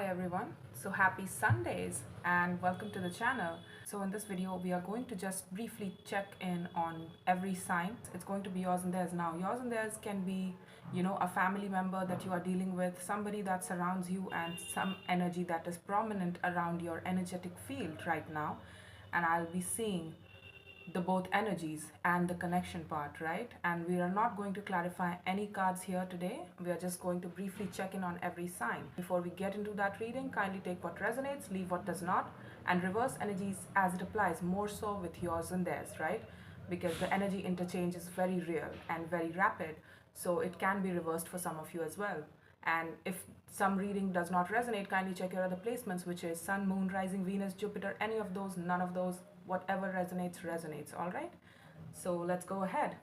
everyone. So happy Sundays and welcome to the channel. So in this video we are going to just briefly check in on every sign. It's going to be yours and theirs. Now yours and theirs can be, a family member that you are dealing with, somebody that surrounds you, and some energy that is prominent around your energetic field right now. And I'll be seeing the both energies and the connection part, right? And we are not going to clarify any cards here today. We are just going to briefly check in on every sign. Before we get into that reading, kindly take what resonates, leave what does not, and reverse energies as it applies, more so with yours and theirs, right? Because the energy interchange is very real and very rapid, so it can be reversed for some of you as well. And if some reading does not resonate, kindly check your other placements, which is Sun, Moon, Rising, Venus, Jupiter, any of those, none of those, whatever resonates, all right? So let's go ahead.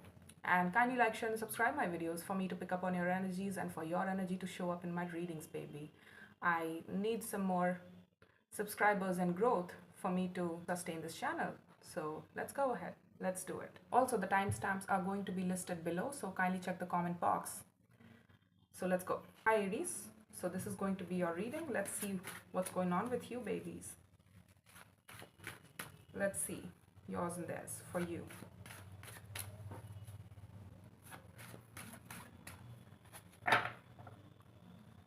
And kindly like, share, and subscribe my videos for me to pick up on your energies and for your energy to show up in my readings, baby. I need some more subscribers and growth for me to sustain this channel. So let's go ahead. Let's do it. Also, the timestamps are going to be listed below, so kindly check the comment box. So let's go. Hi Aries. So this is going to be your reading. Let's see what's going on with you, babies. Let's see yours and theirs for you.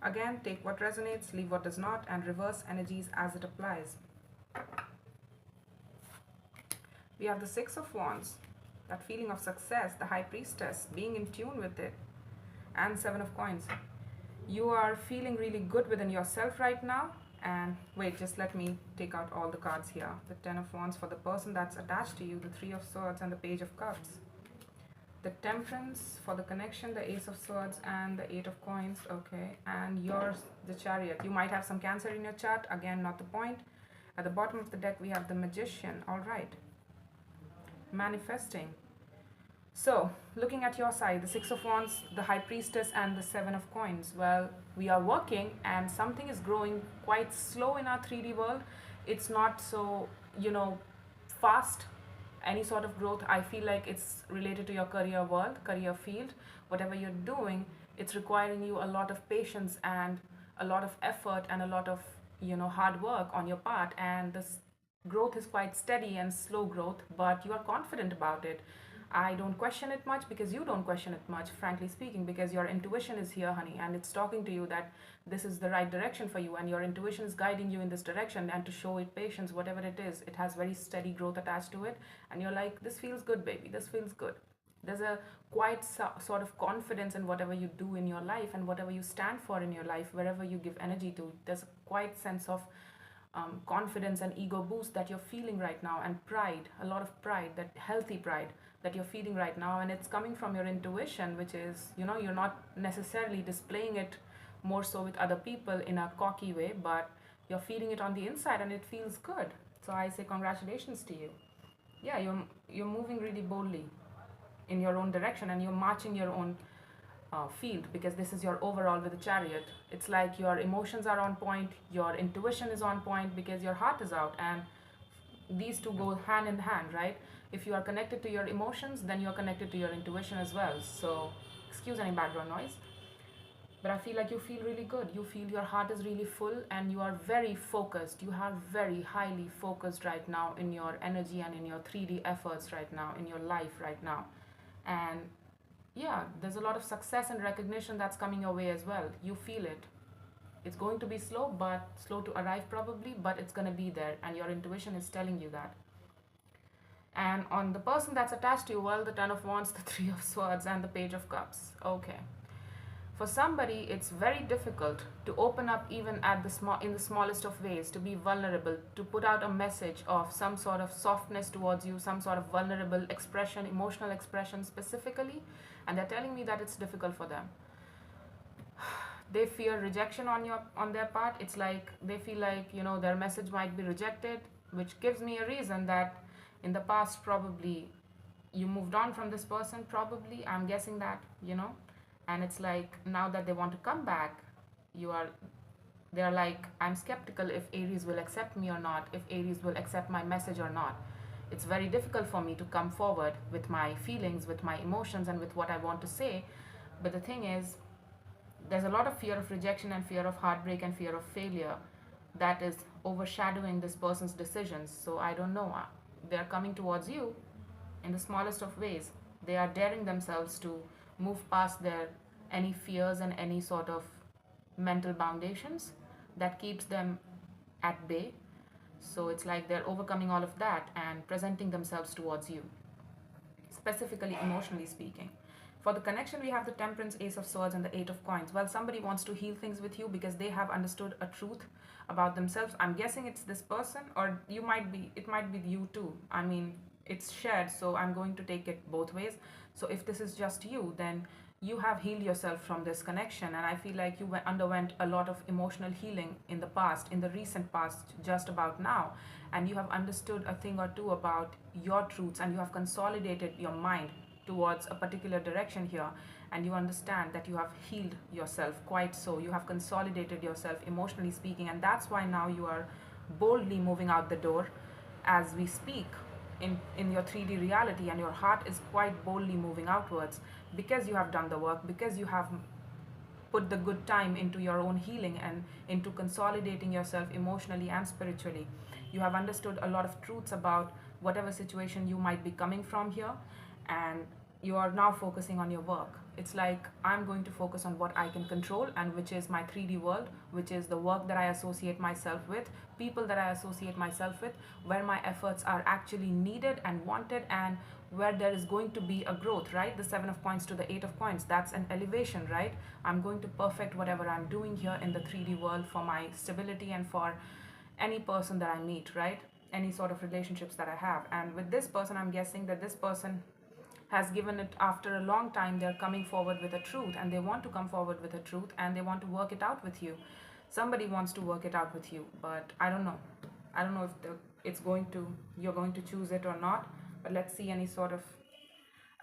Again, take what resonates, leave what does not, and reverse energies as it applies. We have the Six of Wands, that feeling of success, the High Priestess, being in tune with it, and Seven of Coins. You are feeling really good within yourself right now. And wait, just let me take out all the cards here. The Ten of Wands for the person that's attached to you, the Three of Swords, and the Page of Cups. The Temperance for the connection, the Ace of Swords, and the Eight of Coins. Okay, and yours, the Chariot. You might have some Cancer in your chart. Again, not the point. At the bottom of the deck, we have the Magician. All right. Manifesting. So, looking at your side, the Six of Wands, the High Priestess, and the Seven of Coins. Well, we are working and something is growing quite slow in our 3D world. It's not so, fast. Any sort of growth, I feel like it's related to your career world, career field. Whatever you're doing, it's requiring you a lot of patience and a lot of effort and a lot of, hard work on your part. And this growth is quite steady and slow growth, but you are confident about it. I don't question it much because you don't question it much, frankly speaking, because your intuition is here, honey, and it's talking to you that this is the right direction for you, and your intuition is guiding you in this direction. And to show it patience, whatever it is, it has very steady growth attached to it, and you're like, this feels good, baby, this feels good. There's a quite sort of confidence in whatever you do in your life and whatever you stand for in your life, wherever you give energy to. There's a quite sense of confidence and ego boost that you're feeling right now, and pride, a lot of pride, that healthy pride that you're feeling right now. And it's coming from your intuition, which is, you're not necessarily displaying it more so with other people in a cocky way, but you're feeling it on the inside and it feels good. So I say congratulations to you. Yeah, you're moving really boldly in your own direction, and you're marching your own field, because this is your overall with the Chariot. It's like your emotions are on point, your intuition is on point, because your heart is out, and these two go hand in hand, right? If you are connected to your emotions, then you're connected to your intuition as well. So excuse any background noise, but I feel like you feel really good. You feel your heart is really full and you are very focused. You are very highly focused right now in your energy and in your 3D efforts right now, in your life right now. And yeah, there's a lot of success and recognition that's coming your way as well. You feel it. It's going to be slow, but slow to arrive probably, but it's going to be there, and your intuition is telling you that. And on the person that's attached to you, well, the Ten of Wands, the Three of Swords, and the Page of Cups. Okay. For somebody, it's very difficult to open up even at in the smallest of ways, to be vulnerable, to put out a message of some sort of softness towards you, some sort of vulnerable expression, emotional expression specifically. And they're telling me that it's difficult for them. They fear rejection on their part. It's like they feel like, their message might be rejected, which gives me a reason that in the past probably you moved on from this person, probably, I'm guessing that, and it's like now that they want to come back, they're like, I'm skeptical if Aries will accept me or not, if Aries will accept my message or not. It's very difficult for me to come forward with my feelings, with my emotions, and with what I want to say. But the thing is, there's a lot of fear of rejection and fear of heartbreak and fear of failure that is overshadowing this person's decisions. So I don't know. They're coming towards you in the smallest of ways. They are daring themselves to move past their any fears and any sort of mental foundations that keeps them at bay. So it's like they're overcoming all of that and presenting themselves towards you, specifically emotionally speaking. For the connection, we have the Temperance, Ace of Swords, and the Eight of Coins. Well, somebody wants to heal things with you because they have understood a truth about themselves. I'm guessing it's this person, or it might be you too. I mean, it's shared, so I'm going to take it both ways. So if this is just you, then you have healed yourself from this connection, and I feel like you underwent a lot of emotional healing in the past, in the recent past, just about now, and you have understood a thing or two about your truths, and you have consolidated your mind towards a particular direction here, and you understand that you have healed yourself quite so. You have consolidated yourself emotionally speaking, and that's why now you are boldly moving out the door as we speak in your 3D reality, and your heart is quite boldly moving outwards because you have done the work, because you have put the good time into your own healing and into consolidating yourself emotionally and spiritually. You have understood a lot of truths about whatever situation you might be coming from here, and you are now focusing on your work. It's like, I'm going to focus on what I can control, and which is my 3D world, which is the work that I associate myself with, people that I associate myself with, where my efforts are actually needed and wanted, and where there is going to be a growth, right? The 7 of Coins to the 8 of Coins, that's an elevation, right? I'm going to perfect whatever I'm doing here in the 3D world for my stability and for any person that I meet, right? Any sort of relationships that I have. And with this person, I'm guessing that this person has given it after a long time. They're coming forward with a truth, and they want to come forward with a truth, and they want to work it out with you. Somebody wants to work it out with you, but I don't know. I don't know if you're going to choose it or not. But let's see any sort of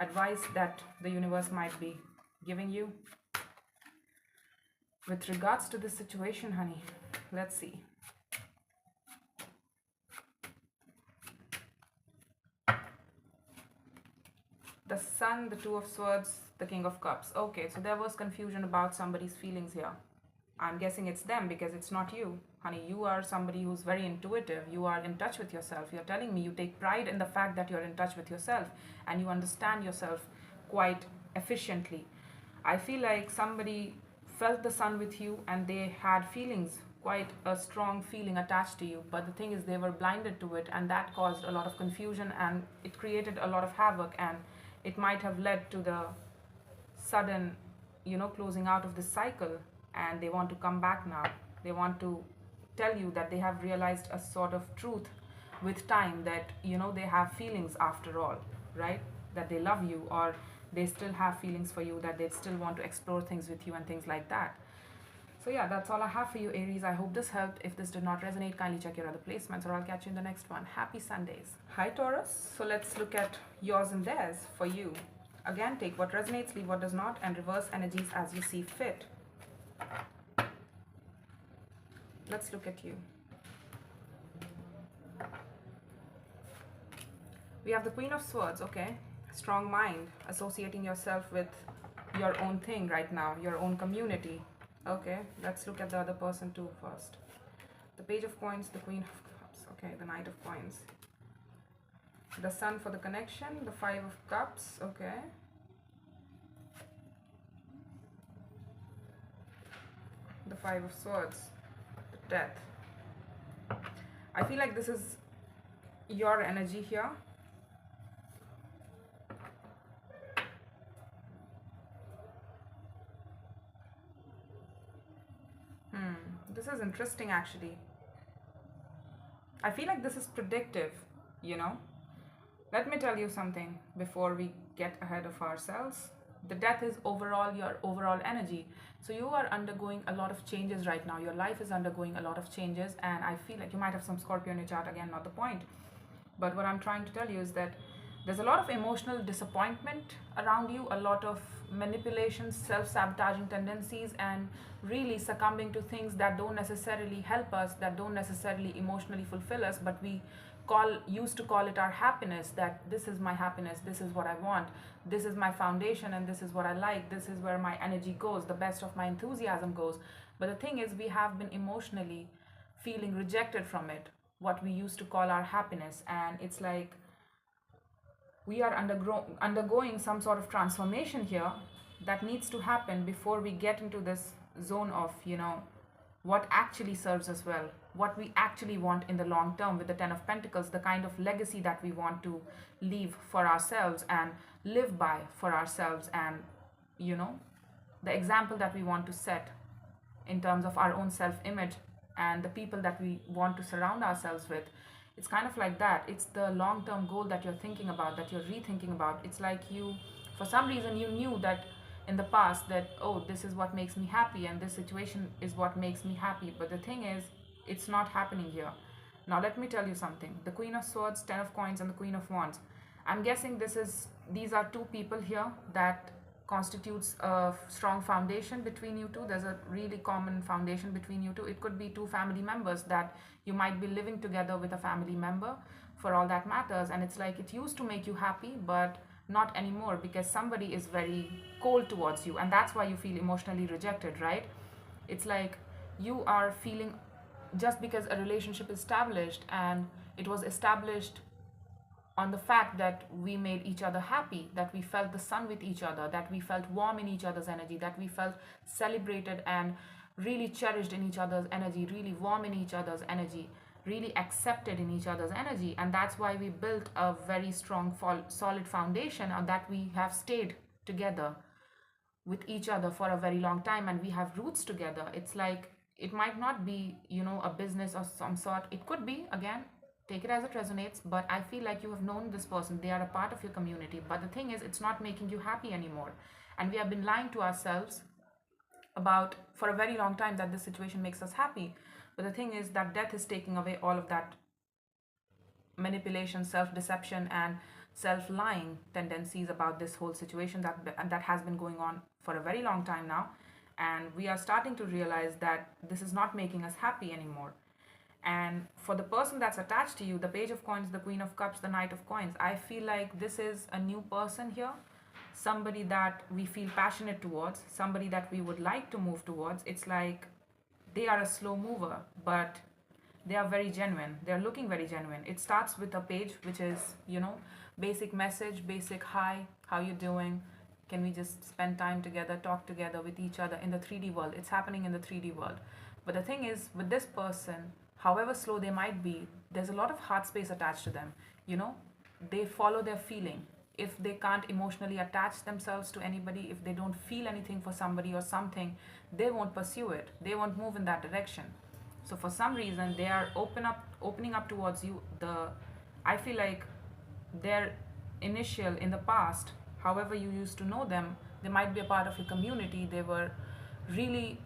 advice that the universe might be giving you with regards to this situation, honey. Let's see. The Sun, the Two of Swords, the King of Cups. Okay, so there was confusion about somebody's feelings here. I'm guessing it's them because it's not you. Honey, you are somebody who's very intuitive. You are in touch with yourself. You're telling me you take pride in the fact that you're in touch with yourself and you understand yourself quite efficiently. I feel like somebody felt the sun with you and they had feelings, quite a strong feeling attached to you. But the thing is, they were blinded to it, and that caused a lot of confusion, and it created a lot of havoc, and it might have led to the sudden, closing out of this cycle. And they want to come back now. They want to tell you that they have realized a sort of truth with time, that they have feelings after all, right? That they love you, or they still have feelings for you, that they still want to explore things with you and things like that. So yeah, that's all I have for you, Aries. I hope this helped. If this did not resonate, kindly check your other placements, or I'll catch you in the next one. Happy Sundays. Hi, Taurus. So let's look at yours and theirs for you. Again, take what resonates, leave what does not, and reverse energies as you see fit. Let's look at you. We have the Queen of Swords, okay? Strong mind, associating yourself with your own thing right now, your own community. Okay, let's look at the other person too first. The Page of Coins, the Queen of Cups, okay, the Knight of Coins. The Sun for the connection, the Five of Cups, okay. The Five of Swords, the Death. I feel like this is your energy here. This is interesting actually. I feel like this is predictive, Let me tell you something before we get ahead of ourselves. The Death is overall your overall energy. So you are undergoing a lot of changes right now. Your life is undergoing a lot of changes, and I feel like you might have some Scorpio in your chart, again, not the point. But what I'm trying to tell you is that there's a lot of emotional disappointment around you, a lot of manipulation, self-sabotaging tendencies, and really succumbing to things that don't necessarily help us, that don't necessarily emotionally fulfill us, but we used to call it our happiness, that this is my happiness, this is what I want, this is my foundation, and this is what I like, this is where my energy goes, the best of my enthusiasm goes. But the thing is, we have been emotionally feeling rejected from it, what we used to call our happiness. And it's like we are undergoing some sort of transformation here that needs to happen before we get into this zone of, what actually serves us well, what we actually want in the long term with the Ten of Pentacles, the kind of legacy that we want to leave for ourselves and live by for ourselves, and, the example that we want to set in terms of our own self image and the people that we want to surround ourselves with. It's kind of like that. It's the long term goal that you're thinking about, that you're rethinking about. It's like you, for some reason, you knew that in the past that, oh, this is what makes me happy and this situation is what makes me happy. But the thing is, it's not happening here. Now, let me tell you something. The Queen of Swords, Ten of Coins, and the Queen of Wands. I'm guessing these are two people here that constitutes a strong foundation between you two. There's a really common foundation between you two. It could be two family members that you might be living together with a family member for all that matters. And it's like it used to make you happy, but not anymore, because somebody is very cold towards you, and that's why you feel emotionally rejected, right? It's like you are feeling, just because a relationship is established, and it was established on the fact that we made each other happy, that we felt the sun with each other, that we felt warm in each other's energy, that we felt celebrated and really cherished in each other's energy, really warm in each other's energy, really accepted in each other's energy. And that's why we built a very strong, solid foundation, and that we have stayed together with each other for a very long time, and we have roots together. It's like it might not be, a business or some sort. It could be, again, take it as it resonates, but I feel like you have known this person. They are a part of your community. But the thing is, it's not making you happy anymore. And we have been lying to ourselves about for a very long time that this situation makes us happy. But the thing is that death is taking away all of that manipulation, self-deception, and self-lying tendencies about this whole situation that has been going on for a very long time now. And we are starting to realize that this is not making us happy anymore. And for the person that's attached to you, the Page of Coins, the Queen of Cups, the Knight of Coins, I feel like this is a new person here, somebody that we feel passionate towards, somebody that we would like to move towards. It's like they are a slow mover, but they are very genuine. They're looking very genuine. It starts with a page which is, basic message, basic hi, how you doing? Can we just spend time together, talk together with each other in the 3D world? It's happening in the 3D world. But the thing is, with this person, however slow they might be, there's a lot of heart space attached to them. They follow their feeling. If they can't emotionally attach themselves to anybody, if they don't feel anything for somebody or something, they won't pursue it. They won't move in that direction. So for some reason, they are opening up towards you. I feel like their initial in the past, however you used to know them, they might be a part of your community. They were really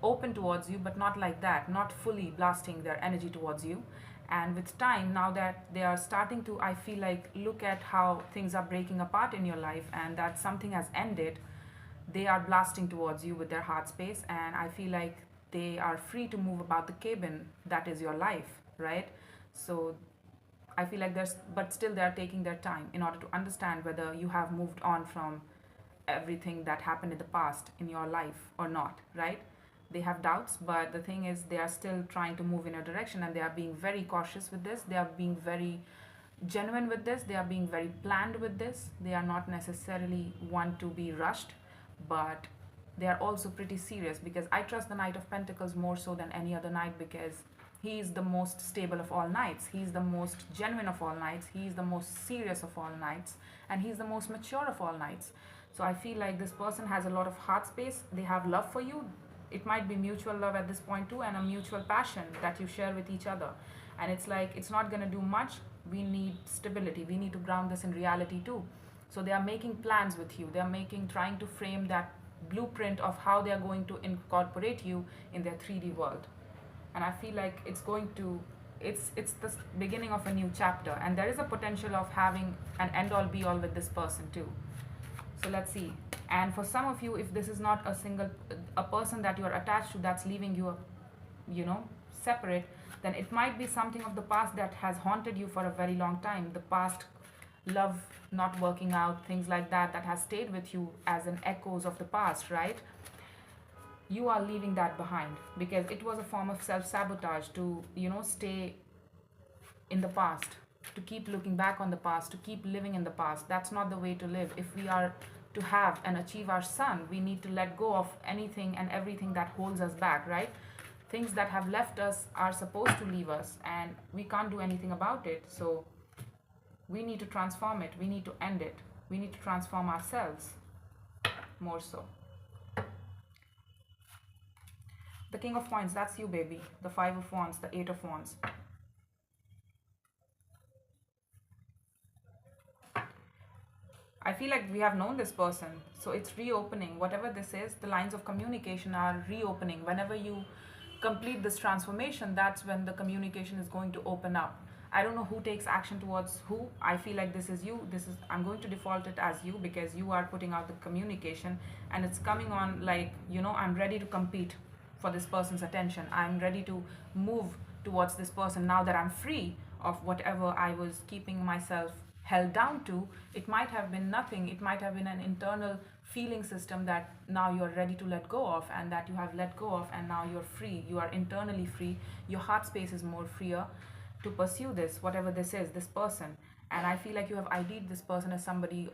open towards you, but not like that, not fully blasting their energy towards you. And with time, now that they are starting to, I feel like, look at how things are breaking apart in your life and that something has ended, they are blasting towards you with their heart space. And I feel like they are free to move about the cabin that is your life, right? So I feel like but still they're taking their time in order to understand whether you have moved on from everything that happened in the past in your life or not, right? They have doubts, but the thing is, they are still trying to move in a direction, and they are being very cautious with this. They are being very genuine with this. They are being very planned with this. They are not necessarily one to be rushed, but they are also pretty serious, because I trust the Knight of Pentacles more so than any other knight, because he is the most stable of all knights. He is the most genuine of all knights. He is the most serious of all knights, and he is the most mature of all knights. So I feel like this person has a lot of heart space. They have love for you. It might be mutual love at this point too, and a mutual passion that you share with each other. And it's like, it's not going to do much. We need stability. We need to ground this in reality too. So they are making plans with you. They are trying to frame that blueprint of how they are going to incorporate you in their 3D world. And I feel like it's the beginning of a new chapter, and there is a potential of having an end all be all with this person too. So let's see. And for some of you, if this is not a person that you're attached to, that's leaving you, separate, then it might be something of the past that has haunted you for a very long time. The past love not working out, things like that, that has stayed with you as an echoes of the past, right? You are leaving that behind because it was a form of self-sabotage to, stay in the past, to keep looking back on the past, to keep living in the past. That's not the way to live. If we are to have and achieve our sun, we need to let go of anything and everything that holds us back, right? Things that have left us are supposed to leave us, and we can't do anything about it. So we need to transform it, we need to end it, we need to transform ourselves more so. The King of Wands, that's you, baby. The Five of Wands, the Eight of Wands. I feel like we have known this person, so it's reopening. Whatever this is, the lines of communication are reopening. Whenever you complete this transformation, that's when the communication is going to open up. I don't know who takes action towards who. I feel like this is you. I'm going to default it as you because you are putting out the communication, and it's coming on like, I'm ready to compete for this person's attention. I'm ready to move towards this person now that I'm free of whatever I was keeping myself held down to. It might have been nothing, it might have been an internal feeling system that now you're ready to let go of, and that you have let go of, and now you're free. You are internally free. Your heart space is more freer to pursue this, whatever this is, this person. And I feel like you have ID'd this person as somebody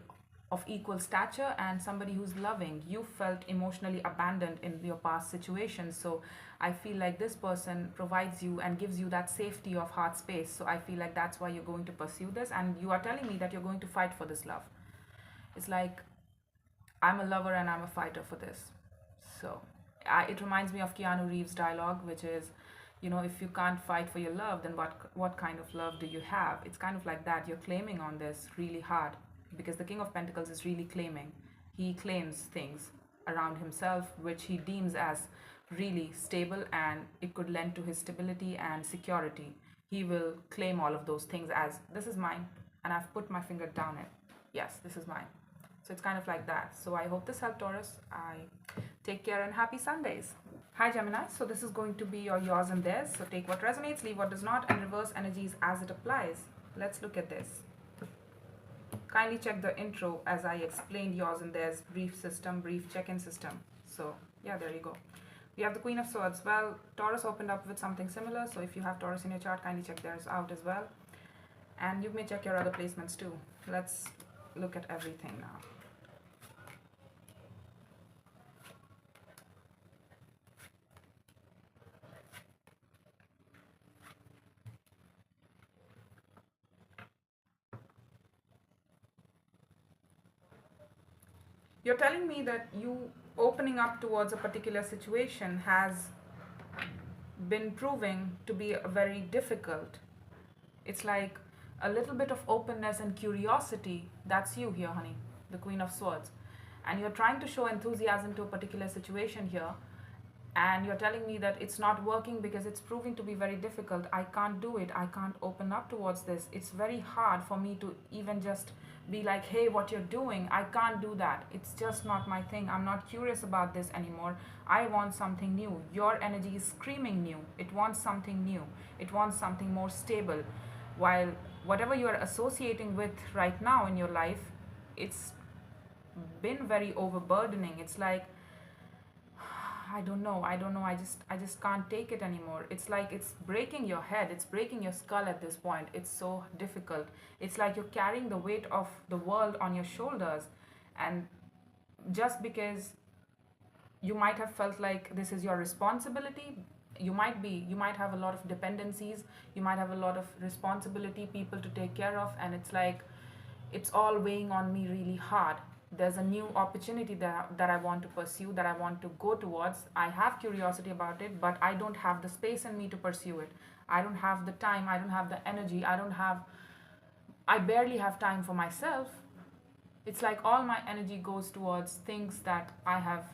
of equal stature and somebody who's loving. You felt emotionally abandoned in your past situations, so I feel like this person provides you and gives you that safety of heart space. So I feel like that's why you're going to pursue this, and you are telling me that you're going to fight for this love. It's like, I'm a lover and I'm a fighter for this. So it reminds me of Keanu Reeves' dialogue, which is, if you can't fight for your love, then what kind of love do you have? It's kind of like that. You're claiming on this really hard, because the King of Pentacles is really claiming. He claims things around himself which he deems as really stable, and it could lend to his stability and security. He will claim all of those things as, this is mine, and I've put my finger down it. Yes, this is mine. So it's kind of like that. So I hope this helped, Taurus. I take care and happy Sundays. Hi Gemini, so this is going to be your yours and theirs. So take what resonates, leave what does not, and reverse energies as it applies. Let's look at this. Kindly check the intro as I explained yours and theirs brief check-in system. So yeah, there you go. We have the Queen of Swords. Well, Taurus opened up with something similar, so if you have Taurus in your chart, kindly check theirs out as well. And you may check your other placements too. Let's look at everything now. You're telling me that you opening up towards a particular situation has been proving to be very difficult. It's like a little bit of openness and curiosity. That's you here, honey, the Queen of Swords. And you're trying to show enthusiasm to a particular situation here, and you're telling me that it's not working because it's proving to be very difficult. I can't do it. I can't open up towards this. It's very hard for me to even just be like, hey, what you're doing, I can't do that. It's just not my thing. I'm not curious about this anymore. I want something new. Your energy is screaming new. It wants something new. It wants something more stable. While whatever you are associating with right now in your life, it's been very overburdening. It's like, I don't know, I just can't take it anymore. It's like it's breaking your head, it's breaking your skull at this point. It's so difficult. It's like you're carrying the weight of the world on your shoulders, and just because you might have felt like this is your responsibility, you might have a lot of dependencies, you might have a lot of responsibility, people to take care of, and it's like it's all weighing on me really hard. There's a new opportunity that I want to pursue, that I want to go towards. I have curiosity about it, but I don't have the space in me to pursue it. I don't have the time, I don't have the energy, I barely have time for myself. It's like all my energy goes towards things that I have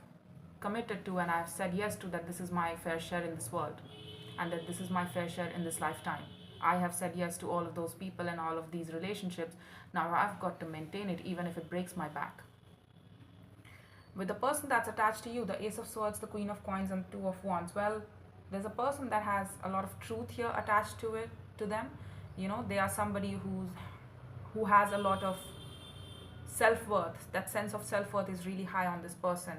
committed to and I have said yes to, that this is my fair share in this world, and that this is my fair share in this lifetime. I have said yes to all of those people and all of these relationships. Now I've got to maintain it even if it breaks my back. With the person that's attached to you, the Ace of Swords, the Queen of Coins, and Two of Wands, well, There's a person that has a lot of truth here attached to it, to them. They are somebody who has a lot of self-worth. That sense of self-worth is really high on this person.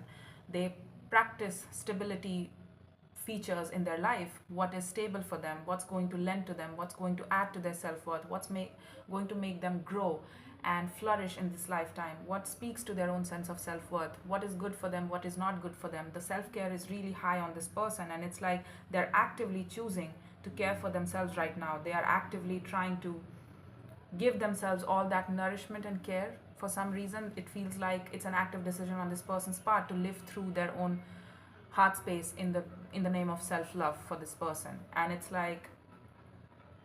They practice stability features in their life. What is stable for them, what's going to lend to them, what's going to add to their self-worth, going to make them grow and flourish in this lifetime, what speaks to their own sense of self-worth, what is good for them, what is not good for them. The self-care is really high on this person, and it's like they're actively choosing to care for themselves right now. They are actively trying to give themselves all that nourishment and care. For some reason it feels like it's an active decision on this person's part to live through their own heart space in the name of self-love for this person. And it's like,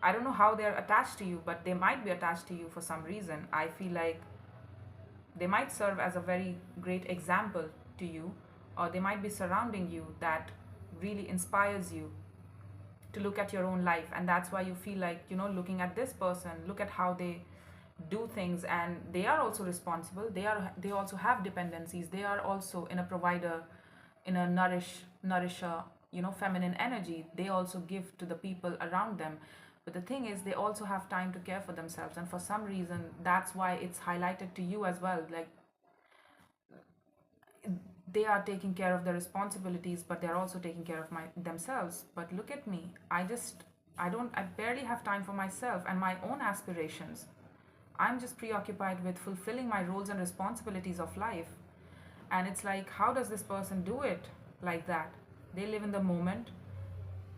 I don't know how they're attached to you, but they might be attached to you for some reason. I feel like they might serve as a very great example to you, or they might be surrounding you that really inspires you to look at your own life. And that's why you feel like, looking at this person, look at how they do things, and they are also responsible. They also have dependencies. They are also in a provider, in a nourisher, feminine energy. They also give to the people around them. But the thing is, they also have time to care for themselves, and for some reason that's why it's highlighted to you as well. Like, they are taking care of their responsibilities, but they're also taking care of themselves. But look at me, I barely have time for myself and my own aspirations. I'm just preoccupied with fulfilling my roles and responsibilities of life. And it's like, how does this person do it like that? They live in the moment.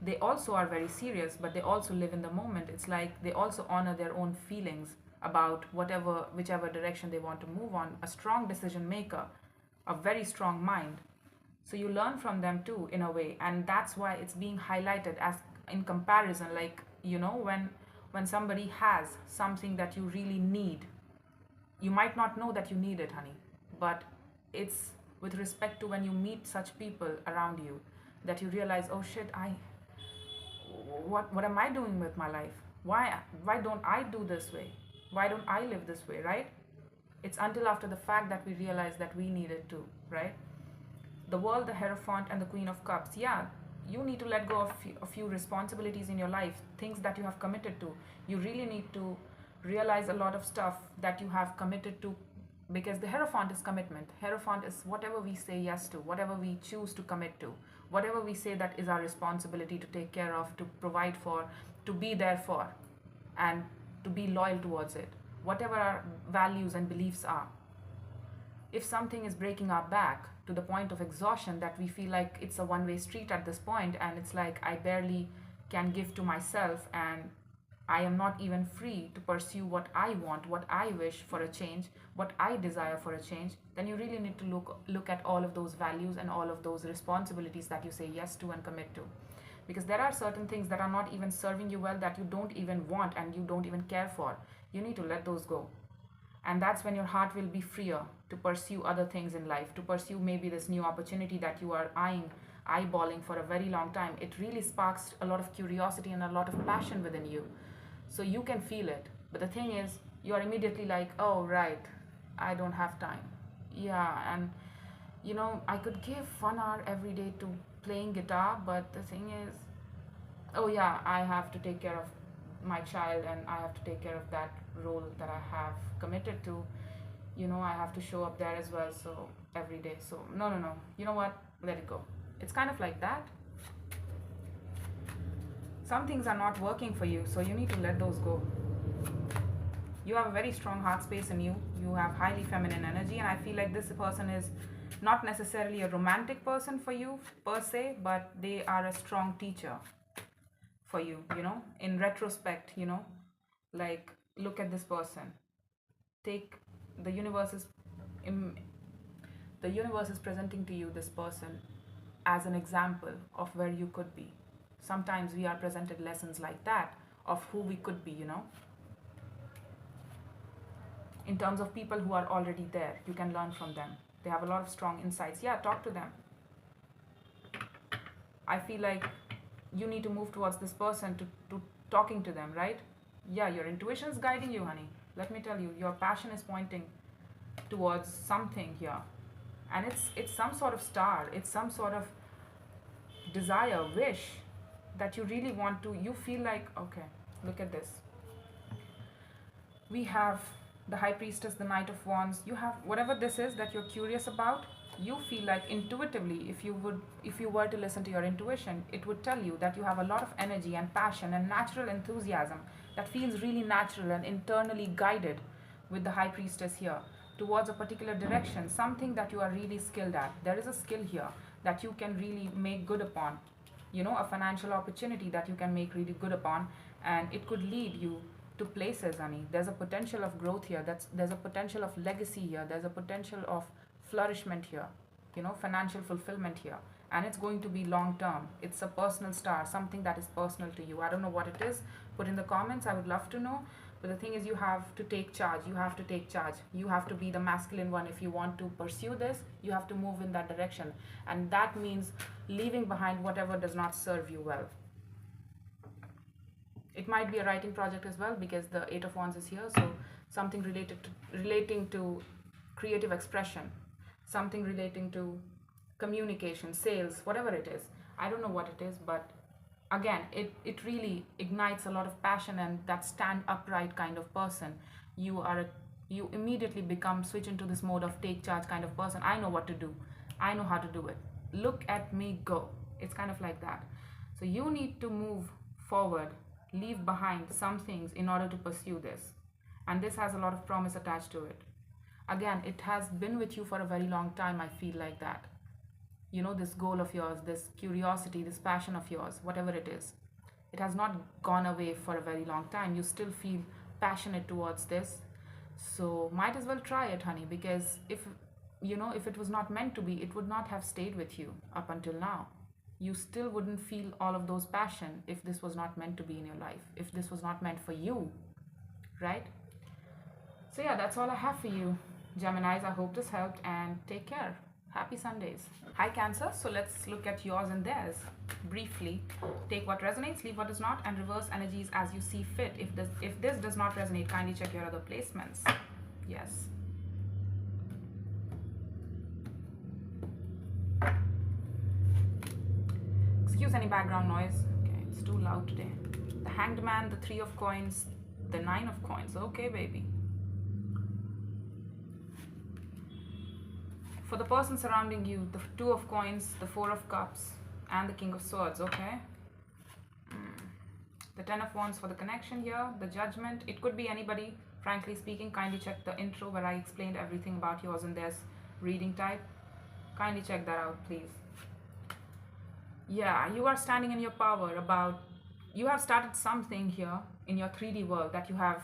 They also are very serious, but they also live in the moment. It's like they also honor their own feelings about whichever direction they want to move on. A strong decision maker, a very strong mind. So you learn from them too, in a way. And that's why it's being highlighted as in comparison. Like, when somebody has something that you really need, you might not know that you need it, honey, but it's with respect to when you meet such people around you that you realize, oh shit, what am I doing with my life? Why don't I do this way? Why don't I live this way, right? It's until after the fact that we realize that we need it too, right? The World, the Hierophant, and the Queen of Cups. Yeah, you need to let go of a few responsibilities in your life, things that you have committed to. You really need to realize a lot of stuff that you have committed to, because the Hierophant is commitment. Hierophant is whatever we say yes to, whatever we choose to commit to, whatever we say that is our responsibility to take care of, to provide for, to be there for, and to be loyal towards it, whatever our values and beliefs are. If something is breaking our back to the point of exhaustion, that we feel like it's a one-way street at this point, and it's like I barely can give to myself, and I am not even free to pursue what I want, what I wish for a change, what I desire for a change, then you really need to look at all of those values and all of those responsibilities that you say yes to and commit to. Because there are certain things that are not even serving you well, that you don't even want and you don't even care for. You need to let those go. And that's when your heart will be freer to pursue other things in life, to pursue maybe this new opportunity that you are eyeballing for a very long time. It really sparks a lot of curiosity and a lot of passion within you. So you can feel it. But the thing is, you are immediately like, oh, right, I don't have time. Yeah, and I could give 1 hour every day to playing guitar, but the thing is, oh yeah, I have to take care of my child, and I have to take care of that role that I have committed to. I have to show up there as well, so every day. So no, you know what, let it go. It's kind of like that. Some things are not working for you, so you need to let those go. You have a very strong heart space in you. You have highly feminine energy, and I feel like this person is not necessarily a romantic person for you per se, but they are a strong teacher for you. In retrospect, like, look at this person. Take the universe is presenting to you this person as an example of where you could be. Sometimes we are presented lessons like that of who we could be, in terms of people who are already there. You can learn from them. They have a lot of strong insights. Yeah, talk to them. I feel like you need to move towards this person, to talking to them, right? Yeah, your intuition is guiding you, honey. Let me tell you, your passion is pointing towards something here. And it's some sort of star. It's some sort of desire, wish. that you really want to, you feel like, okay, look at this. We have the High Priestess, the Knight of Wands. You have whatever this is that you're curious about. You feel like intuitively, if you were to listen to your intuition, it would tell you that you have a lot of energy and passion and natural enthusiasm that feels really natural and internally guided with the High Priestess here towards a particular direction, something that you are really skilled at. There is a skill here that you can really make good upon, a financial opportunity that you can make really good upon, and it could lead you to places, honey. There's a potential of growth here. There's a potential of legacy here. There's a potential of flourishment here, financial fulfillment here. And it's going to be long term. It's a personal star, something that is personal to you. I don't know what it is. Put in the comments. I would love to know. But the thing is, you have to take charge. You have to take charge. You have to be the masculine one if you want to pursue this. You have to move in that direction. And that means leaving behind whatever does not serve you well. It might be a writing project as well, because the Eight of Wands is here. So something relating to creative expression, something relating to communication, sales, whatever it is. I don't know what it is, but again, it really ignites a lot of passion, and that stand upright kind of person. You immediately switch into this mode of take charge kind of person. I know what to do. I know how to do it. Look at me go. It's kind of like that. So you need to move forward, leave behind some things in order to pursue this. And this has a lot of promise attached to it. Again, it has been with you for a very long time. I feel like that. This goal of yours, this curiosity, this passion of yours, whatever it is, it has not gone away for a very long time. You still feel passionate towards this. So might as well try it, honey, because if it was not meant to be, it would not have stayed with you up until now. You still wouldn't feel all of those passion if this was not meant to be in your life, if this was not meant for you, right? So yeah, that's all I have for you, Geminis. I hope this helped, and take care. Happy Sundays. Hi Cancer, so let's look at yours and theirs briefly. Take what resonates, leave what does not, and reverse energies as you see fit. If this does not resonate, kindly check your other placements. Yes. Excuse any background noise. Okay, it's too loud today. The Hanged Man, the Three of Coins, the Nine of Coins. Okay, baby. For the person surrounding you, the Two of Coins, the Four of Cups, and the King of Swords, okay? The Ten of Wands for the connection here, the Judgment. It could be anybody, frankly speaking. Kindly check the intro where I explained everything about yours and theirs reading type. Kindly check that out, please. Yeah, you are standing in your power. You have started something here in your 3D world that you have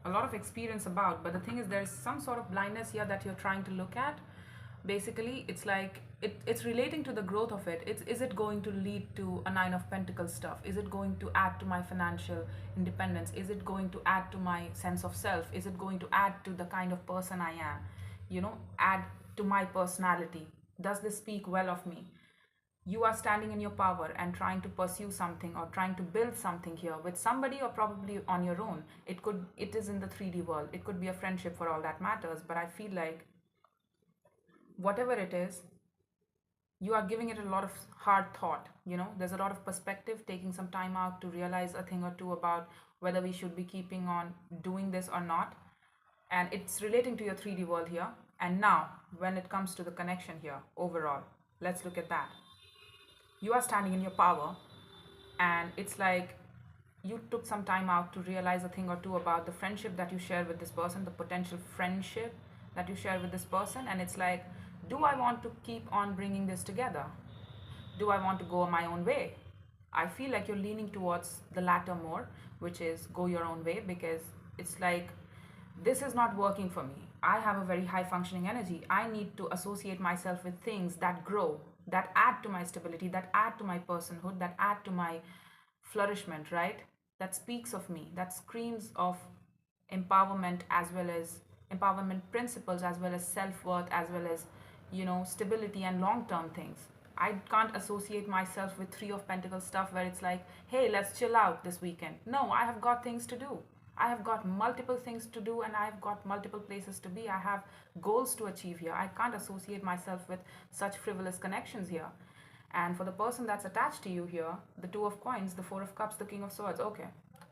a lot of experience about, but the thing is, there's some sort of blindness here that you're trying to look at. Basically, it's like it's relating to the growth of it. Is it going to lead to a Nine of Pentacles stuff? Is it going to add to my financial independence? Is it going to add to my sense of self? Is it going to add to the kind of person I am? Add to my personality? Does this speak well of me? You are standing in your power and trying to pursue something or trying to build something here with somebody, or probably on your own. It is in the 3D world. It could be a friendship for all that matters, but I feel like whatever it is, you are giving it a lot of hard thought. There's a lot of perspective, taking some time out to realize a thing or two about whether we should be keeping on doing this or not. And it's relating to your 3D world here. And now, when it comes to the connection here, overall, let's look at that. You are standing in your power, and it's like you took some time out to realize a thing or two about the friendship that you share with this person, the potential friendship that you share with this person. And it's like, do I want to keep on bringing this together? Do I want to go my own way? I feel like you're leaning towards the latter more, which is go your own way, because it's like, this is not working for me. I have a very high functioning energy. I need to associate myself with things that grow, that add to my stability, that add to my personhood, that add to my flourishment, right? That speaks of me, that screams of empowerment, as well as empowerment principles, as well as self-worth, as well as, stability and long-term things. I can't associate myself with Three of Pentacles stuff where it's like, hey, let's chill out this weekend. No, I have got things to do. I have got multiple things to do, and I've got multiple places to be. I have goals to achieve here. I can't associate myself with such frivolous connections here. And for the person that's attached to you here, the Two of Coins, the Four of Cups, the King of Swords, okay.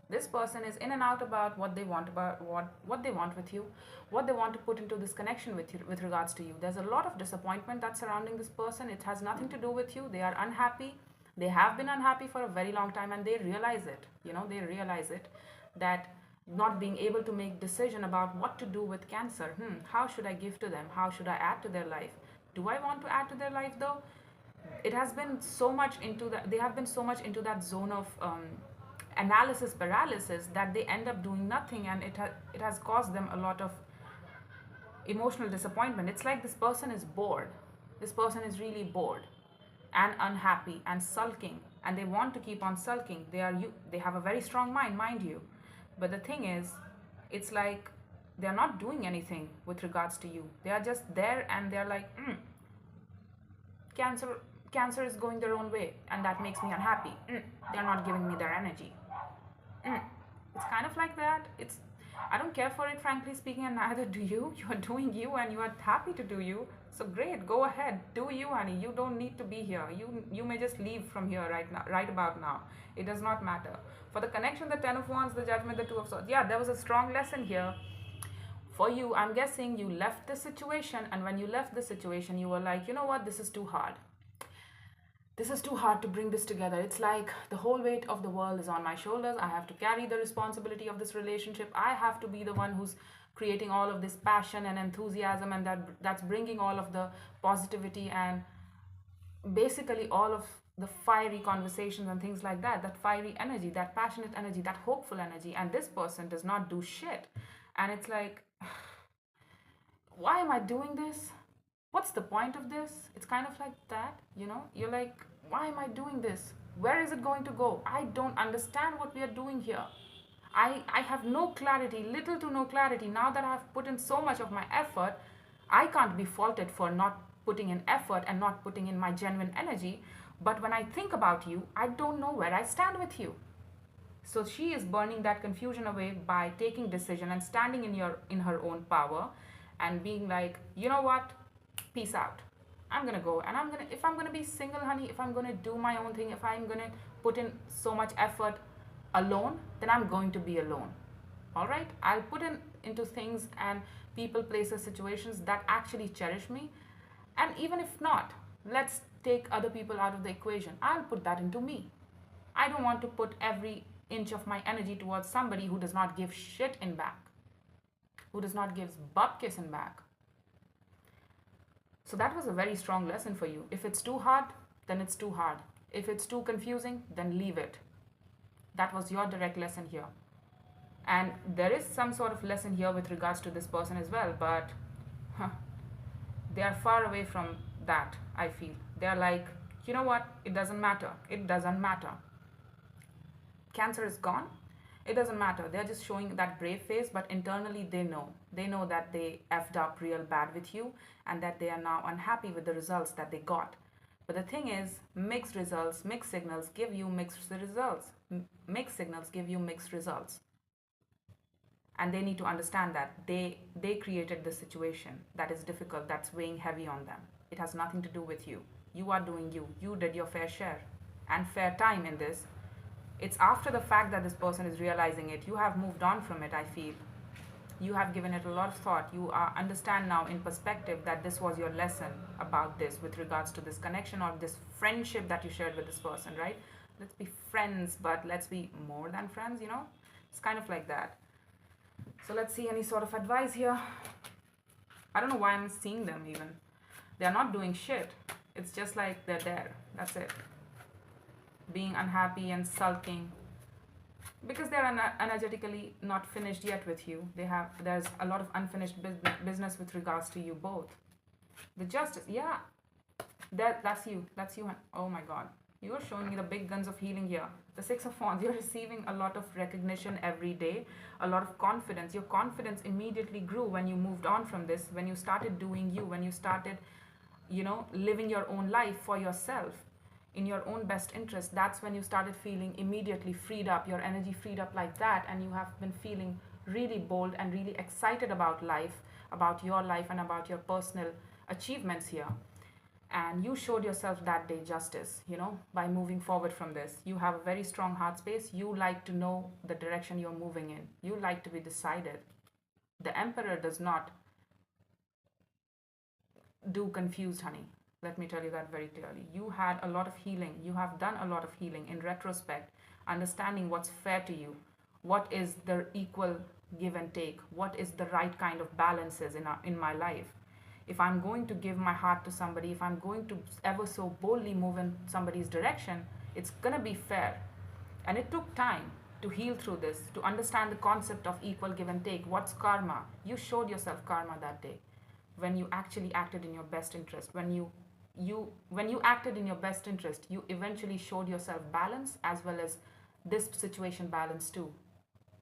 This person is in and out about what they want, about what they want with you, what they want to put into this connection with you, with regards to you. There's a lot of disappointment that's surrounding this person. It has nothing to do with you. They are unhappy. They have been unhappy for a very long time, and they realize it. They realize it, that not being able to make decision about what to do with Cancer. How should I give to them? How should I add to their life? Do I want to add to their life though? It has been so much into that, they have been so much into that zone of analysis paralysis that they end up doing nothing, and it has caused them a lot of emotional disappointment. It's like this person is bored. This person is really bored and unhappy and sulking, and they want to keep on sulking. They have a very strong mind you, but the thing is, it's like they're not doing anything with regards to you. They are just there, and they're like, cancer is going their own way, and that makes me unhappy. They're not giving me their energy. It's kind of like that. I don't care for it, frankly speaking, and neither do you. You are doing you, and you are happy to do you. So great, go ahead, do you, honey. You don't need to be here. You may just leave from here right about now. It does not matter. For the connection, the Ten of Wands, the Judgment, the Two of Swords. Yeah, there was a strong lesson here. For you, I'm guessing you left the situation, and when you left the situation, you were like, you know what, this is too hard. This is too hard to bring this together. It's like the whole weight of the world is on my shoulders. I have to carry the responsibility of this relationship. I have to be the one who's creating all of this passion and enthusiasm, and that's bringing all of the positivity and basically all of the fiery conversations and things like that fiery energy, that passionate energy, that hopeful energy. And this person does not do shit. And it's like, why am I doing this? What's the point of this? It's kind of like that, you're like, why am I doing this? Where is it going to go? I don't understand what we are doing here. I have no clarity, little to no clarity. Now that I have put in so much of my effort, I can't be faulted for not putting in effort and not putting in my genuine energy. But when I think about you, I don't know where I stand with you. So she is burning that confusion away by taking decision and standing in her own power and being like, you know what? Peace out. I'm gonna go, and if I'm gonna be single, honey, if I'm gonna do my own thing, if I'm gonna put in so much effort alone, then I'm going to be alone. All right, I'll put into things and people, places, situations that actually cherish me. And even if not, let's take other people out of the equation. I'll put that into me. I don't want to put every inch of my energy towards somebody who does not give shit in back, who does not give bupkis in back. So that was a very strong lesson for you. If it's too hard, then it's too hard. If it's too confusing, then leave it. That was your direct lesson here. And there is some sort of lesson here with regards to this person as well, but they are far away from that, I feel. They are like, you know what? It doesn't matter. It doesn't matter. Cancer is gone. It doesn't matter. They're just showing that brave face, but internally they know. They know that they effed up real bad with you, and that they are now unhappy with the results that they got. But the thing is, mixed results, mixed signals give you mixed results. Mixed signals give you mixed results. And they need to understand that they created the situation that is difficult, that's weighing heavy on them. It has nothing to do with you. You are doing you. You did your fair share and fair time in this. It's after the fact that this person is realizing it. You have moved on from it, I feel. You have given it a lot of thought. You understand now in perspective that this was your lesson about this with regards to this connection or this friendship that you shared with this person, right? Let's be friends, but let's be more than friends, It's kind of like that. So let's see any sort of advice here. I don't know why I'm seeing them even. They're not doing shit. It's just like they're there. That's it. Being unhappy and sulking because they're energetically not finished yet with you. There's a lot of unfinished business with regards to you both. The Justice, yeah, that's you. Oh my God, you are showing me the big guns of healing here. The Six of Wands, you're receiving a lot of recognition every day, a lot of confidence. Your confidence immediately grew when you moved on from this, when you started doing you, when you started, living your own life for yourself in your own best interest. That's when you started feeling immediately freed up, your energy freed up like that, and you have been feeling really bold and really excited about life, about your life and about your personal achievements here. And you showed yourself that day justice, by moving forward from this. You have a very strong heart space. You like to know the direction you're moving in. You like to be decided. The Emperor does not do confused, honey. Let me tell you that very clearly. You had a lot of healing. You have done a lot of healing in retrospect, understanding what's fair to you, what is the equal give and take, what is the right kind of balances in my life. If I'm going to give my heart to somebody, if I'm going to ever so boldly move in somebody's direction, it's going to be fair. And it took time to heal through this, to understand the concept of equal give and take. What's karma? You showed yourself karma that day when you actually acted in your best interest. When you acted in your best interest, you eventually showed yourself balance, as well as this situation balance too.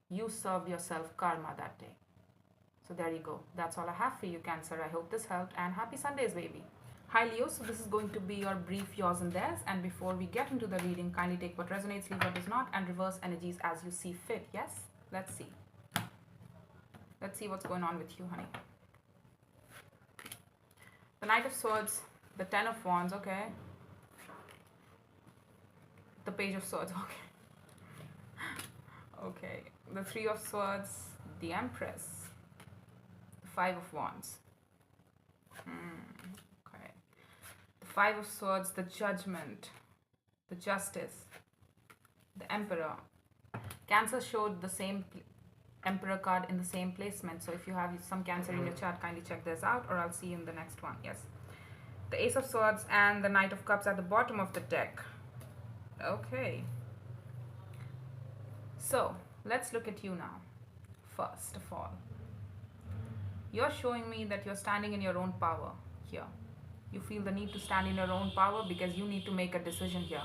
You served yourself karma that day. So there you go. That's all I have for you, Cancer. I hope this helped, and happy Sundays, baby. Hi, Leo. So this is going to be your brief yours and theirs. And before we get into the reading, kindly take what resonates, leave what does not, and reverse energies as you see fit. Yes? Let's see. Let's see what's going on with you, honey. The Knight of Swords, the Ten of Wands, okay. The Page of Swords, okay. Okay. The Three of Swords, the Empress, the Five of Wands. Okay. The Five of Swords, the Judgment, the Justice, the Emperor. Cancer showed the same Emperor card in the same placement. So if you have some Cancer in your chart, kindly check this out, or I'll see you in the next one. Yes. The Ace of Swords and the Knight of Cups at the bottom of the deck. Okay. So let's look at you now. First of all, you're showing me that you're standing in your own power here. You feel the need to stand in your own power because you need to make a decision here.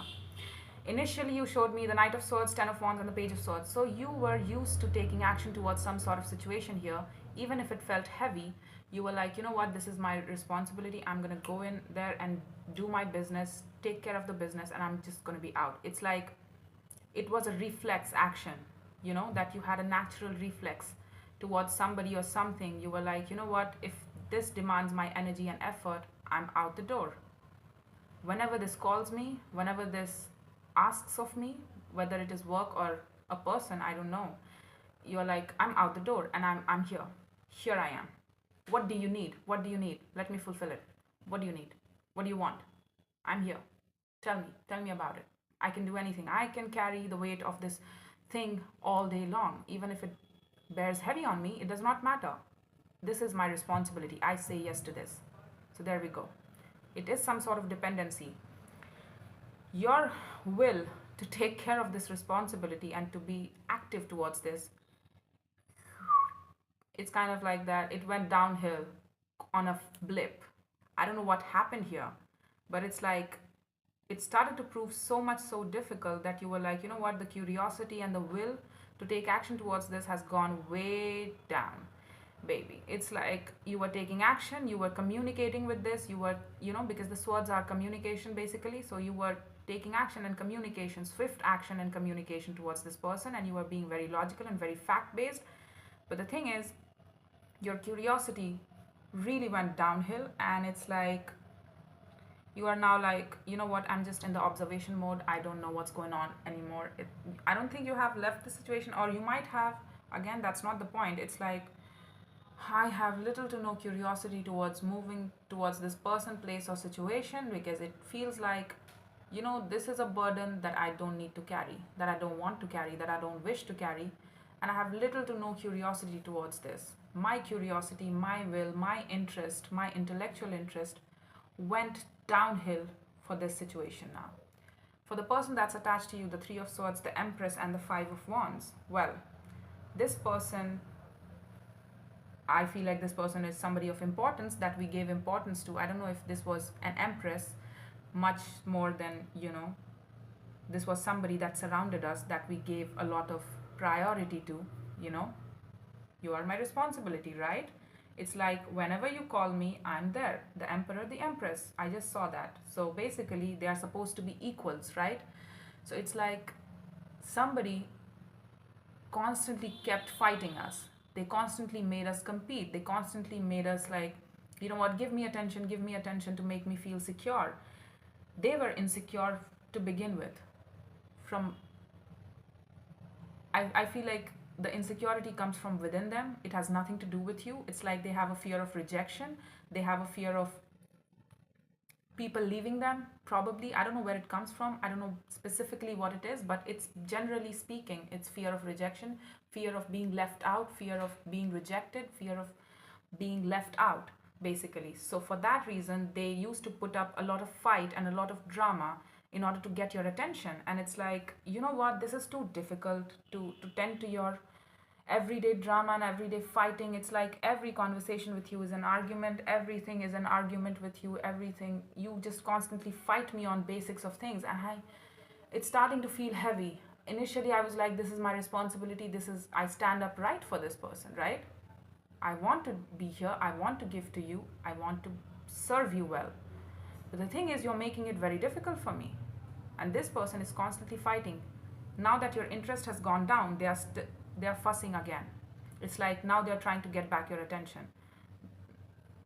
Initially, you showed me the Knight of Swords, Ten of Wands, and the Page of Swords. So you were used to taking action towards some sort of situation here. Even if it felt heavy, you were like, you know what, this is my responsibility. I'm going to go in there and do my business, take care of the business, and I'm just going to be out. It's like it was a reflex action, that you had a natural reflex towards somebody or something. You were like, you know what, if this demands my energy and effort, I'm out the door. Whenever this calls me, whenever this asks of me, whether it is work or a person, I don't know, you're like, I'm out the door, and I'm here I am. What do you need? What do you need? Let me fulfill it. What do you need? What do you want? I'm here. Tell me about it. I can do anything. I can carry the weight of this thing all day long. Even if it bears heavy on me, it does not matter. This is my responsibility. I say yes to this. So there we go. It is some sort of dependency. Your will to take care of this responsibility and to be active towards this, it's kind of like that. It went downhill on a blip. I don't know what happened here, but it's like it started to prove so difficult that you were like, you know what, the curiosity and the will to take action towards this has gone way down, baby. It's like you were taking action, you were communicating with this, you were, because the swords are communication basically. So you were taking action and communication, swift action and communication towards this person, and you were being very logical and very fact based. But the thing is, your curiosity really went downhill, and it's like you are now like, you know what, I'm just in the observation mode. I don't know what's going on anymore. I don't think you have left the situation, or you might have. Again, that's not the point. It's like I have little to no curiosity towards moving towards this person, place, or situation, because it feels like, this is a burden that I don't need to carry, that I don't want to carry, that I don't wish to carry. And I have little to no curiosity towards this. My curiosity, my will, my interest, my intellectual interest went downhill for this situation now. For the person that's attached to you, the Three of Swords, the Empress, and the Five of Wands, well, this person, I feel like this person is somebody of importance that we gave importance to. I don't know if this was an Empress, much more than, this was somebody that surrounded us that we gave a lot of priority to. You are my responsibility, right? It's like whenever you call me, I'm there. The Emperor, the Empress, I just saw that. So basically they are supposed to be equals, right? So it's like somebody constantly kept fighting us. They constantly made us compete. They constantly made us like You know what? Give me attention to make me feel secure. They were insecure to begin with. From I feel like the insecurity comes from within them. It has nothing to do with you. It's like they have a fear of rejection. They have a fear of people leaving them, probably. I don't know where it comes from. I don't know specifically what it is, but it's generally speaking, it's fear of rejection, fear of being left out, fear of being rejected, fear of being left out, basically. So for that reason, they used to put up a lot of fight and a lot of drama in order to get your attention. And it's like, you know what, this is too difficult to tend to your everyday drama and everyday fighting. It's like every conversation with you is an argument, everything is an argument with you, everything, you just constantly fight me on basics of things. And it's starting to feel heavy. Initially I was like, this is my responsibility, this is, I stand up right for this person, right? I want to be here, I want to give to you, I want to serve you well. But the thing is, you're making it very difficult for me. And this person is constantly fighting. Now that your interest has gone down, they are fussing again. It's like now they're trying to get back your attention.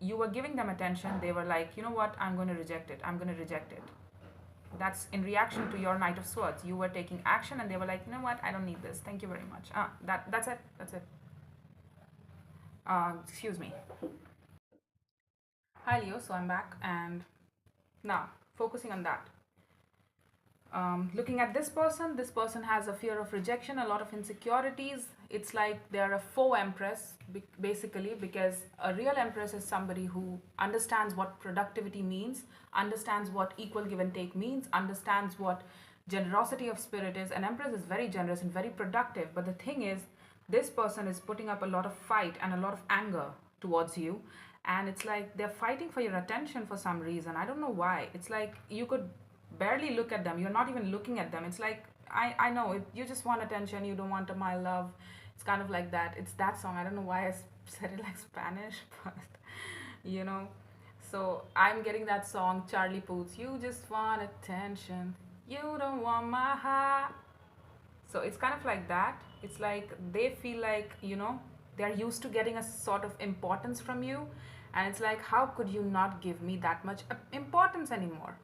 You were giving them attention, they were like, you know what, I'm going to reject it, I'm going to reject it. That's in reaction to your Knight of Swords. You were taking action and they were like, you know what, I don't need this, thank you very much. That's it. Excuse me. Hi Leo, so I'm back, and now focusing on that. Looking at this person has a fear of rejection, a lot of insecurities. It's like they're a faux empress, basically, because a real empress is somebody who understands what productivity means, understands what equal give and take means, understands what generosity of spirit is. An empress is very generous and very productive, but the thing is, this person is putting up a lot of fight and a lot of anger towards you, and it's like they're fighting for your attention for some reason. I don't know why. It's like you could barely look at them, you're not even looking at them. It's like, I know it, you just want attention, you don't want my love. It's kind of like that. It's that song. I don't know why I said it like Spanish, but you know. So I'm getting that song, Charlie Puth's, you just want attention, you don't want my heart. So it's kind of like that. It's like they feel like, you know, they're used to getting a sort of importance from you, and it's like, how could you not give me that much importance anymore?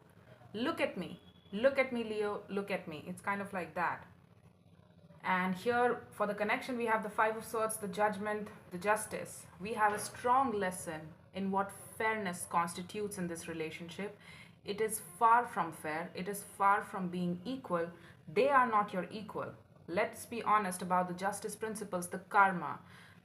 Look at me, Leo, look at me. It's kind of like that. And here for the connection, we have the Five of Swords, the Judgment, the Justice. We have a strong lesson in what fairness constitutes in this relationship. It is far from fair, it is far from being equal. They are not your equal. Let's be honest about the justice principles, the karma,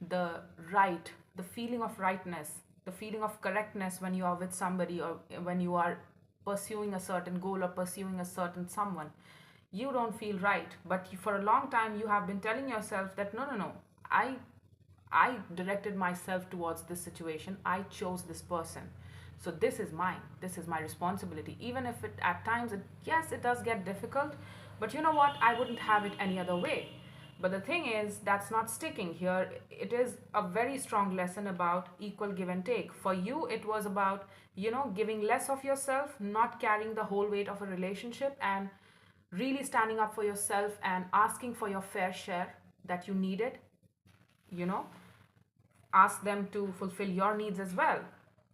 the right, the feeling of rightness, the feeling of correctness when you are with somebody, or when you are pursuing a certain goal or pursuing a certain someone. You don't feel right, but for a long time you have been telling yourself that no, I directed myself towards this situation, I chose this person, so this is mine, this is my responsibility. Even if it at times, yes, it does get difficult, but you know what, I wouldn't have it any other way. But the thing is, that's not sticking here. It is a very strong lesson about equal give and take. For you, it was about, you know, giving less of yourself, not carrying the whole weight of a relationship, and really standing up for yourself and asking for your fair share that you needed. You know, ask them to fulfill your needs as well.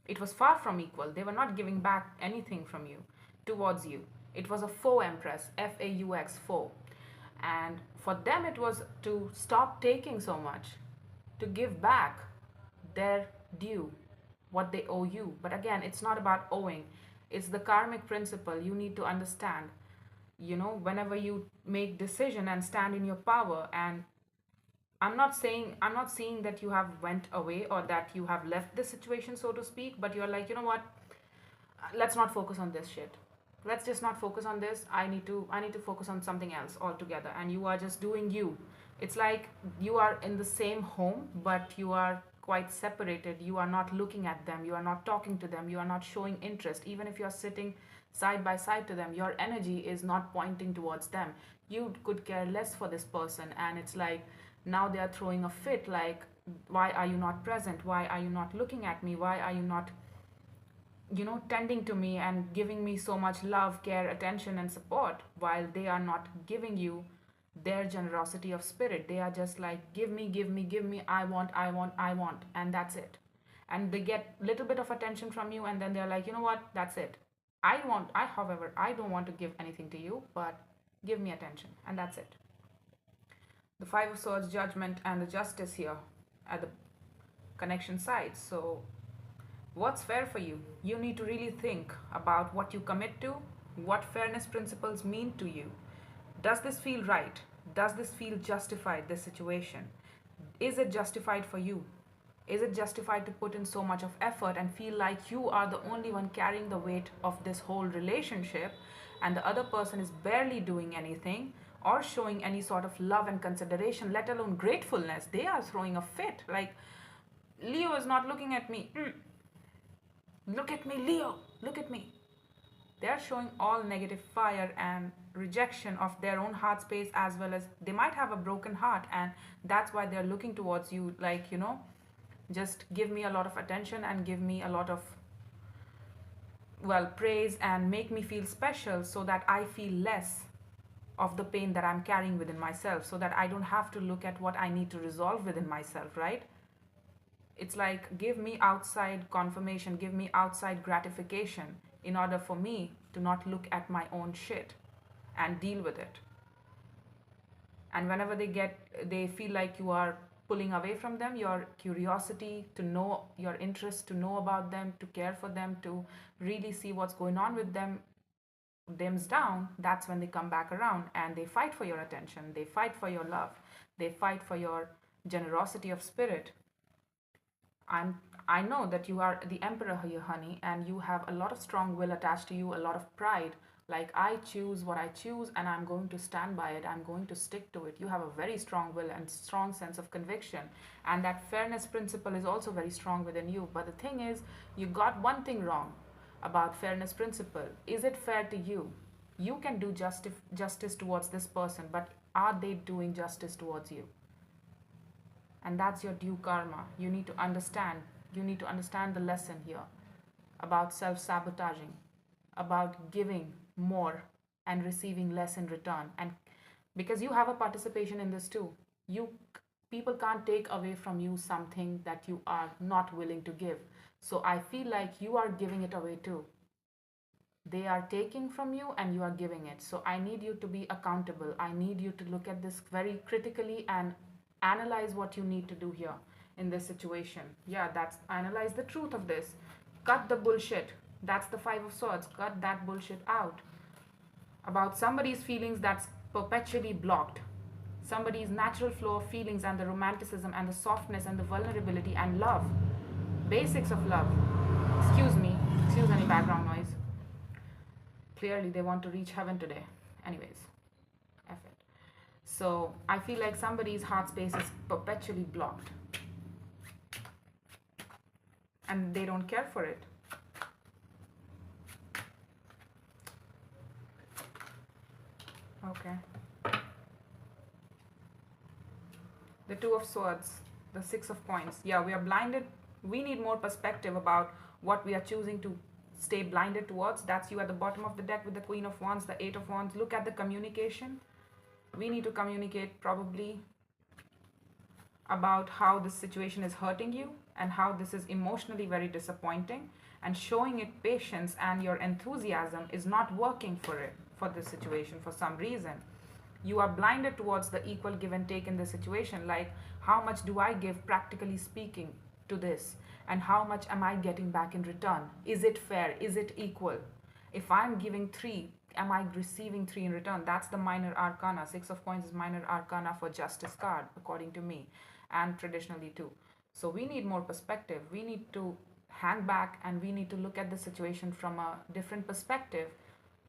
It was far from equal. They were not giving back anything from you, towards you. It was a faux empress, FAUX, faux. And for them, it was to stop taking so much, to give back their due, what they owe you. But again, it's not about owing, it's the karmic principle you need to understand. You know, whenever you make decision and stand in your power, and I'm not seeing that you have went away or that you have left the situation, so to speak, but you're like, you know what, let's not focus on this shit, let's just not focus on this. I need to focus on something else altogether. And you are just doing you. It's like you are in the same home, but you are quite separated. You are not looking at them, you are not talking to them, you are not showing interest. Even if you are sitting side by side to them, your energy is not pointing towards them. You could care less for this person, and it's like now they are throwing a fit, like, why are you not present, why are you not looking at me, why are you not, you know, tending to me and giving me so much love, care, attention and support, while they are not giving you their generosity of spirit. They are just like, give me, give me, give me, I want, I want, I want, and that's it. and they get little bit of attention from you, and then they're like, you know what, that's it. However, I don't want to give anything to you, but give me attention, and that's it. The Five of Swords, Judgment, and the Justice here at the connection side. So what's fair for you? You need to really think about what you commit to, what fairness principles mean to you. Does this feel right? Does this feel justified, this situation? Is it justified for you? Is it justified to put in so much of effort and feel like you are the only one carrying the weight of this whole relationship, and the other person is barely doing anything or showing any sort of love and consideration, let alone gratefulness? They are throwing a fit. Like, Leo is not looking at me. Look at me, Leo. Look at me. They are showing all negative fire and rejection of their own heart space, as well as they might have a broken heart, and that's why they're looking towards you like, just give me a lot of attention and give me a lot of, well, praise, and make me feel special so that I feel less of the pain that I'm carrying within myself, so that I don't have to look at what I need to resolve within myself, right? It's like, give me outside confirmation, give me outside gratification in order for me to not look at my own shit and deal with it. And whenever they feel like you are pulling away from them, your curiosity to know, your interest to know about them, to care for them, to really see what's going on with them dims down, that's when they come back around and they fight for your attention, they fight for your love, they fight for your generosity of spirit. I know that you are the emperor here, honey, and you have a lot of strong will attached to you, a lot of pride. Like, I choose what I choose and I'm going to stand by it. I'm going to stick to it. You have a very strong will and strong sense of conviction. And that fairness principle is also very strong within you. But the thing is, you got one thing wrong about fairness principle. Is it fair to you? You can do justice towards this person, but are they doing justice towards you? And that's your due karma. You need to understand. You need to understand the lesson here about self-sabotaging, about giving more and receiving less in return. And because you have a participation in this too, people can't take away from you something that you are not willing to give. So I feel like you are giving it away too. They are taking from you and you are giving it. So I need you to be accountable. I need you to look at this very critically and analyze what you need to do here in this situation. Yeah, that's analyze the truth of this. Cut the bullshit. That's the Five of Swords. Cut that bullshit out about somebody's feelings that's perpetually blocked. Somebody's natural flow of feelings and the romanticism and the softness and the vulnerability and love. Basics of love. Excuse me. Excuse any background noise. Clearly they want to reach heaven today. Anyways, F it. So I feel like somebody's heart space is perpetually blocked and they don't care for it. Okay. The Two of Swords, the Six of Coins. Yeah, we are blinded. We need more perspective about what we are choosing to stay blinded towards. That's you at the bottom of the deck with the Queen of Wands, the Eight of Wands. Look at the communication. We need to communicate probably about how this situation is hurting you and how this is emotionally very disappointing, and showing it patience and your enthusiasm is not working for this situation for some reason. You are blinded towards the equal give and take in this situation. Like, how much do I give, practically speaking, to this? And how much am I getting back in return? Is it fair? Is it equal? If I'm giving 3, am I receiving 3 in return? That's the minor arcana. Six of Coins is minor arcana for justice card, according to me, and traditionally too. So we need more perspective. We need to hang back and we need to look at the situation from a different perspective,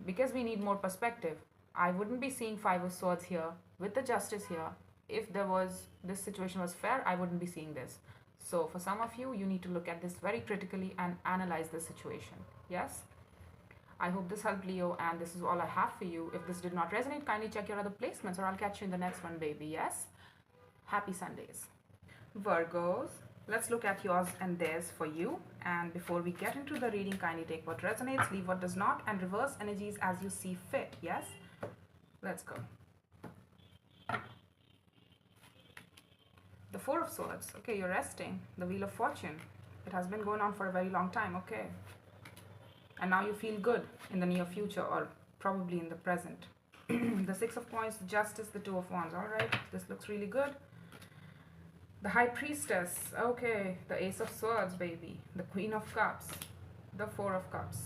because we need more perspective. I wouldn't be seeing Five of Swords here with the Justice here. If this situation was fair, I wouldn't be seeing this. So for some of you, you need to look at this very critically and analyze the situation. Yes? I hope this helped, Leo, and this is all I have for you. If this did not resonate, kindly check your other placements, or I'll catch you in the next one, baby. Yes? Happy Sundays. Virgos, let's look at yours and theirs for you. And before we get into the reading, kindly take what resonates, leave what does not, and reverse energies as you see fit. Yes? Let's go. The Four of Swords. Okay, you're resting. The Wheel of Fortune. It has been going on for a very long time, okay. And now you feel good in the near future or probably in the present. The Six of Coins, the Justice, the Two of Wands. All right, this looks really good. The High Priestess, okay. The Ace of Swords, baby. The Queen of Cups, the Four of Cups.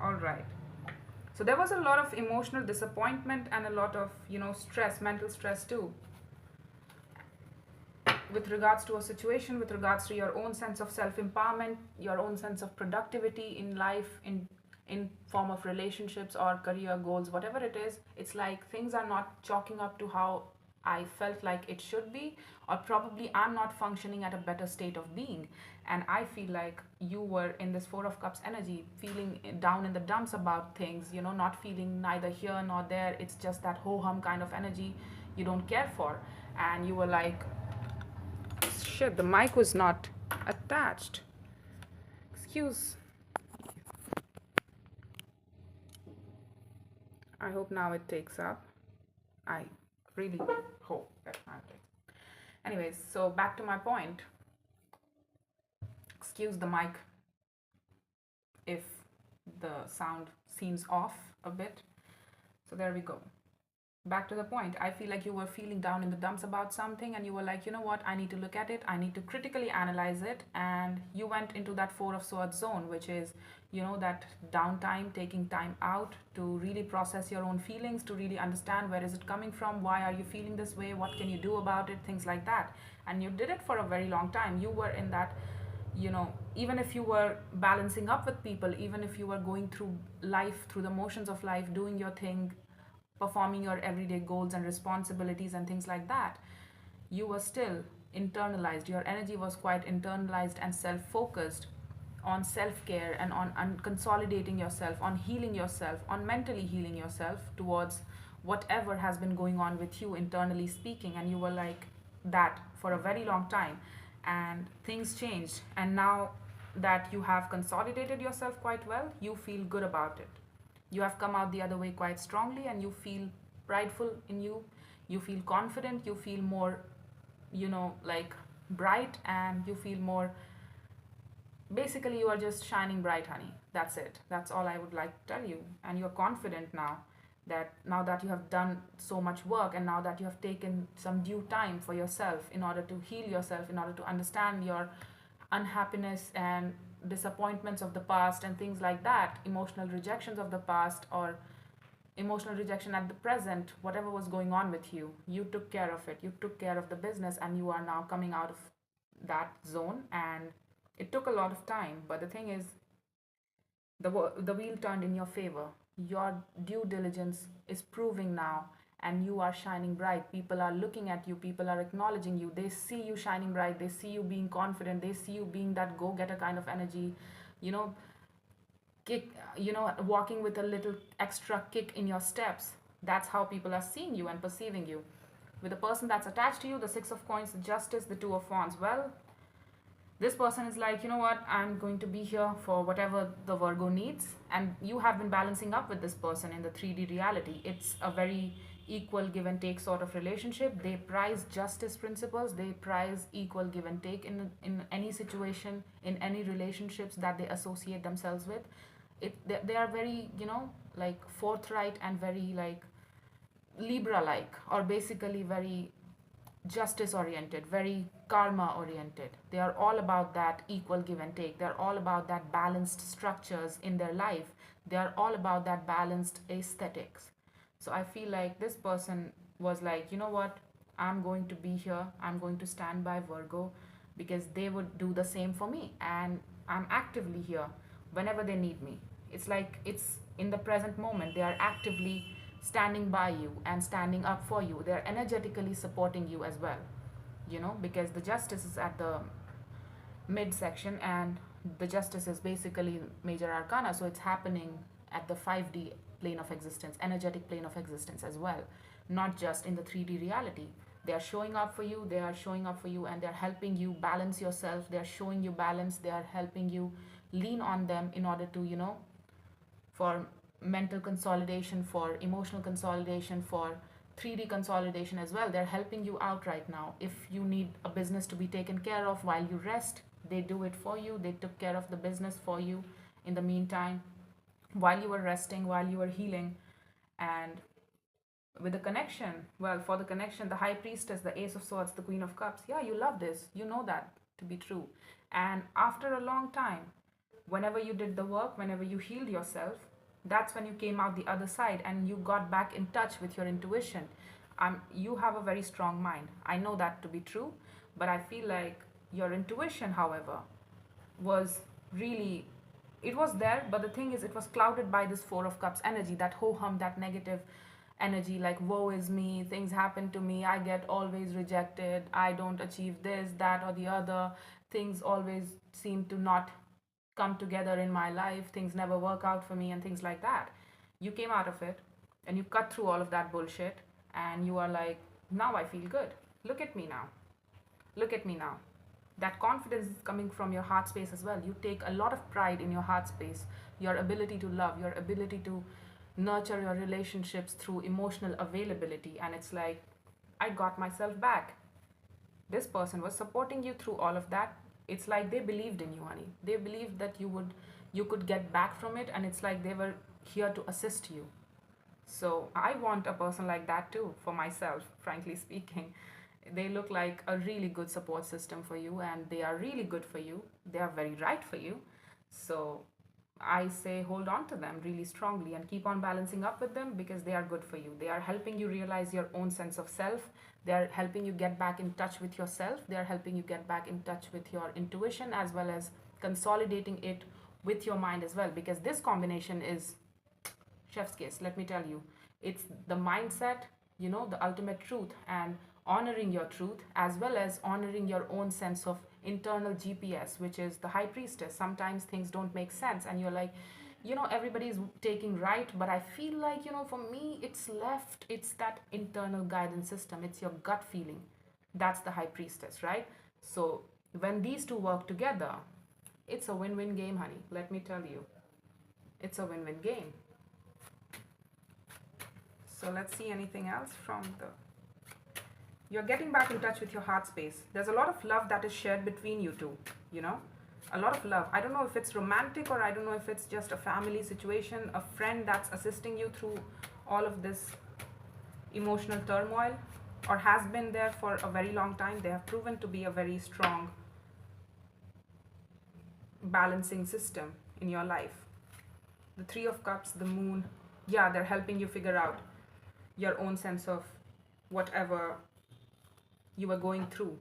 All right. So there was a lot of emotional disappointment and a lot of, stress, mental stress too, with regards to a situation, with regards to your own sense of self-empowerment, your own sense of productivity in life, in form of relationships or career goals, whatever it is. It's like things are not chalking up to how I felt like it should be, or probably I'm not functioning at a better state of being. And I feel like you were in this Four of Cups energy, feeling down in the dumps about things, not feeling neither here nor there. It's just that ho hum kind of energy you don't care for. And you were like, shit, the mic was not attached. Excuse. I hope now it takes up. I really hope that now it takes. Anyways, so back to my point. Excuse the mic if the sound seems off a bit. So there we go. Back to the point. I feel like you were feeling down in the dumps about something and you were like, you know what, I need to look at it, I need to critically analyze it. And you went into that Four of Swords zone, which is, that downtime, taking time out to really process your own feelings, to really understand where is it coming from, why are you feeling this way, what can you do about it, things like that. And you did it for a very long time. You were in that, even if you were balancing up with people, even if you were going through life, through the motions of life, doing your thing, performing your everyday goals and responsibilities and things like that, you were still internalized. Your energy was quite internalized and self-focused on self-care and on consolidating yourself, on healing yourself, on mentally healing yourself towards whatever has been going on with you internally speaking. And you were like that for a very long time. And things changed. And now that you have consolidated yourself quite well, you feel good about it. You have come out the other way quite strongly and you feel prideful in you. You feel confident. You feel more, like bright, and you feel more. Basically, you are just shining bright, honey. That's it. That's all I would like to tell you. And you're confident now that you have done so much work, and now that you have taken some due time for yourself in order to heal yourself, in order to understand your unhappiness and disappointments of the past and things like that, emotional rejections of the past or emotional rejection at the present, whatever was going on with you, you took care of it. You took care of the business, and you are now coming out of that zone. And it took a lot of time, but the thing is, the wheel turned in your favor. Your due diligence is proving now, and you are shining bright. People are looking at you, people are acknowledging you. They see you shining bright, they see you being confident, they see you being that go-getter kind of energy, you know kick, walking with a little extra kick in your steps. That's how people are seeing you and perceiving you. With the person that's attached to you, the Six of Coins, the Justice, the Two of Wands, well, this person is like, you know what, I'm going to be here for whatever the Virgo needs. And you have been balancing up with this person in the 3D reality. It's a very equal give and take sort of relationship. They prize justice principles, they prize equal give and take in any situation, in any relationships that they associate themselves with. They are very, like forthright and very like Libra like, or basically very justice oriented, very karma oriented. They are all about that equal give and take. They're all about that balanced structures in their life. They are all about that balanced aesthetics. So I feel like this person was like, you know what, I'm going to be here, I'm going to stand by Virgo, because they would do the same for me, and I'm actively here whenever they need me. It's like it's in the present moment. They are actively standing by you and standing up for you. They're energetically supporting you as well, because the Justice is at the midsection, and the Justice is basically major arcana, so it's happening at the 5D plane of existence, energetic plane of existence as well, not just in the 3D reality. They are showing up for you, and they're helping you balance yourself. They're showing you balance, they are helping you lean on them in order to, for mental consolidation, for emotional consolidation, for 3D consolidation as well. They're helping you out right now. If you need a business to be taken care of while you rest, They do it for you. They took care of the business for you in the meantime, while you were resting, while you were healing. And with the connection, well, for the connection, the high priestess, the ace of swords, the queen of cups, yeah, you love this, you know that to be true. And after a long time, whenever you did the work, whenever you healed yourself, that's when you came out the other side and you got back in touch with your intuition. You have a very strong mind, I know that to be true. But I feel like your intuition, however, was really, it was there, but the thing is, it was clouded by this four of cups energy, that ho hum, that negative energy, like woe is me, things happen to me, I get always rejected, I don't achieve this, that, or the other, things always seem to not come together in my life, things never work out for me, and things like that. You came out of it and you cut through all of that bullshit, and you are like, now I feel good. Look at me now. Look at me now. That confidence is coming from your heart space as well. You take a lot of pride in your heart space, your ability to love, your ability to nurture your relationships through emotional availability. And it's like, I got myself back. This person was supporting you through all of that. It's like they believed in you, honey. They believed that you could get back from it, and it's like they were here to assist you. So I want a person like that too for myself, frankly speaking. They look like a really good support system for you, and they are really good for you. They are very right for you. So I say hold on to them really strongly and keep on balancing up with them, because they are good for you. They are helping you realize your own sense of self. They are helping you get back in touch with yourself. They are helping you get back in touch with your intuition, as well as consolidating it with your mind as well, because this combination is chef's kiss, let me tell you. It's the mindset, the ultimate truth, and honoring your truth, as well as honoring your own sense of internal GPS, which is the high priestess. Sometimes things don't make sense, and you're like, everybody's taking right, but I feel like, for me, it's left. It's that internal guidance system, it's your gut feeling. That's the high priestess, right? So when these two work together, it's a win-win game, honey. Let me tell you, it's a win-win game. So let's see anything else from the... You're getting back in touch with your heart space. There's a lot of love that is shared between you two, a lot of love. I don't know if it's romantic, or I don't know if it's just a family situation, a friend that's assisting you through all of this emotional turmoil, or has been there for a very long time. They have proven to be a very strong balancing system in your life. The Three of Cups, the Moon, yeah, they're helping you figure out your own sense of whatever you were going through.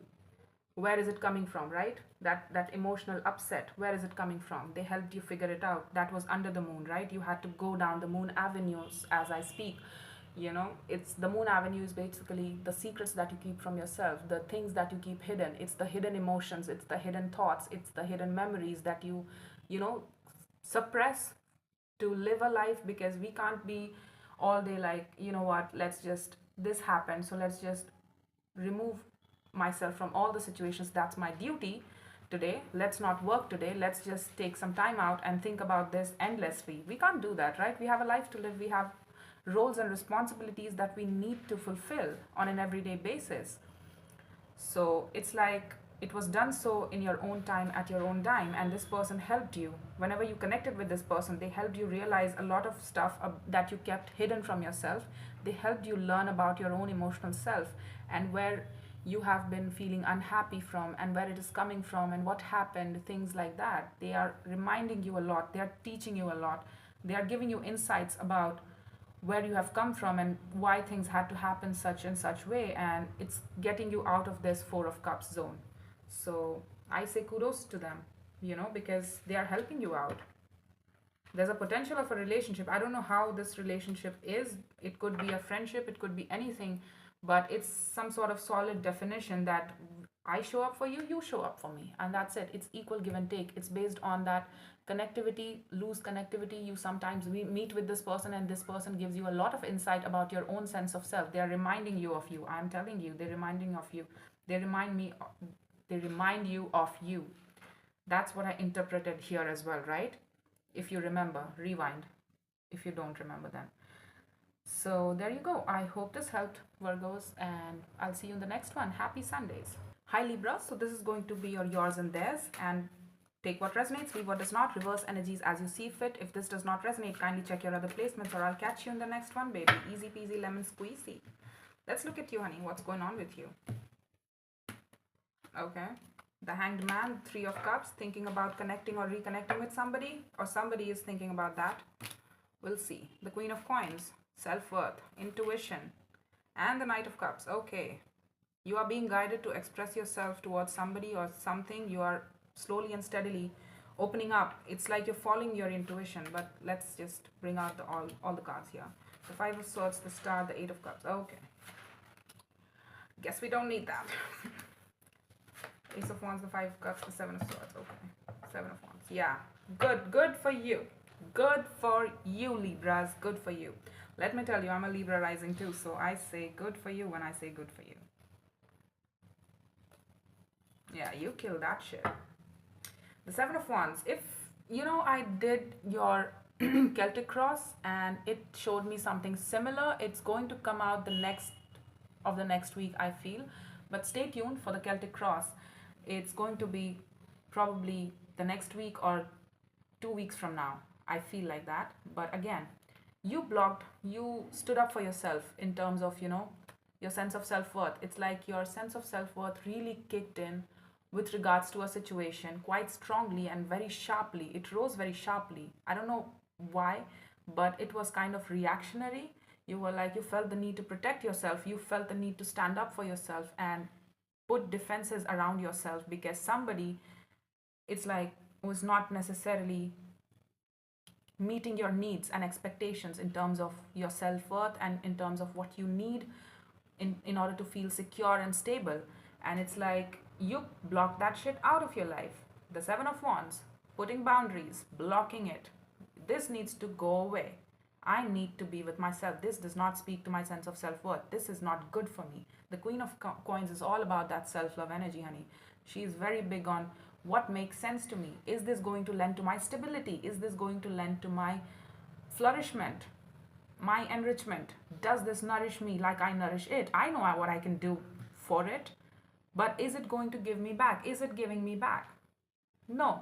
Where is it coming from, right? That emotional upset, where is it coming from? They helped you figure it out. That was under the moon, right? You had to go down the moon avenues as I speak. It's the moon avenue is basically the secrets that you keep from yourself, the things that you keep hidden. It's the hidden emotions, it's the hidden thoughts, it's the hidden memories that you suppress to live a life, because we can't be all day like, what, let's just, this happened, so let's just remove myself from all the situations. That's my duty today. Let's not work today. Let's just take some time out and think about this endlessly. We can't do that, right? We have a life to live. We have roles and responsibilities that we need to fulfill on an everyday basis. So it's like it was done so in your own time, at your own dime, and this person helped you. Whenever you connected with this person, they helped you realize a lot of stuff that you kept hidden from yourself. They helped you learn about your own emotional self, and where you have been feeling unhappy from, and where it is coming from, and what happened, things like that. They are reminding you a lot. They are teaching you a lot. They are giving you insights about where you have come from and why things had to happen such and such way, and it's getting you out of this Four of Cups zone. So I say kudos to them, because they are helping you out. There's a potential of a relationship. I don't know how this relationship is. It could be a friendship, it could be anything, but it's some sort of solid definition that I show up for you, you show up for me, and that's it. It's equal give and take. It's based on that connectivity, loose connectivity. You sometimes we meet with this person, and this person gives you a lot of insight about your own sense of self. They are reminding you of you. I'm telling you, they're reminding of you. They remind you of you. That's what I interpreted here as well, right? If you remember, rewind if you don't remember then. So there you go. I hope this helped, Virgos, and I'll see you in the next one. Happy Sundays. Hi Libra, so this is going to be your yours and theirs, and take what resonates, leave what does not, reverse energies as you see fit. If this does not resonate, kindly check your other placements, or I'll catch you in the next one, baby. Easy peasy lemon squeezy. Let's look at you, honey. What's going on with you? Okay. The Hanged Man, Three of Cups, thinking about connecting or reconnecting with somebody, or somebody is thinking about that. We'll see. The Queen of Coins, self-worth, intuition, and the Knight of Cups. Okay. You are being guided to express yourself towards somebody or something. You are slowly and steadily opening up. It's like you're following your intuition, but let's just bring out all the cards here. The Five of Swords, the Star, the Eight of Cups. Okay. Guess we don't need that. Ace of Wands, the Five of Cups, the Seven of Swords. Okay. Seven of Wands. Yeah. Good for you. Good for you, Libras. Good for you. Let me tell you, I'm a Libra rising too, so I say good for you when I say good for you. Yeah, you kill that shit. The Seven of Wands. If, I did your Celtic Cross and it showed me something similar, it's going to come out the next week, I feel. But stay tuned for the Celtic Cross. It's going to be probably the next week or 2 weeks from now. I feel like that. But again, you stood up for yourself in terms of, your sense of self-worth. It's like your sense of self-worth really kicked in with regards to a situation quite strongly and very sharply. It rose very sharply. I don't know why, but it was kind of reactionary. You were like, you felt the need to protect yourself. You felt the need to stand up for yourself and put defenses around yourself because somebody, it's like, was not necessarily meeting your needs and expectations in terms of your self-worth and in terms of what you need in order to feel secure and stable. And it's like you block that shit out of your life. The Seven of Wands, putting boundaries, blocking it. This needs to go away. I need to be with myself. This does not speak to my sense of self-worth. This is not good for me. The Queen of Coins is all about that self-love energy, honey. She is very big on what makes sense to me. Is this going to lend to my stability? Is this going to lend to my flourishment, my enrichment? Does this nourish me like I nourish it? I know what I can do for it, but is it going to give me back? Is it giving me back? No.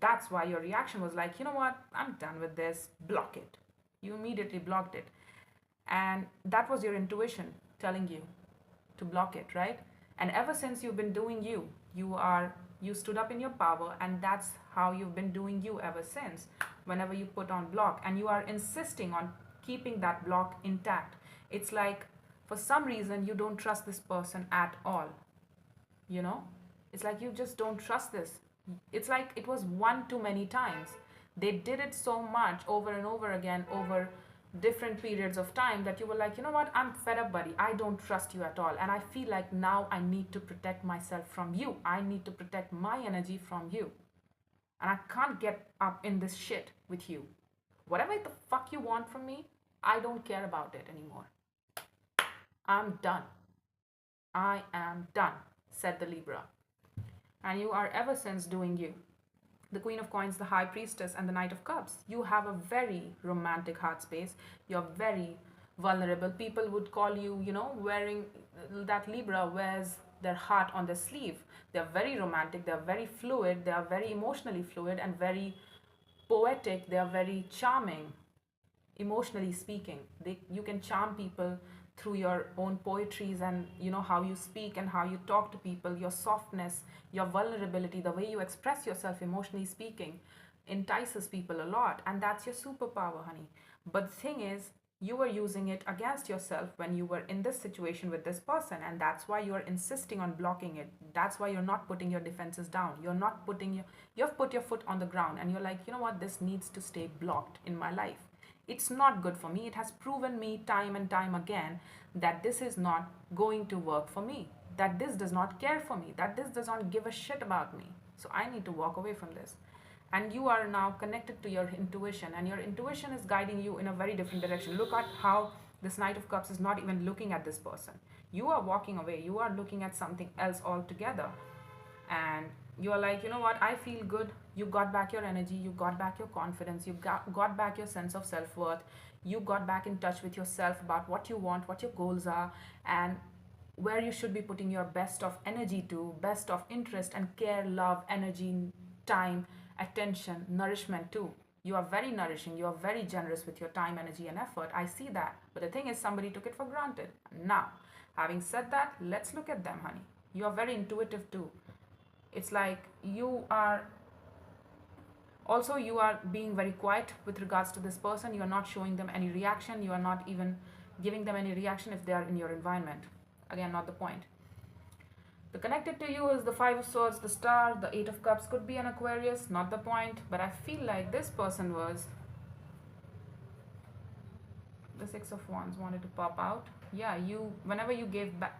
That's why your reaction was like, you know what? I'm done with this. Block it. You immediately blocked it. And that was your intuition telling you to block it, right? And ever since you've been doing you, you stood up in your power, and that's how you've been doing you ever since. Whenever you put on block, and you are insisting on keeping that block intact. It's like for some reason you don't trust this person at all. It's like you just don't trust this. It's like it was one too many times. They did it so much over and over again over different periods of time that you were like, you know what, I'm fed up, buddy. I don't trust you at all. And I feel like now I need to protect myself from you. I need to protect my energy from you. And I can't get up in this shit with you. Whatever the fuck you want from me, I don't care about it anymore. I'm done. I am done, said the Libra. And you are ever since doing you. The Queen of Coins, the High Priestess, and the Knight of Cups. You have a very romantic heart space. You're very vulnerable. People would call you, wearing that Libra wears their heart on their sleeve. They're very romantic. They're very fluid. They are very emotionally fluid and very poetic. They are very charming, emotionally speaking. You can charm people through your own poetries and how you speak and how you talk to people. Your softness, your vulnerability, the way you express yourself emotionally speaking entices people a lot, and that's your superpower, honey. But the thing is, you were using it against yourself when you were in this situation with this person, and that's why you're insisting on blocking it. That's why you're not putting your defenses down. You've put your foot on the ground, and you're like, you know what, this needs to stay blocked in my life. It's not good for me. It has proven me time and time again that this is not going to work for me, that this does not care for me, that this does not give a shit about me. So I need to walk away from this. And you are now connected to your intuition, and your intuition is guiding you in a very different direction. Look at how this Knight of Cups is not even looking at this person. You are walking away. You are looking at something else altogether. And You are like, you know what, I feel good. You got back your energy, you got back your confidence, you got back your sense of self-worth, you got back in touch with yourself about what you want, what your goals are, and where you should be putting your best of energy to, best of interest and care, love, energy, time, attention, nourishment too. You are very nourishing, you are very generous with your time, energy, and effort. I see that. But the thing is, somebody took it for granted. Now, having said that, let's look at them, honey. You are very intuitive too. It's like you are also, you are being very quiet with regards to this person. You are not showing them any reaction, you are not even giving them any reaction if they are in your environment. Again, not the point. The connected to you is the Five of Swords, the Star, the Eight of Cups. Could be an Aquarius, not the point. But I feel like this person was the Six of Wands wanted to pop out. Yeah, you, whenever you gave back,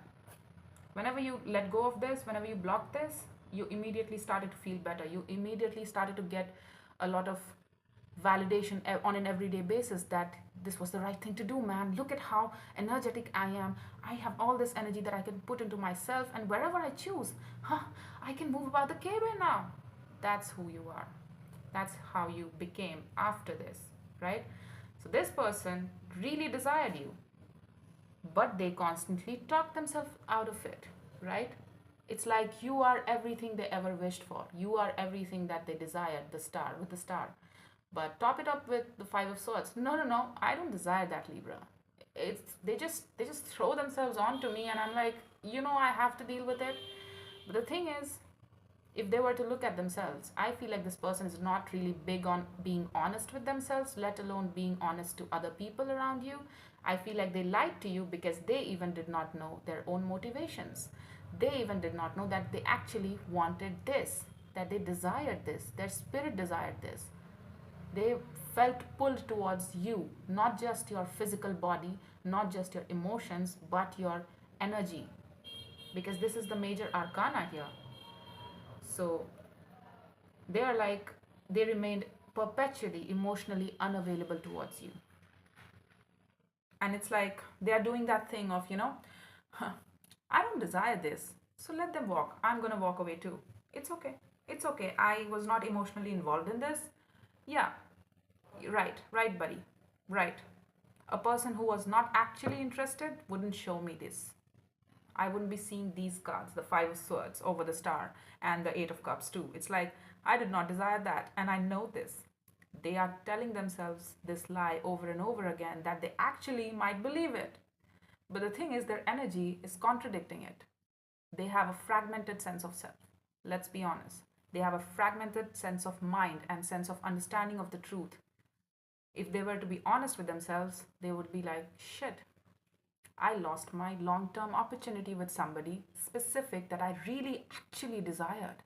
whenever you let go of this, whenever you blocked this, you immediately started to feel better. You immediately started to get a lot of validation on an everyday basis that this was the right thing to do, man. Look at how energetic I am. I have all this energy that I can put into myself, and wherever I choose, I can move about the cabin now. That's who you are. That's how you became after this, right? So this person really desired you, but they constantly talk themselves out of it, right? It's like you are everything they ever wished for. You are everything that they desired, the star, with the star. But top it up with the Five of Swords. No, no, no, I don't desire that, Libra. It's they just throw themselves onto me, and I'm like, I have to deal with it. But the thing is, if they were to look at themselves, I feel like this person is not really big on being honest with themselves, let alone being honest to other people around you. I feel like they lied to you because they even did not know their own motivations. They even did not know that they actually wanted this, that they desired this, their spirit desired this. They felt pulled towards you, not just your physical body, not just your emotions, but your energy. Because this is the major arcana here. So they are like, they remained perpetually emotionally unavailable towards you. And it's like they are doing that thing of, I don't desire this. So let them walk. I'm going to walk away too. It's okay. It's okay. I was not emotionally involved in this. Yeah, right, right, buddy. Right. A person who was not actually interested wouldn't show me this. I wouldn't be seeing these cards, the Five of Swords over the Star and the Eight of Cups too. It's like, I did not desire that, and I know this. They are telling themselves this lie over and over again that they actually might believe it. But the thing is, their energy is contradicting it. They have a fragmented sense of self. Let's be honest. They have a fragmented sense of mind and sense of understanding of the truth. If they were to be honest with themselves, they would be like, shit, I lost my long term opportunity with somebody specific that I really actually desired.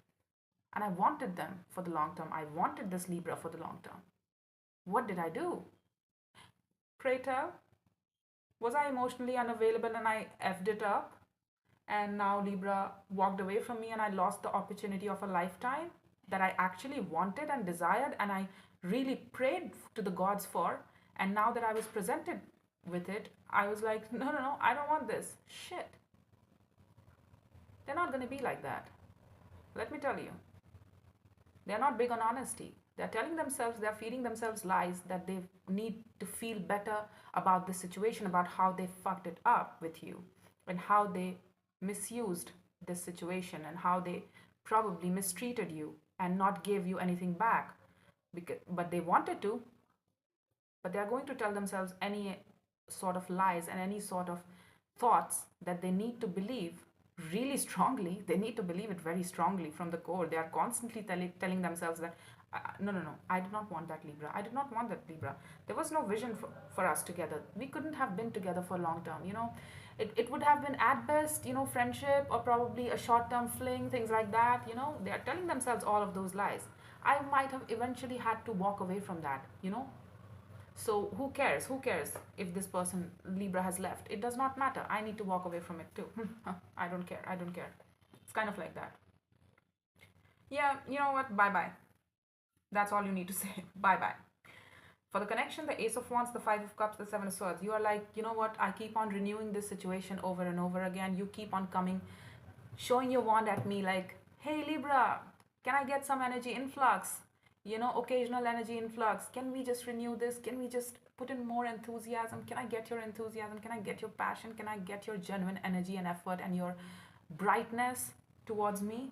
And I wanted them for the long term. I wanted this Libra for the long term. What did I do? Pray tell. Was I emotionally unavailable and I effed it up? And now Libra walked away from me and I lost the opportunity of a lifetime that I actually wanted and desired and I really prayed to the gods for. And now that I was presented with it, I was like, no, no, no, I don't want this. Shit. They're not going to be like that. Let me tell you. They're not big on honesty. They're telling themselves, they're feeding themselves lies that they need to feel better about this situation, about how they fucked it up with you, and how they misused this situation, and how they probably mistreated you and not gave you anything back. But they wanted to, but they are going to tell themselves any sort of lies and any sort of thoughts that they need to believe really strongly. They need to believe it very strongly from the core. They are constantly telling themselves that no, no, no, I did not want that, Libra. I did not want that, Libra. There was no vision for us together. We couldn't have been together for long term. It would have been at best, friendship, or probably a short term fling, things like that. They are telling themselves all of those lies. I might have eventually had to walk away from that. So who cares? Who cares if this person, Libra, has left? It does not matter. I need to walk away from it too. I don't care. I don't care. It's kind of like that. Yeah, you know what? Bye bye. That's all you need to say. Bye bye. For the connection, the Ace of Wands, the Five of Cups, the Seven of Swords, you are like, you know what? I keep on renewing this situation over and over again. You keep on coming, showing your wand at me like, hey Libra, Can I get some energy influx? Occasional energy influx. Can we just renew this? Can we just put in more enthusiasm? Can I get your enthusiasm? Can I get your passion? Can I get your genuine energy and effort and your brightness towards me?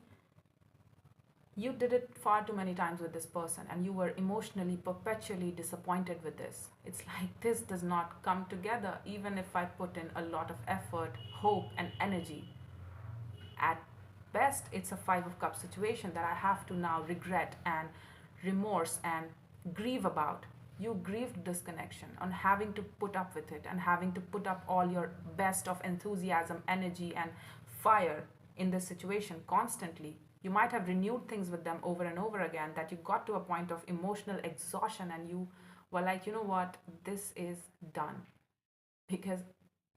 You did it far too many times with this person, and you were emotionally perpetually disappointed with this. It's like this does not come together even if I put in a lot of effort, hope, and energy. At best, it's a Five of Cups situation that I have to now regret and remorse and grieve about. You grieved disconnection on having to put up with it and having to put up all your best of enthusiasm, energy, and fire in this situation constantly. You might have renewed things with them over and over again, that you got to a point of emotional exhaustion and you were like, you know what, this is done. Because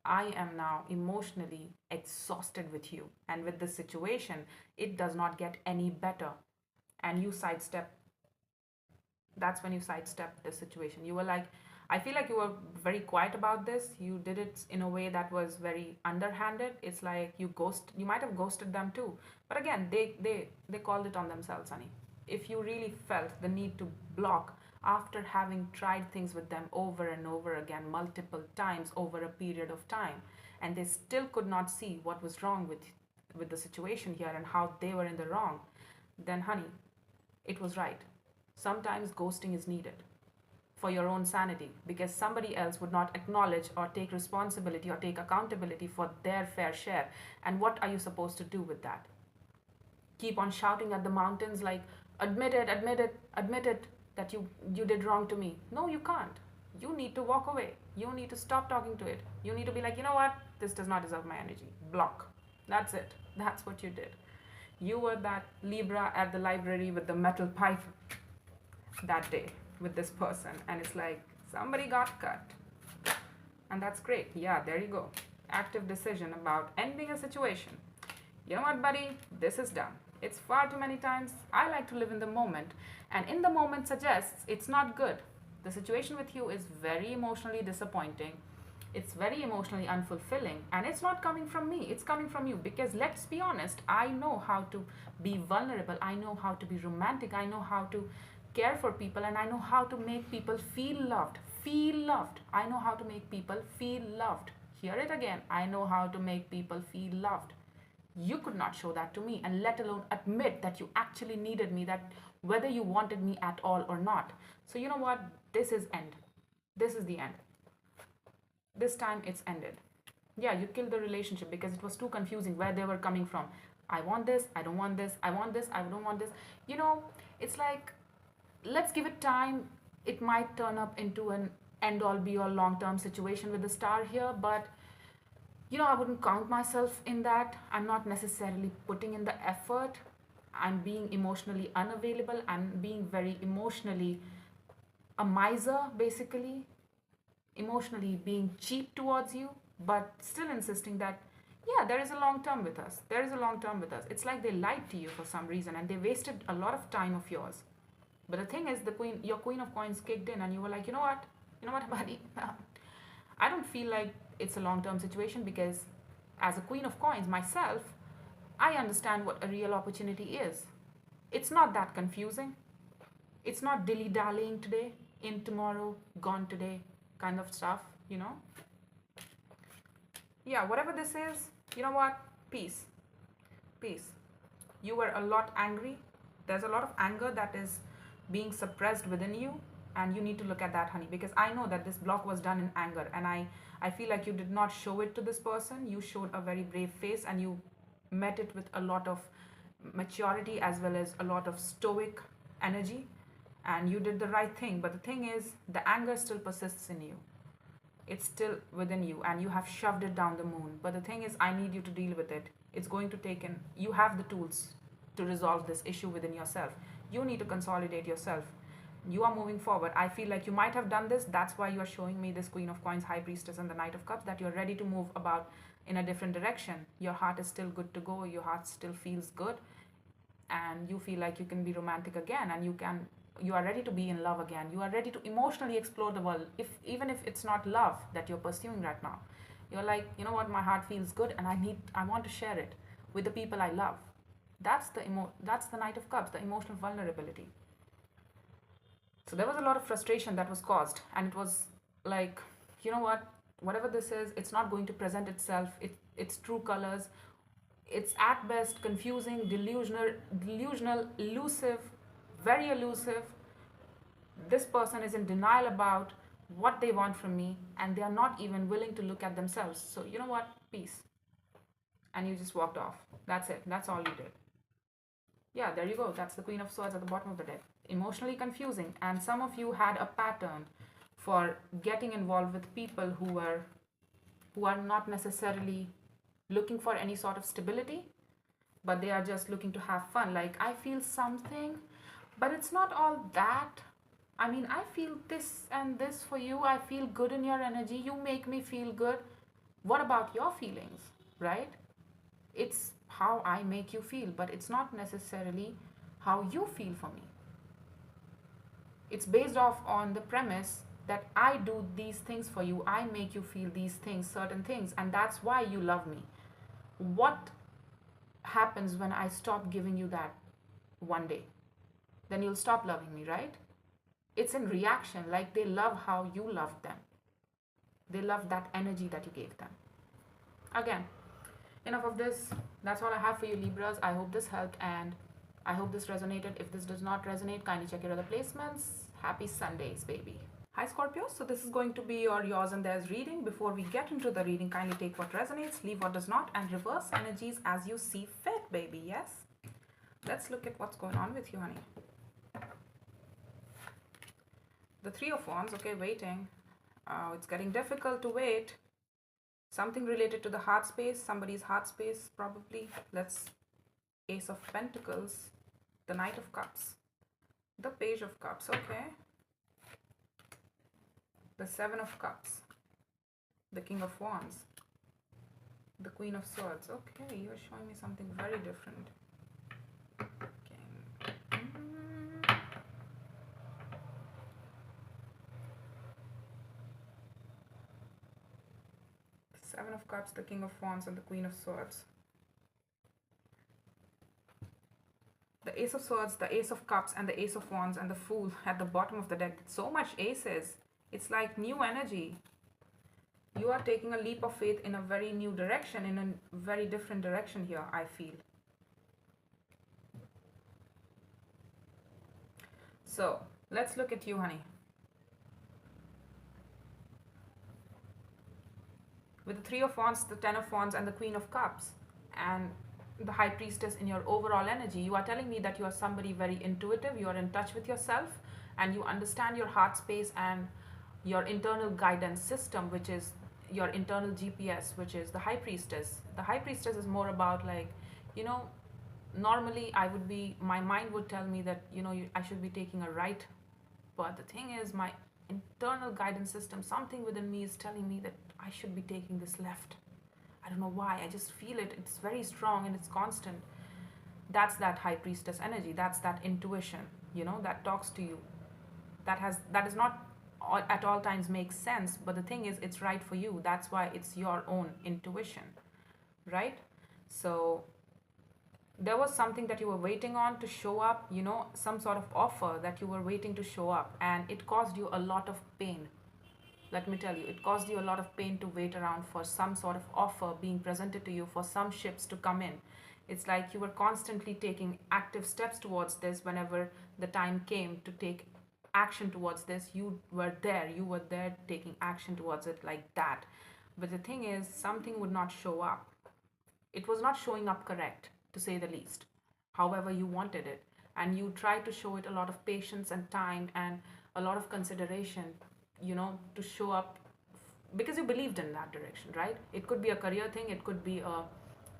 I am now emotionally exhausted with you. And with this situation, it does not get any better. And you sidestep. That's when you sidestepped the situation. You were like, I feel like you were very quiet about this. You did it in a way that was very underhanded. It's like you might have ghosted them too. But again, they called it on themselves, honey. If you really felt the need to block after having tried things with them over and over again, multiple times over a period of time, and they still could not see what was wrong with the situation here and how they were in the wrong, then honey, it was right. Sometimes ghosting is needed for your own sanity, because somebody else would not acknowledge or take responsibility or take accountability for their fair share. And what are you supposed to do with that? Keep on shouting at the mountains like, admit it, admit it, admit it that you did wrong to me. No, you can't. You need to walk away. You need to stop talking to it. You need to be like, you know what, this does not deserve my energy. Block. That's it. That's what you did. You were that Libra at the library with the metal pipe that day with this person, and it's like somebody got cut. And that's great. Yeah, there you go. Active decision about ending a situation. You know what, buddy, this is done. It's far too many times. I like to live in the moment, and in the moment suggests it's not good. The situation with you is very emotionally disappointing. It's very emotionally unfulfilling, and it's not coming from me, it's coming from you. Because let's be honest, I know how to be vulnerable, I know how to be romantic, I know how to care for people, and I know how to make people feel loved. Feel loved. I know how to make people feel loved. Hear it again. I know how to make people feel loved. You could not show that to me, and let alone admit that you actually needed me, that whether you wanted me at all or not. So you know what? This is end. This is the end. This time it's ended. Yeah, you killed the relationship because it was too confusing where they were coming from. I want this, I don't want this, I want this, I don't want this. It's like, let's give it time. It might turn up into an end all be all long term situation with the star here, but I wouldn't count myself in that. I'm not necessarily putting in the effort. I'm being emotionally unavailable. I'm being very emotionally a miser, basically, emotionally being cheap towards you, but still insisting that, yeah, there is a long term with us. There is a long term with us. It's like they lied to you for some reason and they wasted a lot of time of yours. But the thing is, your Queen of Coins kicked in, and you were like, you know what, buddy? I don't feel like it's a long-term situation, because as a Queen of Coins myself, I understand what a real opportunity is. It's not that confusing. It's not dilly-dallying today, in tomorrow, gone today kind of stuff, Yeah, whatever this is, you know what? Peace. Peace. You were a lot angry. There's a lot of anger that is being suppressed within you, and you need to look at that, honey, because I know that this block was done in anger, and I feel like you did not show it to this person. You showed a very brave face, and you met it with a lot of maturity as well as a lot of stoic energy, and you did the right thing. But the thing is, the anger still persists in you. It's still within you, and you have shoved it down the moon. But the thing is, I need you to deal with it. It's going to take you have the tools to resolve this issue within yourself. You need to consolidate yourself. You are moving forward. I feel like you might have done this. That's why you are showing me this Queen of Coins, High Priestess, and the Knight of Cups, that you're ready to move about in a different direction. Your heart is still good to go. Your heart still feels good, and you feel like you can be romantic again, and you are ready to be in love again. You are ready to emotionally explore the world, even if it's not love that you're pursuing right now. You're like, you know what, my heart feels good, and I want to share it with the people I love. That's the Knight of Cups, the emotional vulnerability. So there was a lot of frustration that was caused, and it was like, you know what, whatever this is, it's not going to present itself its true colors. It's at best confusing, delusional, elusive, very elusive. This person is in denial about what they want from me, and they are not even willing to look at themselves. So you know what, peace. And you just walked off. That's it, that's all you did. Yeah, there you go. That's the Queen of Swords at the bottom of the deck. Emotionally confusing. And some of you had a pattern for getting involved with people who are not necessarily looking for any sort of stability, but they are just looking to have fun. Like, I feel something, but it's not all that. I mean, I feel this and this for you. I feel good in your energy. You make me feel good. What about your feelings, right? It's how I make you feel, but it's not necessarily how you feel for me. It's based off on the premise that I do these things for you, I make you feel these things, certain things, and that's why you love me. What happens when I stop giving you that one day? Then you'll stop loving me, right? It's in reaction, like they love how you loved them. They love that energy that you gave them. Again, enough of this. That's all I have for you, Libras. I hope this helped and I hope this resonated. If this does not resonate, kindly check your other placements. Happy Sundays, baby. Hi, Scorpio. So this is going to be your yours and theirs reading. Before we get into the reading, kindly take what resonates, leave what does not, and reverse energies as you see fit, baby. Yes? Let's look at what's going on with you, honey. The Three of Wands. Okay, waiting. It's getting difficult to wait. Something related to the heart space, somebody's heart space, probably. Let's Ace of Pentacles, the Knight of Cups, the Page of Cups, okay. The Seven of Cups, the King of Wands, the Queen of Swords. Okay, you're showing me something very different. Okay. Seven of Cups, the King of Wands, and the Queen of Swords. The Ace of Swords, the Ace of Cups, and the Ace of Wands, and the Fool at the bottom of the deck. So much aces. It's like new energy. You are taking a leap of faith in a very new direction, in a very different direction here, I feel. So, let's look at you, honey. With the Three of Wands, the Ten of Wands, and the Queen of Cups, and the High Priestess in your overall energy, you are telling me that you are somebody very intuitive, you are in touch with yourself, and you understand your heart space and your internal guidance system, which is your internal GPS, which is the High Priestess. The High Priestess is more about, like, you know, normally my mind would tell me that, you know, I should be taking a right, but the thing is, my internal guidance system, something within me is telling me that I should be taking this left. I don't know why, I just feel it. It's very strong and it's constant. That's that High Priestess energy. That's that intuition, you know, that talks to you. That is not at all times makes sense, but the thing is, it's right for you. That's why it's your own intuition, right? So there was something that you were waiting on to show up, you know, some sort of offer that you were waiting to show up, and it caused you a lot of pain. Let me tell you, it caused you a lot of pain to wait around for some sort of offer being presented to you, for some ships to come in. It's like you were constantly taking active steps towards this. Whenever the time came to take action towards this, you were there taking action towards it, like that. But the thing is, something would not show up. It was not showing up correct, to say the least, however you wanted it. And you tried to show it a lot of patience and time and a lot of consideration, you know, to show up, because you believed in that direction, right? It could be a career thing, it could be a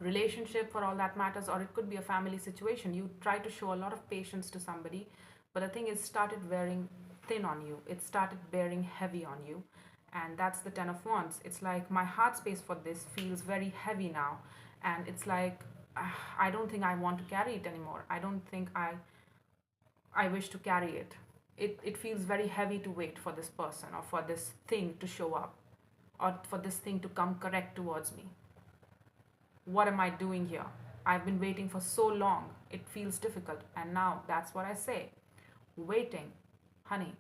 relationship for all that matters, or it could be a family situation. You try to show a lot of patience to somebody, but the thing is, started wearing thin on you. It started bearing heavy on you. And that's the Ten of Wands. It's like, my heart space for this feels very heavy now, and it's like, I don't think I want to carry it anymore. I don't think I wish to carry it. It feels very heavy to wait for this person, or for this thing to show up, or for this thing to come correct towards me. What am I doing here? I've been waiting for so long, it feels difficult. And now that's what I say. Waiting, honey,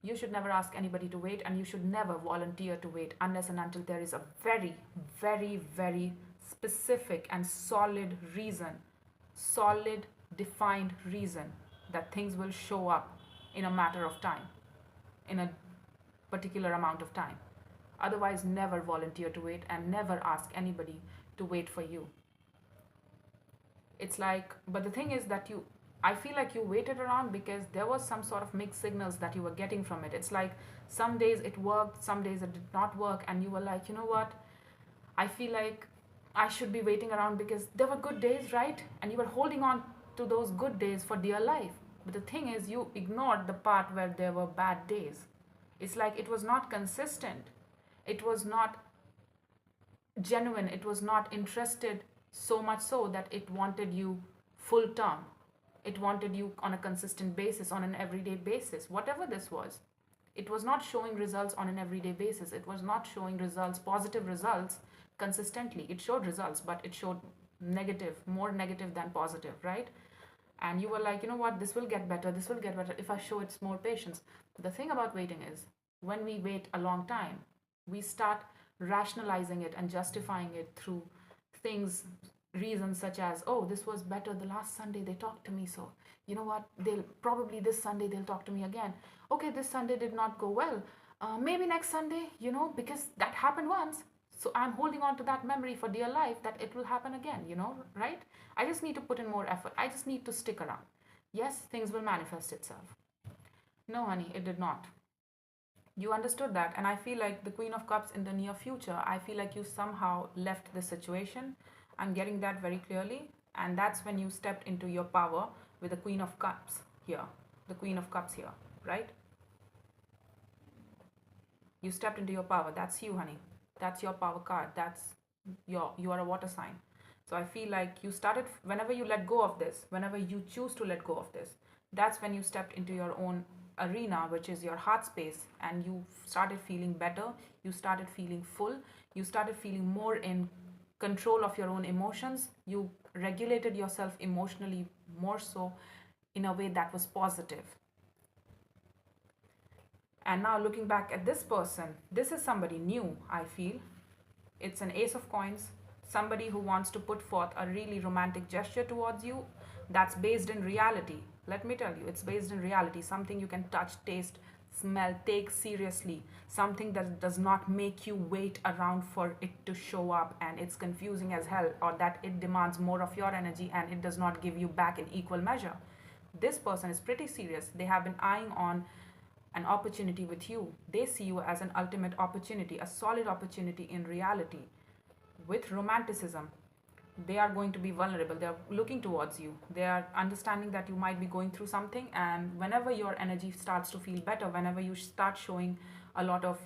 you should never ask anybody to wait, and you should never volunteer to wait unless and until there is a very, very, very specific and solid reason, solid, defined reason that things will show up in a matter of time, in a particular amount of time. Otherwise, never volunteer to wait and never ask anybody to wait for you. It's like, but the thing is that I feel like you waited around because there was some sort of mixed signals that you were getting from it. It's like some days it worked, some days it did not work, and you were like, you know what, I feel like I should be waiting around because there were good days, right? And you were holding on to those good days for dear life. But the thing is, you ignored the part where there were bad days. It's like it was not consistent, it was not genuine, it was not interested, so much so that it wanted you full term. It wanted you on a consistent basis, on an everyday basis, whatever this was. It was not showing results on an everyday basis. It was not showing results, positive results, consistently. It showed results, but it showed negative, more negative than positive, right? And you were like, you know what, this will get better, this will get better if I show it more patience. The thing about waiting is, when we wait a long time, we start rationalizing it and justifying it through things, reasons such as, oh, this was better the last Sunday they talked to me, so you know what, they'll probably this Sunday they'll talk to me again. Okay, this Sunday did not go well, maybe next Sunday, because that happened once, so I'm holding on to that memory for dear life that it will happen again, right? I just need to put in more effort, I just need to stick around. Yes, things will manifest itself. No, honey, it did not. You understood that, and I feel like the Queen of Cups in the near future, I feel like you somehow left the situation. I'm getting that very clearly, and that's when you stepped into your power with the Queen of Cups here, the Queen of Cups here, right? You stepped into your power. That's you, honey. That's your power card. You are a water sign. So I feel like you started, whenever you let go of this, whenever you choose to let go of this, that's when you stepped into your own arena, which is your heart space, and you started feeling better, you started feeling full, you started feeling more in control of your own emotions, you regulated yourself emotionally more so, in a way that was positive. And now looking back at this person, this is somebody new, I feel. It's an Ace of Coins, somebody who wants to put forth a really romantic gesture towards you that's based in reality. Let me tell you, it's based in reality, something you can touch, taste, smell, take seriously, something that does not make you wait around for it to show up and it's confusing as hell, or that it demands more of your energy and it does not give you back in equal measure. This person is pretty serious. They have been eyeing on an opportunity with you. They see you as an ultimate opportunity, a solid opportunity in reality. With romanticism, they are going to be vulnerable. They're looking towards you. They are understanding that you might be going through something, and whenever your energy starts to feel better, whenever you start showing a lot of,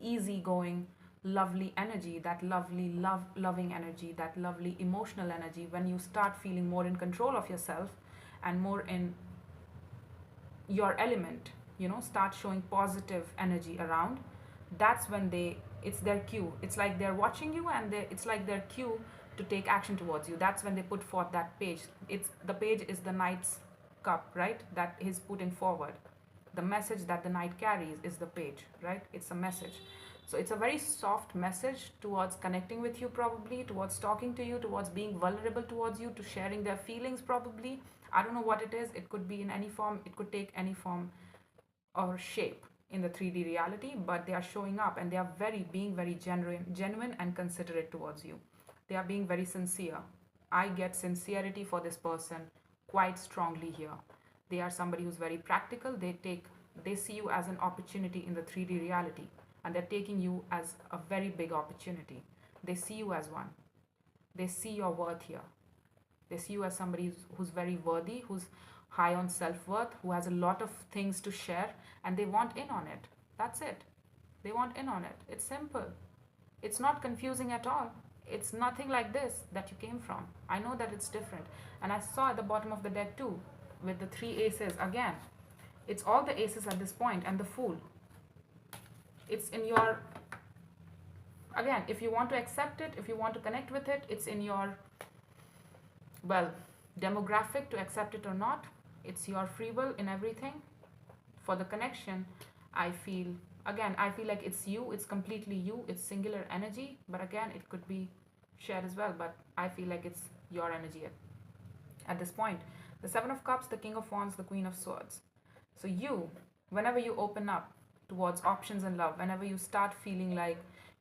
easygoing, lovely energy, that lovely loving energy, that lovely emotional energy, when you start feeling more in control of yourself and more in your element, start showing positive energy around, that's when it's their cue. It's like they're watching you, and it's like their cue to take action towards you. That's when they put forth that page. The page is the Knight's cup, right? That is putting forward. The message that the Knight carries is the page, right? It's a message. So it's a very soft message towards connecting with you, probably, towards talking to you, towards being vulnerable towards you, to sharing their feelings, probably. I don't know what it is. It could be in any form. It could take any form or shape in the 3D reality, but they are showing up, and they are being very genuine and considerate towards you. They are being very sincere. I get sincerity for this person quite strongly here. They are somebody who's very practical. They see you as an opportunity in the 3D reality, and they're taking you as a very big opportunity. They see you as one. They see your worth here. They see you as somebody who's very worthy, who's high on self-worth, who has a lot of things to share, and they want in on it. That's it. They want in on it. It's simple. It's not confusing at all. It's nothing like this that you came from. I know that it's different. And I saw at the bottom of the deck too, with the 3 aces again. It's all the aces at this point, and the Fool. It's in your, again, if you want to accept it, if you want to connect with it, it's in your Well, demographic, to accept it or not, it's your free will in everything. For the connection, I feel, again, I feel like it's you, it's completely you, it's singular energy, but again, it could be shared as well, but I feel like it's your energy at this point. The Seven of Cups, the King of Wands, the Queen of Swords. So you, whenever you open up towards options in love, whenever you start feeling like,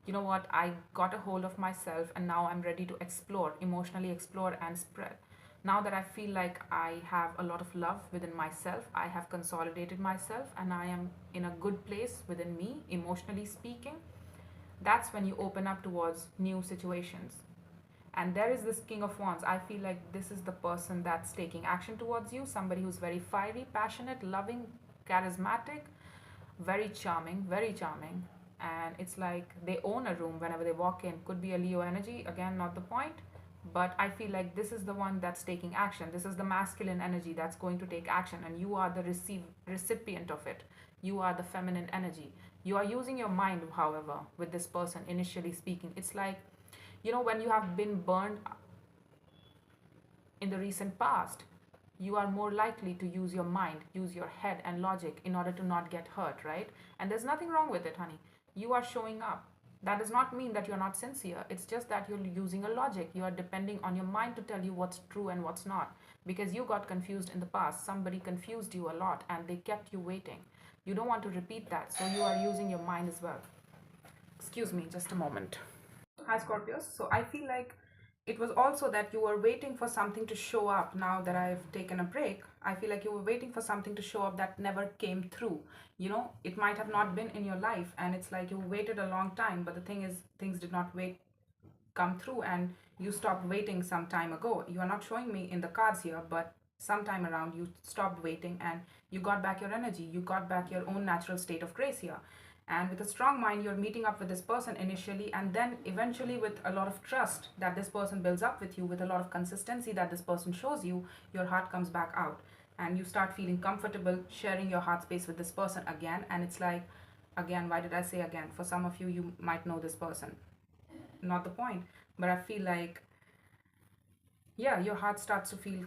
you know what, I got a hold of myself and now I'm ready to explore, emotionally explore and spread. Now that I feel like I have a lot of love within myself, I have consolidated myself and I am in a good place within me, emotionally speaking, that's when you open up towards new situations. And there is this King of Wands. I feel like this is the person that's taking action towards you, somebody who's very fiery, passionate, loving, charismatic, very charming, very charming. And it's like they own a room whenever they walk in. Could be a Leo energy, again, not the point. But I feel like this is the one that's taking action. This is the masculine energy that's going to take action, and you are the recipient of it. You are the feminine energy. You are using your mind, however, with this person, initially speaking. It's like, you know, when you have been burned in the recent past, you are more likely to use your mind, use your head and logic in order to not get hurt, right? And there's nothing wrong with it, honey. You are showing up. That does not mean that you're not sincere. It's just that you're using a logic. You are depending on your mind to tell you what's true and what's not. Because you got confused in the past. Somebody confused you a lot and they kept you waiting. You don't want to repeat that. So you are using your mind as well. Excuse me, just a moment. Hi, Scorpios. So I feel like it was also that you were waiting for something to show up. Now that I've taken a break, I feel like you were waiting for something to show up that never came through. You know, it might have not been in your life, and it's like you waited a long time, but the thing is, things did not come through, and you stopped waiting some time ago. You are not showing me in the cards here, but sometime around you stopped waiting and you got back your energy. You got back your own natural state of grace here. And with a strong mind, you're meeting up with this person initially, and then eventually, with a lot of trust that this person builds up with you, with a lot of consistency that this person shows you, your heart comes back out and you start feeling comfortable sharing your heart space with this person again. And it's like, again, why did I say again? For some of you, you might know this person, not the point, but I feel like, yeah, your heart starts to feel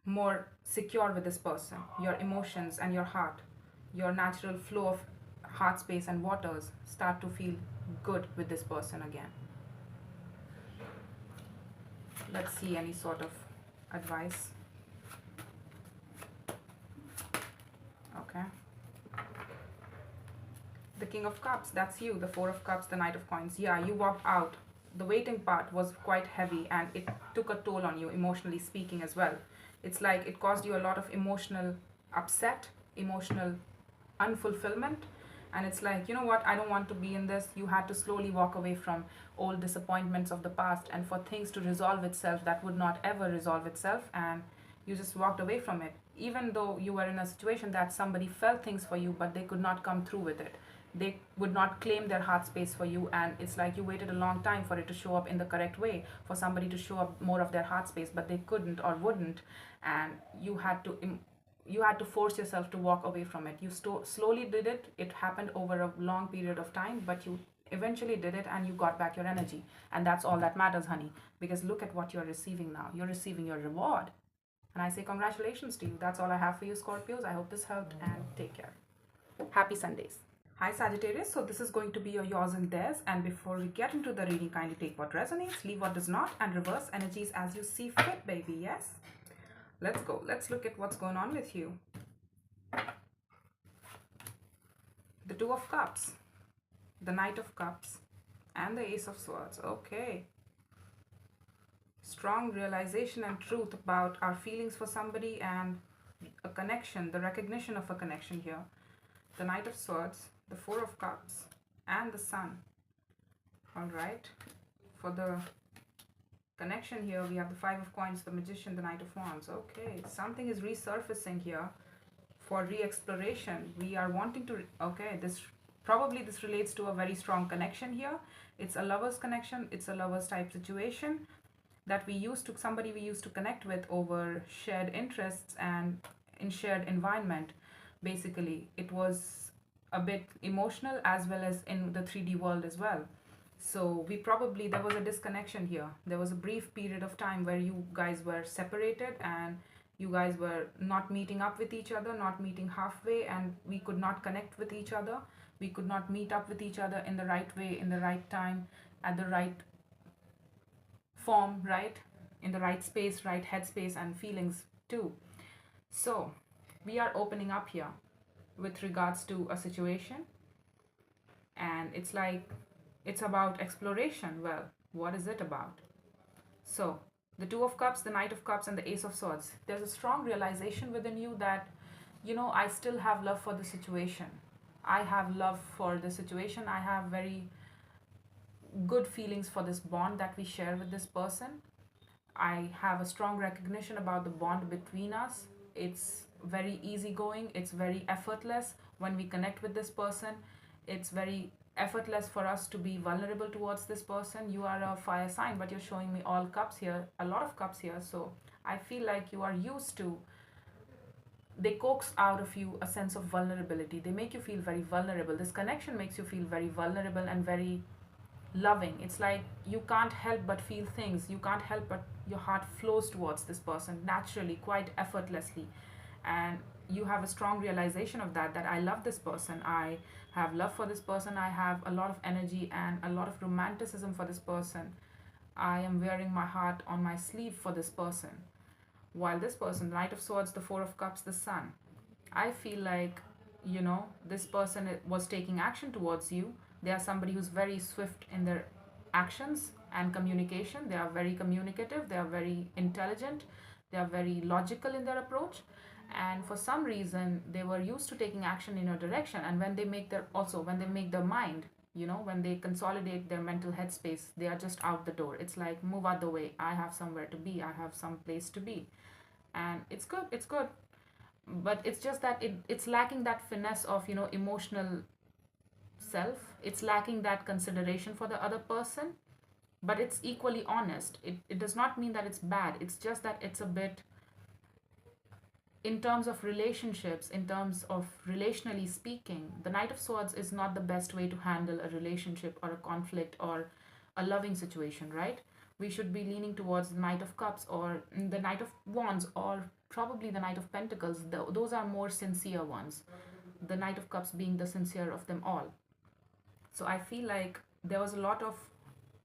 more secure with this person. Your emotions and your heart, your natural flow of heart space and waters start to feel good with this person again. Let's see any sort of advice. Okay. The King of Cups, that's you. The Four of Cups, the Knight of Coins. Yeah, you walked out. The waiting part was quite heavy and it took a toll on you, emotionally speaking, as well. It's like it caused you a lot of emotional upset, emotional unfulfillment. And it's like, you know what, I don't want to be in this. You had to slowly walk away from old disappointments of the past, and for things to resolve itself that would not ever resolve itself, and you just walked away from it, even though you were in a situation that somebody felt things for you but they could not come through with it. They would not claim their heart space for you, and it's like you waited a long time for it to show up in the correct way, for somebody to show up more of their heart space, but they couldn't or wouldn't, and you had to force yourself to walk away from it. You slowly did it. It happened over a long period of time, but you eventually did it and you got back your energy. And that's all that matters, honey, because look at what you're receiving now. You're receiving your reward. And I say congratulations to you. That's all I have for you, Scorpios. I hope this helped, and take care. Happy Sundays. Hi, Sagittarius. So this is going to be your yours and theirs. And before we get into the reading, kindly take what resonates, leave what does not, and reverse energies as you see fit, baby. Yes? Let's go. Let's look at what's going on with you. The Two of Cups, the Knight of Cups, and the Ace of Swords. Okay. Strong realization and truth about our feelings for somebody and a connection, the recognition of a connection here. The Knight of Swords, the Four of Cups, and the Sun. All right. For the connection here, we have the Five of Coins, the Magician, the Knight of Wands. Okay, something is resurfacing here for re-exploration. We are wanting to, okay, this relates to a very strong connection here. It's a lover's connection. It's a lover's type situation that somebody we used to connect with over shared interests and in shared environment. Basically, it was a bit emotional as well as in the 3D world as well. So we probably, there was a disconnection here. There was a brief period of time where you guys were separated and you guys were not meeting up with each other, not meeting halfway, and we could not connect with each other. We could not meet up with each other in the right way, in the right time, at the right form, right? In the right space, right headspace, and feelings too. So we are opening up here with regards to a situation, and it's like it's about exploration. Well, what is it about? So the Two of Cups, the Knight of Cups, and the Ace of Swords, there's a strong realization within you that, I still have love for the situation. I have love for the situation. I have very good feelings for this bond that we share with this person. I have a strong recognition about the bond between us. It's very easygoing, it's very effortless when we connect with this person. It's very effortless for us to be vulnerable towards this person. You are a fire sign, but you're showing me all cups here, a lot of cups here. So I feel like you are used to, they coax out of you a sense of vulnerability. They make you feel very vulnerable. This connection makes you feel very vulnerable and very loving. It's like you can't help but feel things. You can't help but your heart flows towards this person naturally, quite effortlessly. And you have a strong realization of that, that I love this person. I have love for this person. I have a lot of energy and a lot of romanticism for this person. I am wearing my heart on my sleeve for this person. While this person, the Knight of Swords, the Four of Cups, the Sun, I feel like, this person was taking action towards you. They are somebody who's very swift in their actions and communication. They are very communicative, they are very intelligent, they are very logical in their approach. And for some reason, they were used to taking action in your direction. And when they make their, also when they make their mind, when they consolidate their mental headspace, they are just out the door. It's like, move out the way. I have somewhere to be. I have some place to be. And it's good. It's good. But it's just that it's lacking that finesse of, emotional self. It's lacking that consideration for the other person. But it's equally honest. It does not mean that it's bad. It's just that it's a bit, in terms of relationships, in terms of relationally speaking, the Knight of Swords is not the best way to handle a relationship or a conflict or a loving situation, right? We should be leaning towards the Knight of Cups or the Knight of Wands or probably the Knight of Pentacles. Those are more sincere ones. The Knight of Cups being the sincere of them all. So I feel like there was a lot of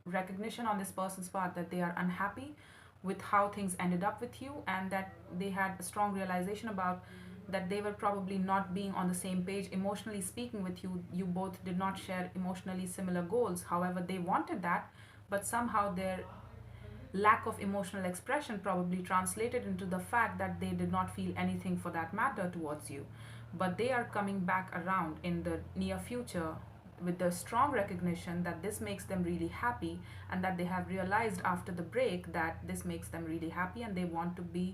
recognition on this person's part that they are unhappy with how things ended up with you, and that they had a strong realization about that they were probably not being on the same page emotionally speaking with you. You both did not share emotionally similar goals. However, they wanted that, but somehow their lack of emotional expression probably translated into the fact that they did not feel anything for that matter towards you. But they are coming back around in the near future with the strong recognition that this makes them really happy, and that they have realized after the break that this makes them really happy, and they want to be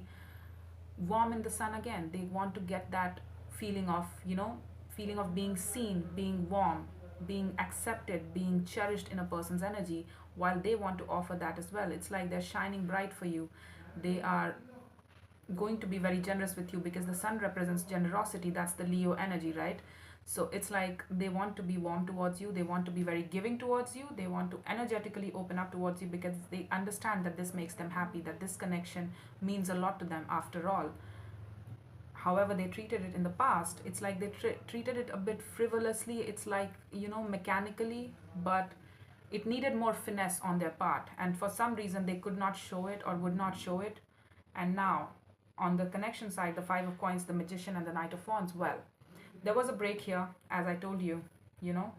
warm in the sun again. They want to get that feeling of, feeling of being seen, being warm, being accepted, being cherished in a person's energy, while they want to offer that as well. It's like they're shining bright for you. They are going to be very generous with you because the sun represents generosity. That's the Leo energy, right? So it's like they want to be warm towards you. They want to be very giving towards you. They want to energetically open up towards you because they understand that this makes them happy, that this connection means a lot to them after all. However, they treated it in the past, it's like they treated it a bit frivolously. It's like, mechanically, but it needed more finesse on their part. And for some reason, they could not show it or would not show it. And now, on the connection side, the Five of Coins, the Magician, and the Knight of Wands, well, there was a break here, as I told you, you know.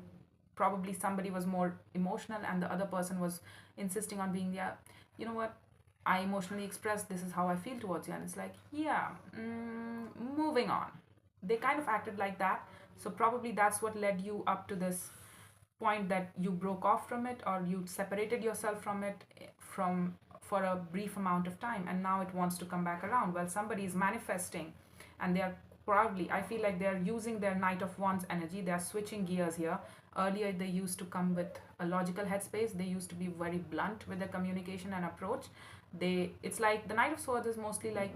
Probably somebody was more emotional and the other person was insisting on being, yeah, you know what, I emotionally expressed, this is how I feel towards you. And it's like, yeah, moving on. They kind of acted like that. So probably that's what led you up to this point that you broke off from it, or you separated yourself from it for a brief amount of time, and now it wants to come back around. Well, somebody is manifesting, and they are proudly, I feel like they're using their Knight of Wands energy. They're switching gears here. Earlier they used to come with a logical headspace. They used to be very blunt with their communication and approach. It's like the Knight of Swords is mostly like,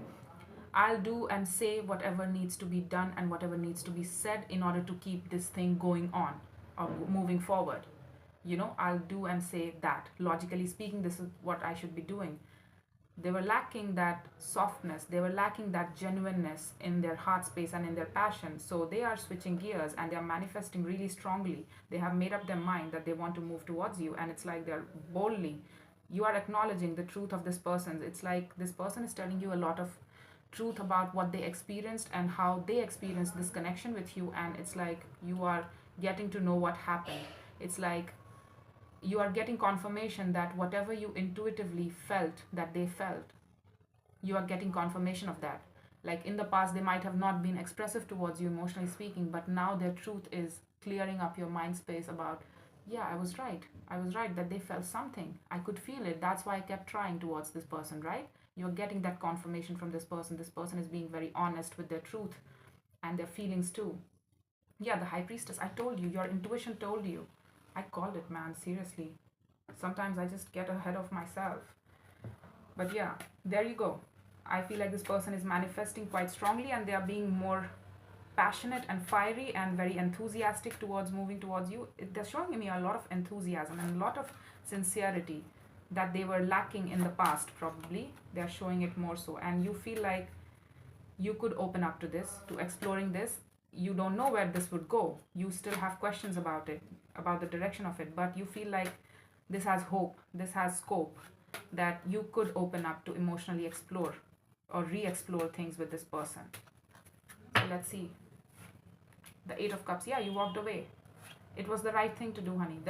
I'll do and say whatever needs to be done and whatever needs to be said in order to keep this thing going on or moving forward. I'll do and say that. Logically speaking, this is what I should be doing. They were lacking that softness, they were lacking that genuineness in their heart space and in their passion. So they are switching gears and they are manifesting really strongly. They have made up their mind that they want to move towards you, and it's like they're boldly, you are acknowledging the truth of this person. It's like this person is telling you a lot of truth about what they experienced and how they experienced this connection with you, and it's like you are getting to know what happened. It's like you are getting confirmation that whatever you intuitively felt that they felt, you are getting confirmation of that. Like in the past, they might have not been expressive towards you, emotionally speaking, but now their truth is clearing up your mind space about, yeah, I was right. I was right that they felt something. I could feel it. That's why I kept trying towards this person, right? You're getting that confirmation from this person. This person is being very honest with their truth and their feelings too. Yeah, the high priestess, I told you, your intuition told you. I called it, man, seriously. Sometimes I just get ahead of myself. But yeah, there you go. I feel like this person is manifesting quite strongly and they are being more passionate and fiery and very enthusiastic towards moving towards you. They're showing me a lot of enthusiasm and a lot of sincerity that they were lacking in the past, probably. They're showing it more so. And you feel like you could open up to this, to exploring this. You don't know where this would go. You still have questions about it, about the direction of it, but you feel like this has hope, this has scope, that you could open up to emotionally explore or re-explore things with this person. So let's see. The Eight of Cups. Yeah, you walked away. It was the right thing to do, honey.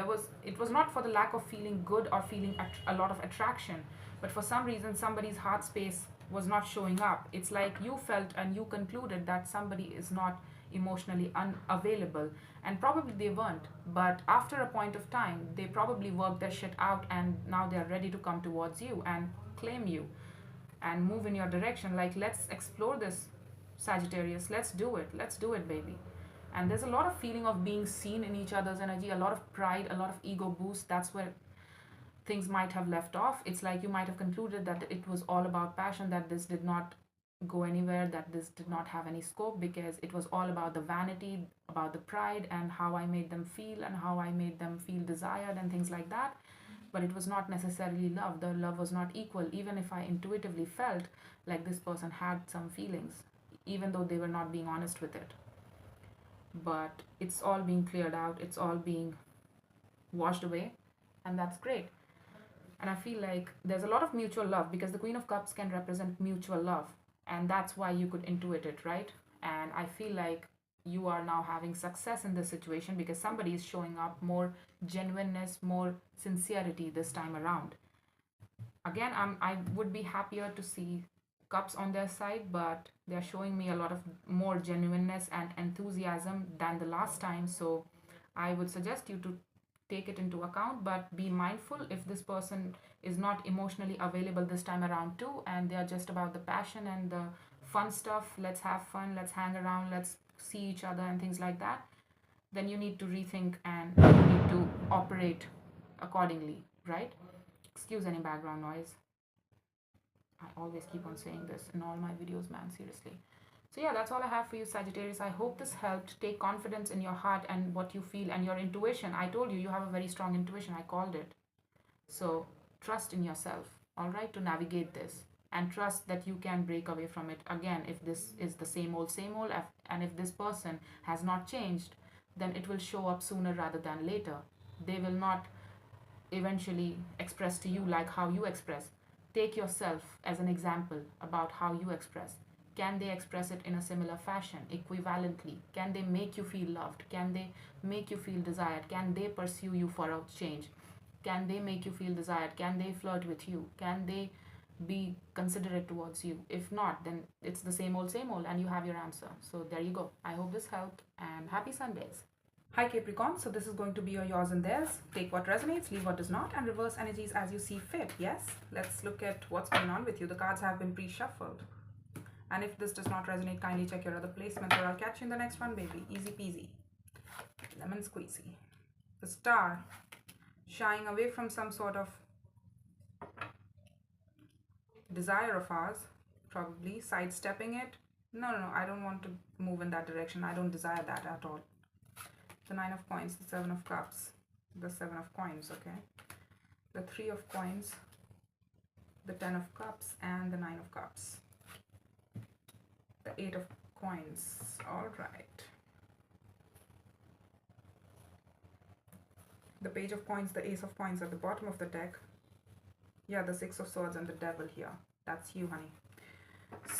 It was not for the lack of feeling good or feeling a lot of attraction, but for some reason somebody's heart space was not showing up. It's like you felt and you concluded that somebody is not emotionally unavailable, and probably they weren't, but after a point of time they probably worked their shit out and now they're ready to come towards you and claim you and move in your direction. Like, let's explore this, Sagittarius. Let's do it, baby. And there's a lot of feeling of being seen in each other's energy, a lot of pride, a lot of ego boost. That's where things might have left off. It's like you might have concluded that it was all about passion, that this did not go anywhere, that this did not have any scope, because it was all about the vanity, about the pride, and how I made them feel and how I made them feel desired and things like that. But it was not necessarily love. The love was not equal, even if I intuitively felt like this person had some feelings, even though they were not being honest with it. But it's all being cleared out, it's all being washed away, and that's great. And I feel like there's a lot of mutual love, because the Queen of Cups can represent mutual love, and that's why you could intuit it, right? And I feel like you are now having success in this situation because somebody is showing up more genuineness, more sincerity this time around. Again, I would be happier to see cups on their side, but they're showing me a lot of more genuineness and enthusiasm than the last time. So I would suggest you to take it into account, but be mindful if this person is not emotionally available this time around too, and they are just about the passion and the fun stuff. Let's have fun, let's hang around, let's see each other and things like that. Then you need to rethink and you need to operate accordingly, right? Excuse any background noise. I always keep on saying this in all my videos, man, seriously. So yeah, that's all I have for you, Sagittarius. I hope this helped. Take confidence in your heart and what you feel and your intuition. I told you, you have a very strong intuition. I called it. So trust in yourself, all right, to navigate this. And trust that you can break away from it. Again, if this is the same old, and if this person has not changed, then it will show up sooner rather than later. They will not eventually express to you like how you express. Take yourself as an example about how you express. Can they express it in a similar fashion, equivalently? Can they make you feel loved? Can they make you feel desired? Can they pursue you for a change? Can they make you feel desired? Can they flirt with you? Can they be considerate towards you? If not, then it's the same old, and you have your answer. So there you go. I hope this helped, and happy Sundays. Hi Capricorn, so this is going to be your yours and theirs. Take what resonates, leave what does not, and reverse energies as you see fit. Yes, let's look at what's going on with you. The cards have been pre-shuffled. And if this does not resonate, kindly check your other placements, or I'll catch you in the next one, baby. Easy peasy. Lemon squeezy. The Star, shying away from some sort of desire of ours, probably sidestepping it. No, I don't want to move in that direction. I don't desire that at all. The Nine of Coins, the Seven of Cups. the 7 of coins, okay? The 3 of coins, the 10 of cups, and the 9 of cups. The 8 of coins. All right. The page of coins, the ace of coins at the bottom of the deck. Yeah, the 6 of swords and the devil here. That's you, honey.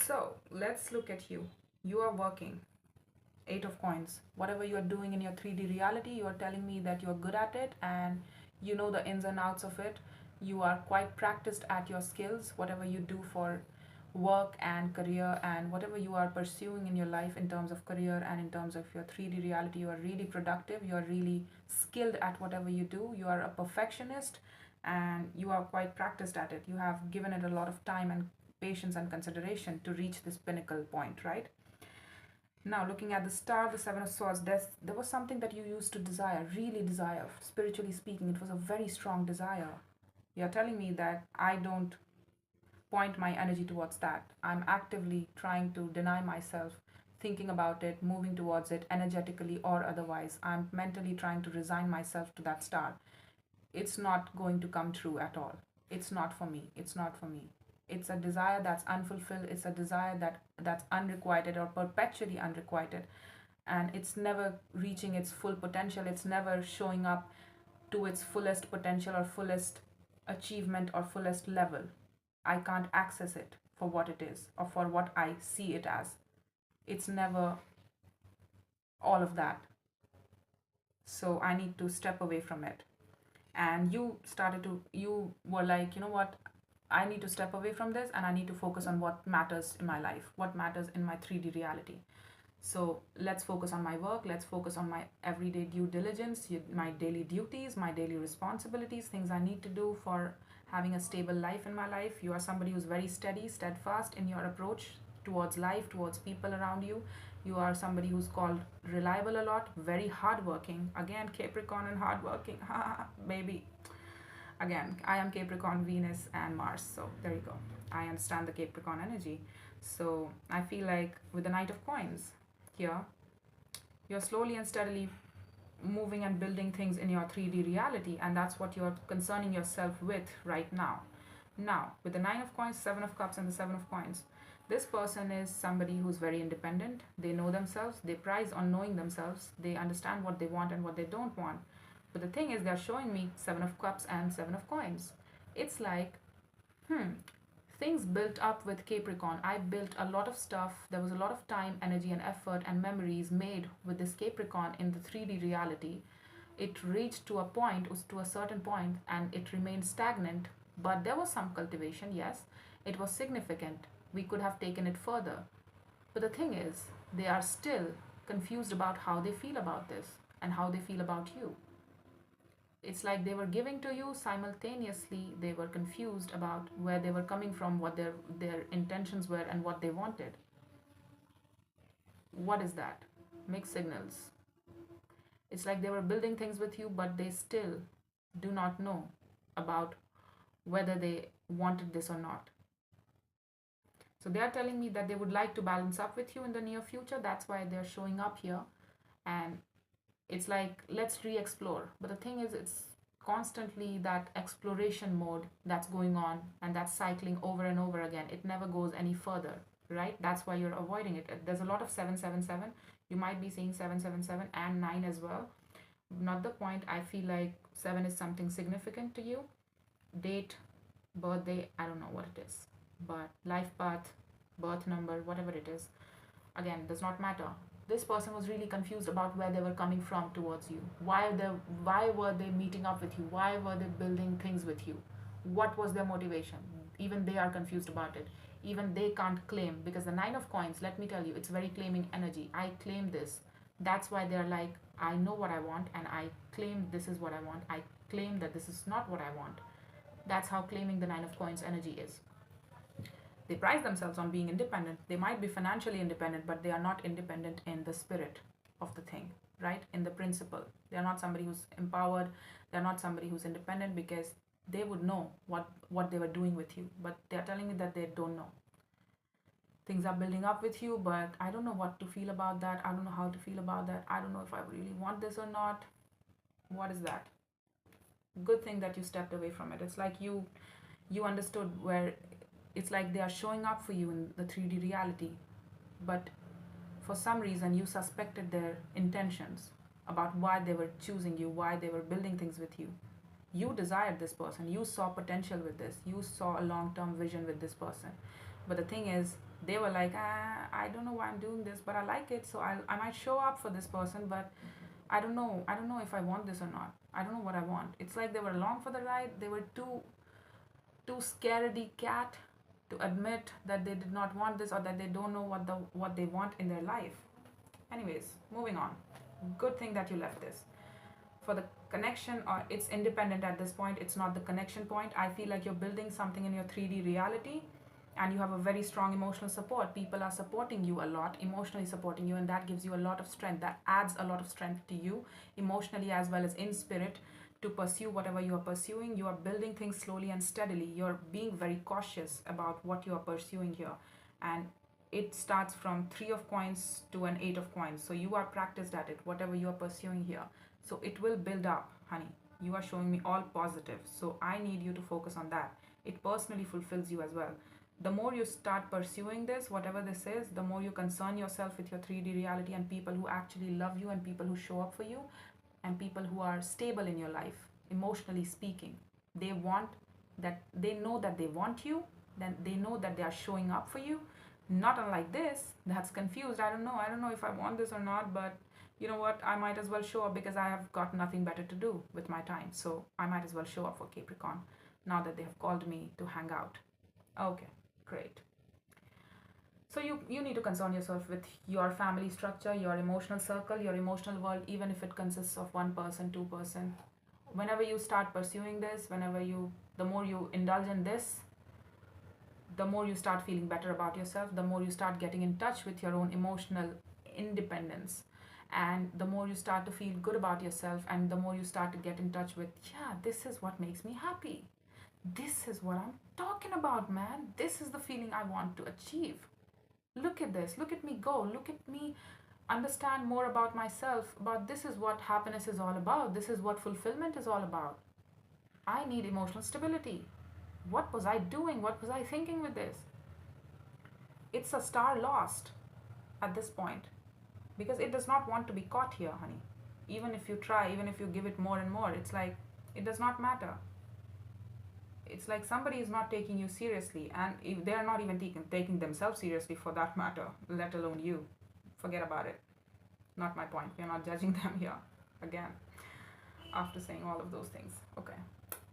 So let's look at you. You are working. 8 of coins. Whatever you are doing in your 3D reality, you are telling me that you're good at it and you know the ins and outs of it. You are quite practiced at your skills. Whatever you do for work and career and whatever you are pursuing in your life in terms of career and in terms of your 3D reality, you are really productive. You are really skilled at whatever you do. You are a perfectionist and you are quite practiced at it. You have given it a lot of time and patience and consideration to reach this pinnacle point, right? Now, looking at the star, the 7 of swords, there was something that you used to desire, really desire. Spiritually speaking, it was a very strong desire. You're telling me that I don't point my energy towards that. I'm actively trying to deny myself thinking about it, moving towards it energetically or otherwise. I'm mentally trying to resign myself to that star. It's not going to come true at all. It's not for me. It's not for me. It's a desire that's unfulfilled. It's a desire that's unrequited or perpetually unrequited, and it's never reaching its full potential. It's never showing up to its fullest potential or fullest achievement or fullest level. I can't access it for what it is or for what I see it as. It's never all of that. So I need to step away from it. And you were like, you know what, I need to step away from this and I need to focus on what matters in my life, what matters in my 3D reality. So let's focus on my work. Let's focus on my everyday due diligence, my daily duties, my daily responsibilities, things I need to do for having a stable life in my life. You are somebody who's very steady, steadfast in your approach towards life, towards people around you. You are somebody who's called reliable a lot, very hardworking. Again, Capricorn and hardworking. Baby. Again, I am Capricorn, Venus, and Mars. So there you go. I understand the Capricorn energy. So I feel like with the Knight of Coins here, you're slowly and steadily moving and building things in your 3D reality, and that's what you're concerning yourself with right now. Now, with the 9 of Coins, 7 of Cups, and the 7 of Coins, this person is somebody who's very independent. They know themselves, they prize on knowing themselves, they understand what they want and what they don't want. But the thing is, they're showing me 7 of Cups and 7 of Coins. It's like, things built up with Capricorn. I built a lot of stuff. There was a lot of time, energy, and effort and memories made with this Capricorn in the 3D reality. It reached to a point, was to a certain point, and it remained stagnant. But there was some cultivation, yes. It was significant. We could have taken it further. But the thing is, they are still confused about how they feel about this and how they feel about you. It's like they were giving to you simultaneously. They were confused about where they were coming from, what their intentions were, and what they wanted. What is that? Mixed signals. It's like they were building things with you, but they still do not know about whether they wanted this or not. So they are telling me that they would like to balance up with you in the near future. That's why they're showing up here. And it's like, let's re-explore. But the thing is, it's constantly that exploration mode that's going on, and that's cycling over and over again. It never goes any further, right? That's why you're avoiding it. There's a lot of 777. You might be seeing 777 and 9 as well. Not the point. I feel like 7 is something significant to you. Date, birthday, I don't know what it is, but life path, birth number, whatever it is, again, does not matter. This person was really confused about where they were coming from towards you. Why were they meeting up with you? Why were they building things with you? What was their motivation? Even they are confused about it. Even they can't claim, because the 9 of Coins, let me tell you, it's very claiming energy. I claim this. That's why they're like, I know what I want and I claim this is what I want. I claim that this is not what I want. That's how claiming the 9 of Coins energy is. They pride themselves on being independent. They might be financially independent, but they are not independent in the spirit of the thing, right? In the principle. They are not somebody who's empowered. They're not somebody who's independent, because they would know what they were doing with you. But they're telling me that they don't know. Things are building up with you, but I don't know what to feel about that. I don't know how to feel about that. I don't know if I really want this or not. What is that? Good thing that you stepped away from it. It's like you understood where it's like they are showing up for you in the 3D reality, but for some reason you suspected their intentions about why they were choosing you, why they were building things with you. You desired this person, you saw potential with this, you saw a long term vision with this person. But the thing is, they were like, I don't know why I'm doing this, but I like it, so I might show up for this person, but I don't know if I want this or not. I don't know what I want. It's like they were along for the ride. They were too scaredy cat to admit that they did not want this, or that they don't know what they want in their life. Anyways, moving on. Good thing that you left this. For the connection, or it's independent at this point, it's not the connection point. I feel like you're building something in your 3D reality, and you have a very strong emotional support. People are supporting you a lot, emotionally supporting you, and that gives you a lot of strength. That adds a lot of strength to you, emotionally as well as in spirit, to pursue whatever you are pursuing. You are building things slowly and steadily. You're being very cautious about what you are pursuing here. And it starts from 3 of coins to an 8 of coins. So you are practiced at it, whatever you are pursuing here. So it will build up, honey. You are showing me all positive. So I need you to focus on that. It personally fulfills you as well. The more you start pursuing this, whatever this is, the more you concern yourself with your 3D reality and people who actually love you and people who show up for you and people who are stable in your life, emotionally speaking. They want that, they know that they want you, then they know that they are showing up for you. Not unlike this, that's confused. I don't know if I want this or not, but you know what? I might as well show up because I have got nothing better to do with my time. So I might as well show up for Capricorn now that they have called me to hang out. Okay, great. So you need to concern yourself with your family structure, your emotional circle, your emotional world, even if it consists of one person, two-person. Whenever you start pursuing this, the more you indulge in this, the more you start feeling better about yourself, the more you start getting in touch with your own emotional independence, and the more you start to feel good about yourself, and the more you start to get in touch with, yeah, this is what makes me happy. This is what I'm talking about, man. This is the feeling I want to achieve. Look at this. Look at me go. Look at me understand more about myself. About this is what happiness is all about. This is what fulfillment is all about. I need emotional stability. What was I doing? What was I thinking with this? It's a star lost at this point because it does not want to be caught here, honey. Even if you try, even if you give it more and more, it's like it does not matter. It's like somebody is not taking you seriously, and if they are not even taking themselves seriously for that matter, let alone you. Forget about it. Not my point. We are not judging them here again after saying all of those things. Okay.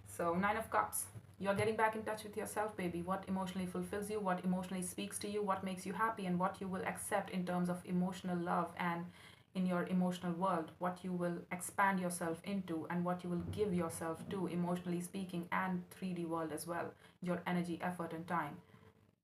So, 9 of Cups. You're getting back in touch with yourself, baby. What emotionally fulfills you, what emotionally speaks to you, what makes you happy, and what you will accept in terms of emotional love and in your emotional world, what you will expand yourself into, and what you will give yourself to, emotionally speaking, and 3D world as well. Your energy, effort, and time.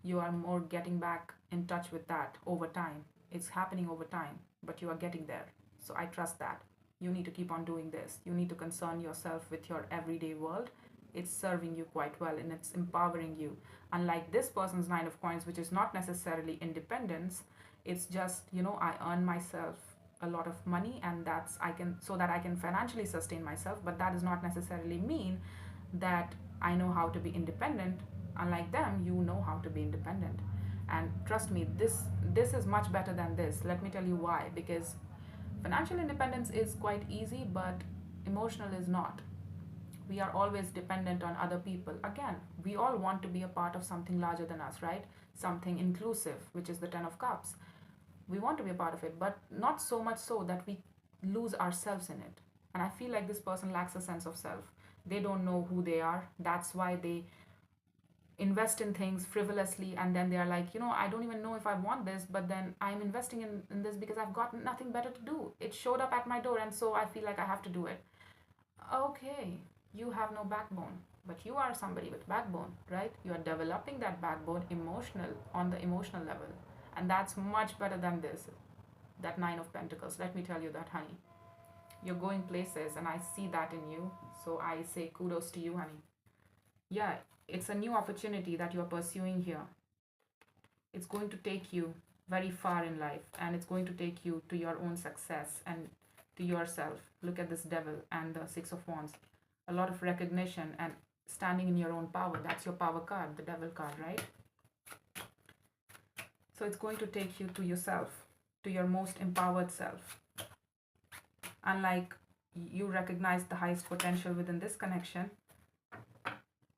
You are more getting back in touch with that over time. It's happening over time, but you are getting there. So I trust that. You need to keep on doing this. You need to concern yourself with your everyday world. It's serving you quite well and it's empowering you. Unlike this person's 9 of Coins, which is not necessarily independence, it's just, I earn myself a lot of money, and that's I can so that I can financially sustain myself, but that does not necessarily mean that I know how to be independent. Unlike them, you know how to be independent. And trust me, this is much better than this. Let me tell you why. Because financial independence is quite easy, but emotional is not. We are always dependent on other people. Again, we all want to be a part of something larger than us, right? Something inclusive, which is the 10 of Cups. We want to be a part of it, but not so much so that we lose ourselves in it. And I feel like this person lacks a sense of self. They don't know who they are. That's why they invest in things frivolously, and then they are like, I don't even know if I want this, but then I'm investing in this because I've got nothing better to do. It showed up at my door, and so I feel like I have to do it. Okay, you have no backbone, but you are somebody with backbone, right? You are developing that backbone on the emotional level, and that's much better than this, that 9 of Pentacles. Let me tell you that, honey. You're going places, and I see that in you, so I say kudos to you, honey. Yeah, it's a new opportunity that you're pursuing here. It's going to take you very far in life, and it's going to take you to your own success and to yourself. Look at this Devil and the 6 of Wands. a lot of recognition and standing in your own power. That's your power card, the devil card, right? So it's going to take you to yourself, to your most empowered self. Unlike you recognize the highest potential within this connection,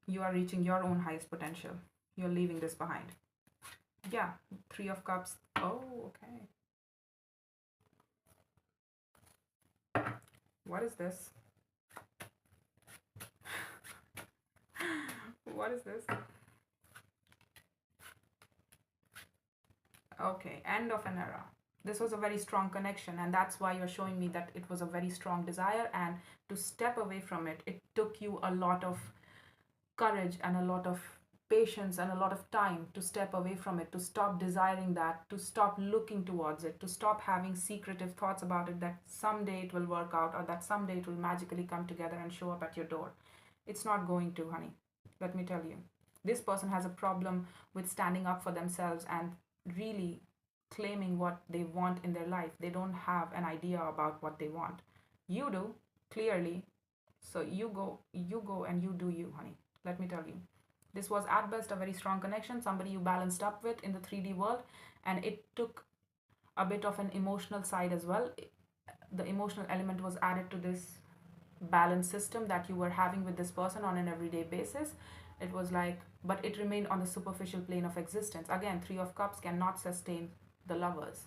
you are reaching your own highest potential. You're leaving this behind. Yeah, Three of Cups. Oh, okay. What is this? What is this? Okay, end of an era. This was a very strong connection, and that's why you're showing me that it was a very strong desire, and to step away from it, it took you a lot of courage and a lot of patience and a lot of time to step away from it, to stop desiring that, to stop looking towards it, to stop having secretive thoughts about it, that someday it will work out or that someday it will magically come together and show up at your door. It's not going to, honey. Let me tell you. This person has a problem with standing up for themselves and really claiming what they want in their life. They don't have an idea about what they want. You do, clearly. So you go and you do you, honey. Let me tell you. This was at best a very strong connection, somebody you balanced up with in the 3D world, and it took a bit of an emotional side as well. The emotional element was added to this balance system that you were having with this person on an everyday basis. It was like, but it remained on the superficial plane of existence. Again, Three of Cups cannot sustain the lovers.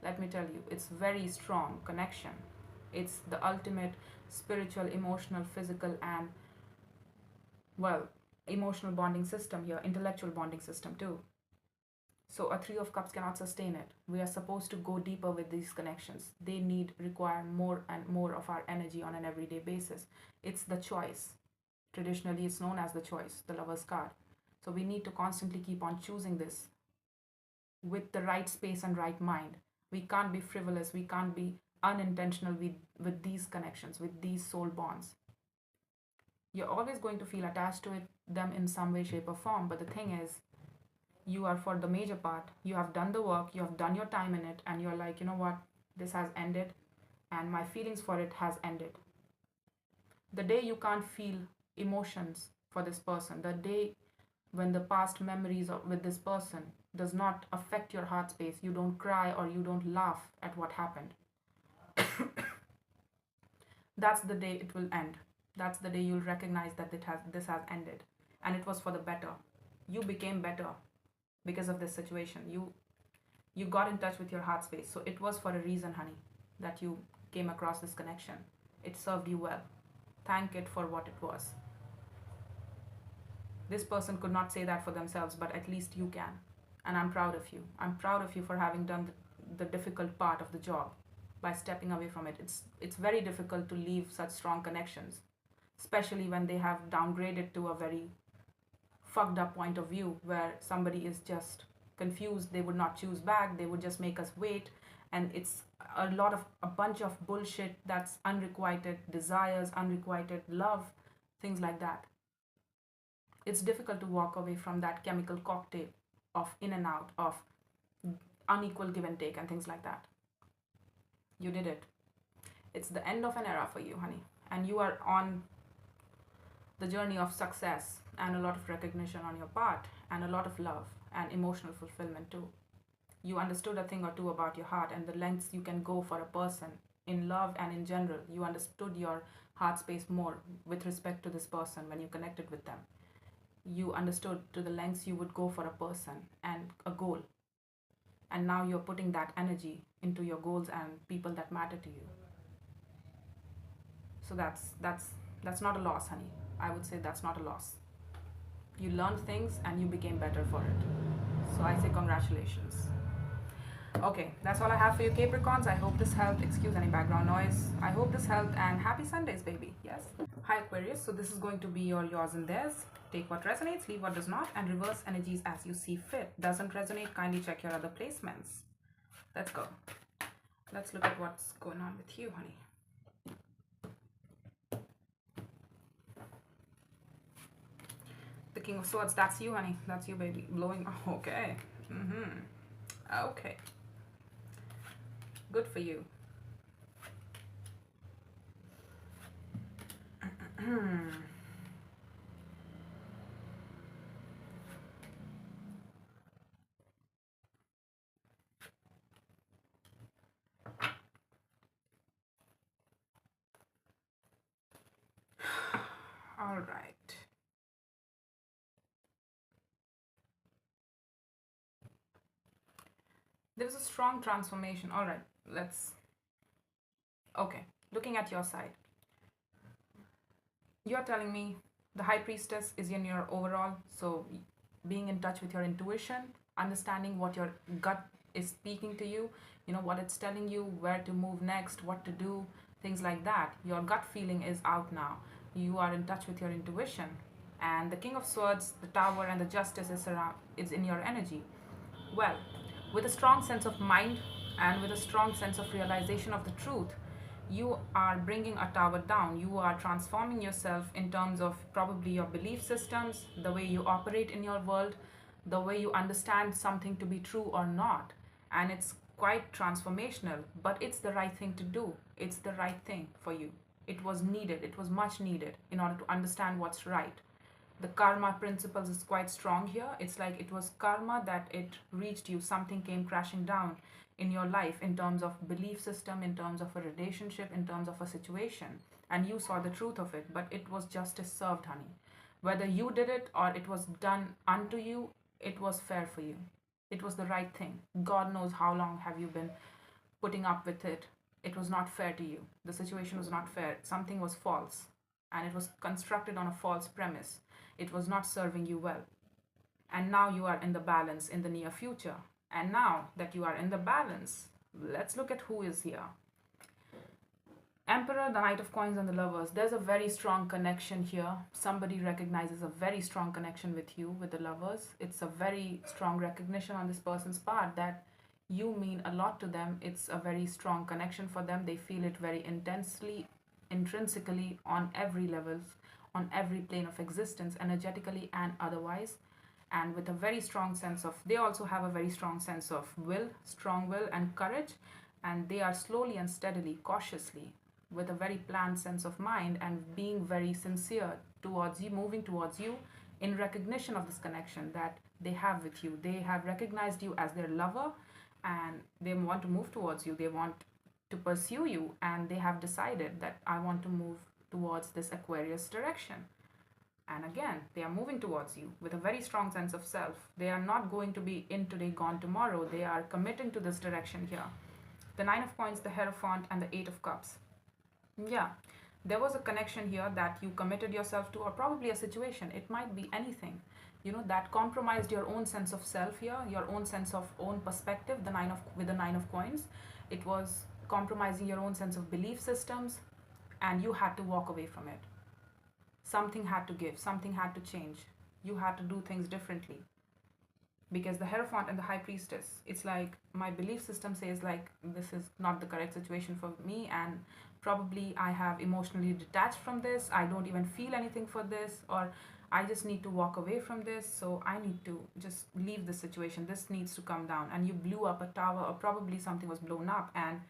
Let me tell you, it's very strong connection. It's the ultimate spiritual, emotional, physical, and, well, emotional bonding system here, intellectual bonding system too. So a Three of Cups cannot sustain it. We are supposed to go deeper with these connections. They require more and more of our energy on an everyday basis. It's the choice. Traditionally, it's known as the choice, the Lover's card. So we need to constantly keep on choosing this with the right space and right mind. We can't be frivolous. We can't be unintentional with these connections, with these soul bonds. You're always going to feel attached to them in some way, shape, or form. But the thing is, you are, for the major part, you have done the work, you have done your time in it, and you're like, you know what, this has ended, and my feelings for it has ended. The day you can't feel emotions for this person, the day when the past memories with this person does not affect your heart space, you don't cry or you don't laugh at what happened, that's the day it will end. That's the day you'll recognize that this has ended, and it was for the better. You became better because of this situation. You got in touch with your heart space. So it was for a reason, honey, that you came across this connection. It served you well. Thank it for what it was. This person could not say that for themselves, but at least you can. And I'm proud of you. I'm proud of you for having done the difficult part of the job by stepping away from it. It's very difficult to leave such strong connections, especially when they have downgraded to a very fucked up point of view where somebody is just confused. They would not choose back. They would just make us wait. And it's a bunch of bullshit that's unrequited desires, unrequited love, things like that. It's difficult to walk away from that chemical cocktail of in and out, of unequal give and take and things like that. You did it. It's the end of an era for you, honey. And you are on the journey of success and a lot of recognition on your part and a lot of love and emotional fulfillment too. You understood a thing or two about your heart and the lengths you can go for a person in love and in general. You understood your heart space more with respect to this person when you connected with them. You understood to the lengths you would go for a person and a goal. And now you're putting that energy into your goals and people that matter to you. So that's not a loss, honey. I would say that's not a loss. You learned things and you became better for it. So I say congratulations. Okay, that's all I have for you, Capricorns. I hope this helped. Excuse any background noise. I hope this helped, and happy Sundays, baby. Yes. Hi, Aquarius. So this is going to be your yours and theirs. Take what resonates, leave what does not, and reverse energies as you see fit. Doesn't resonate, kindly check your other placements. Let's go. Let's look at what's going on with you, honey. The King of Swords, that's you, honey. That's you, baby. Blowing. Okay. Okay. Good for you. All right. There's a strong transformation. All right, let's. Okay, looking at your side, you're telling me the high priestess is in your overall, so being in touch with your intuition, understanding what your gut is speaking to you, what it's telling you, where to move next, what to do, things like that. Your gut feeling is out now. You are in touch with your intuition. And the King of Swords, the Tower, and the Justice is in your energy. Well, with a strong sense of mind and with a strong sense of realization of the truth, you are bringing a tower down. You are transforming yourself in terms of probably your belief systems, the way you operate in your world, the way you understand something to be true or not. And it's quite transformational, but it's the right thing to do. It's the right thing for you. It was needed, it was much needed in order to understand what's right. The karma principles is quite strong here. It's like it was karma that it reached you, something came crashing down in your life in terms of belief system, in terms of a relationship, in terms of a situation, and you saw the truth of it. But it was justice served, honey. Whether you did it or it was done unto you, it was fair for you. It was the right thing. God knows how long have you been putting up with it. It was not fair to you. The situation was not fair. Something was false, and it was constructed on a false premise. It was not serving you well. And now you are in the balance in the near future. And now that you are in the balance, let's look at who is here. Emperor, the Knight of Coins, and the Lovers. There's a very strong connection here. Somebody recognizes a very strong connection with you, with the Lovers. It's a very strong recognition on this person's part that you mean a lot to them. It's a very strong connection for them. They feel it very intensely, intrinsically, on every levels, on every plane of existence, energetically and otherwise. And with a very strong sense of, they also have a very strong sense of will, strong will and courage. And they are slowly and steadily, cautiously, with a very planned sense of mind and being very sincere towards you, moving towards you in recognition of this connection that they have with you. They have recognized you as their lover and they want to move towards you. They want to pursue you, and they have decided that I want to move towards this Aquarius direction. And again, they are moving towards you with a very strong sense of self. They are not going to be in today, gone tomorrow. They are committing to this direction here. The Nine of Coins, the Hierophant, and the Eight of Cups. Yeah, there was a connection here that you committed yourself to, or probably a situation. It might be anything, that compromised your own sense of self here, your own sense of own perspective. With the Nine of Coins, it was compromising your own sense of belief systems, and you had to walk away from it. Something had to give, something had to change. You had to do things differently. Because the Hierophant and the High Priestess, it's like my belief system says like this is not the correct situation for me, and probably I have emotionally detached from this. I don't even feel anything for this, or I just need to walk away from this, so I need to just leave this situation. This needs to come down. And you blew up a tower, or probably something was blown up and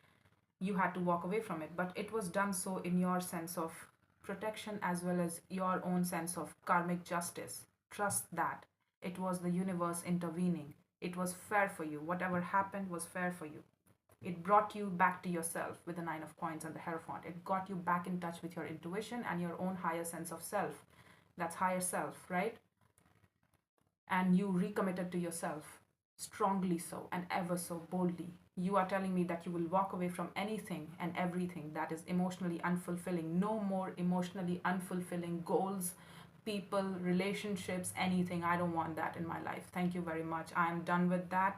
you had to walk away from it. But it was done so in your sense of protection as well as your own sense of karmic justice. Trust that. It was the universe intervening. It was fair for you. Whatever happened was fair for you. It brought you back to yourself with the Nine of Coins and the Hierophant. It got you back in touch with your intuition and your own higher sense of self. That's higher self, right? And you recommitted to yourself, strongly so and ever so boldly. You are telling me that you will walk away from anything and everything that is emotionally unfulfilling. No more emotionally unfulfilling goals, people, relationships, anything. I don't want that in my life. Thank you very much. I'm done with that.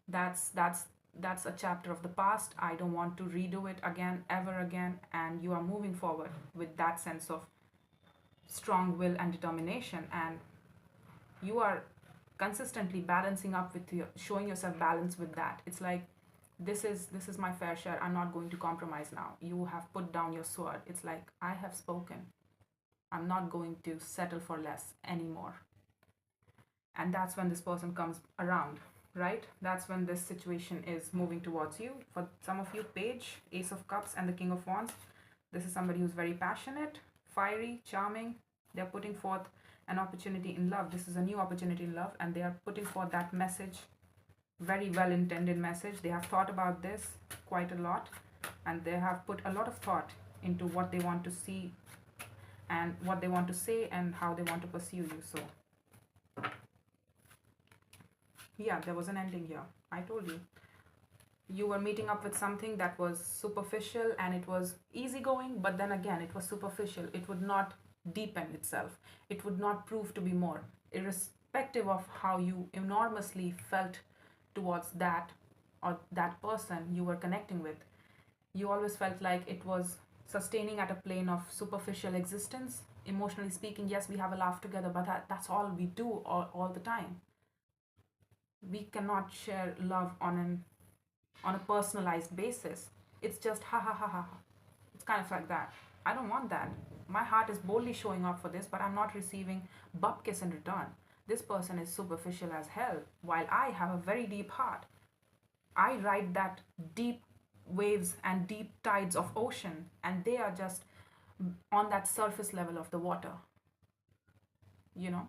That's a chapter of the past. I don't want to redo it again, ever again. And you are moving forward with that sense of strong will and determination, and you are consistently balancing up with your, showing yourself balance with that. It's like this is my fair share. I'm not going to compromise now. You have put down your sword. It's like I have spoken. I'm not going to settle for less anymore. And that's when this person comes around, right? That's when this situation is moving towards you. For some of you, Page, Ace of Cups, and the King of Wands. This is somebody who's very passionate, fiery, charming. They're putting forth an opportunity in love. This is a new opportunity in love, and they are putting forth that message, very well intended message. They have thought about this quite a lot, and they have put a lot of thought into what they want to see and what they want to say and how they want to pursue you. So yeah, there was an ending here. I told you. You were meeting up with something that was superficial and it was easygoing, but then again, it was superficial. It would not deepen itself, it would not prove to be more, irrespective of how you enormously felt towards that or that person you were connecting with. You always felt like it was sustaining at a plane of superficial existence. Emotionally speaking, yes, we have a laugh together, but that's all we do all the time. We cannot share love on a personalized basis. It's just ha ha ha ha. It's kind of like that. I don't want that. My heart is boldly showing up for this, but I'm not receiving bupkis in return. This person is superficial as hell, while I have a very deep heart. I ride that deep waves and deep tides of ocean, and they are just on that surface level of the water. You know,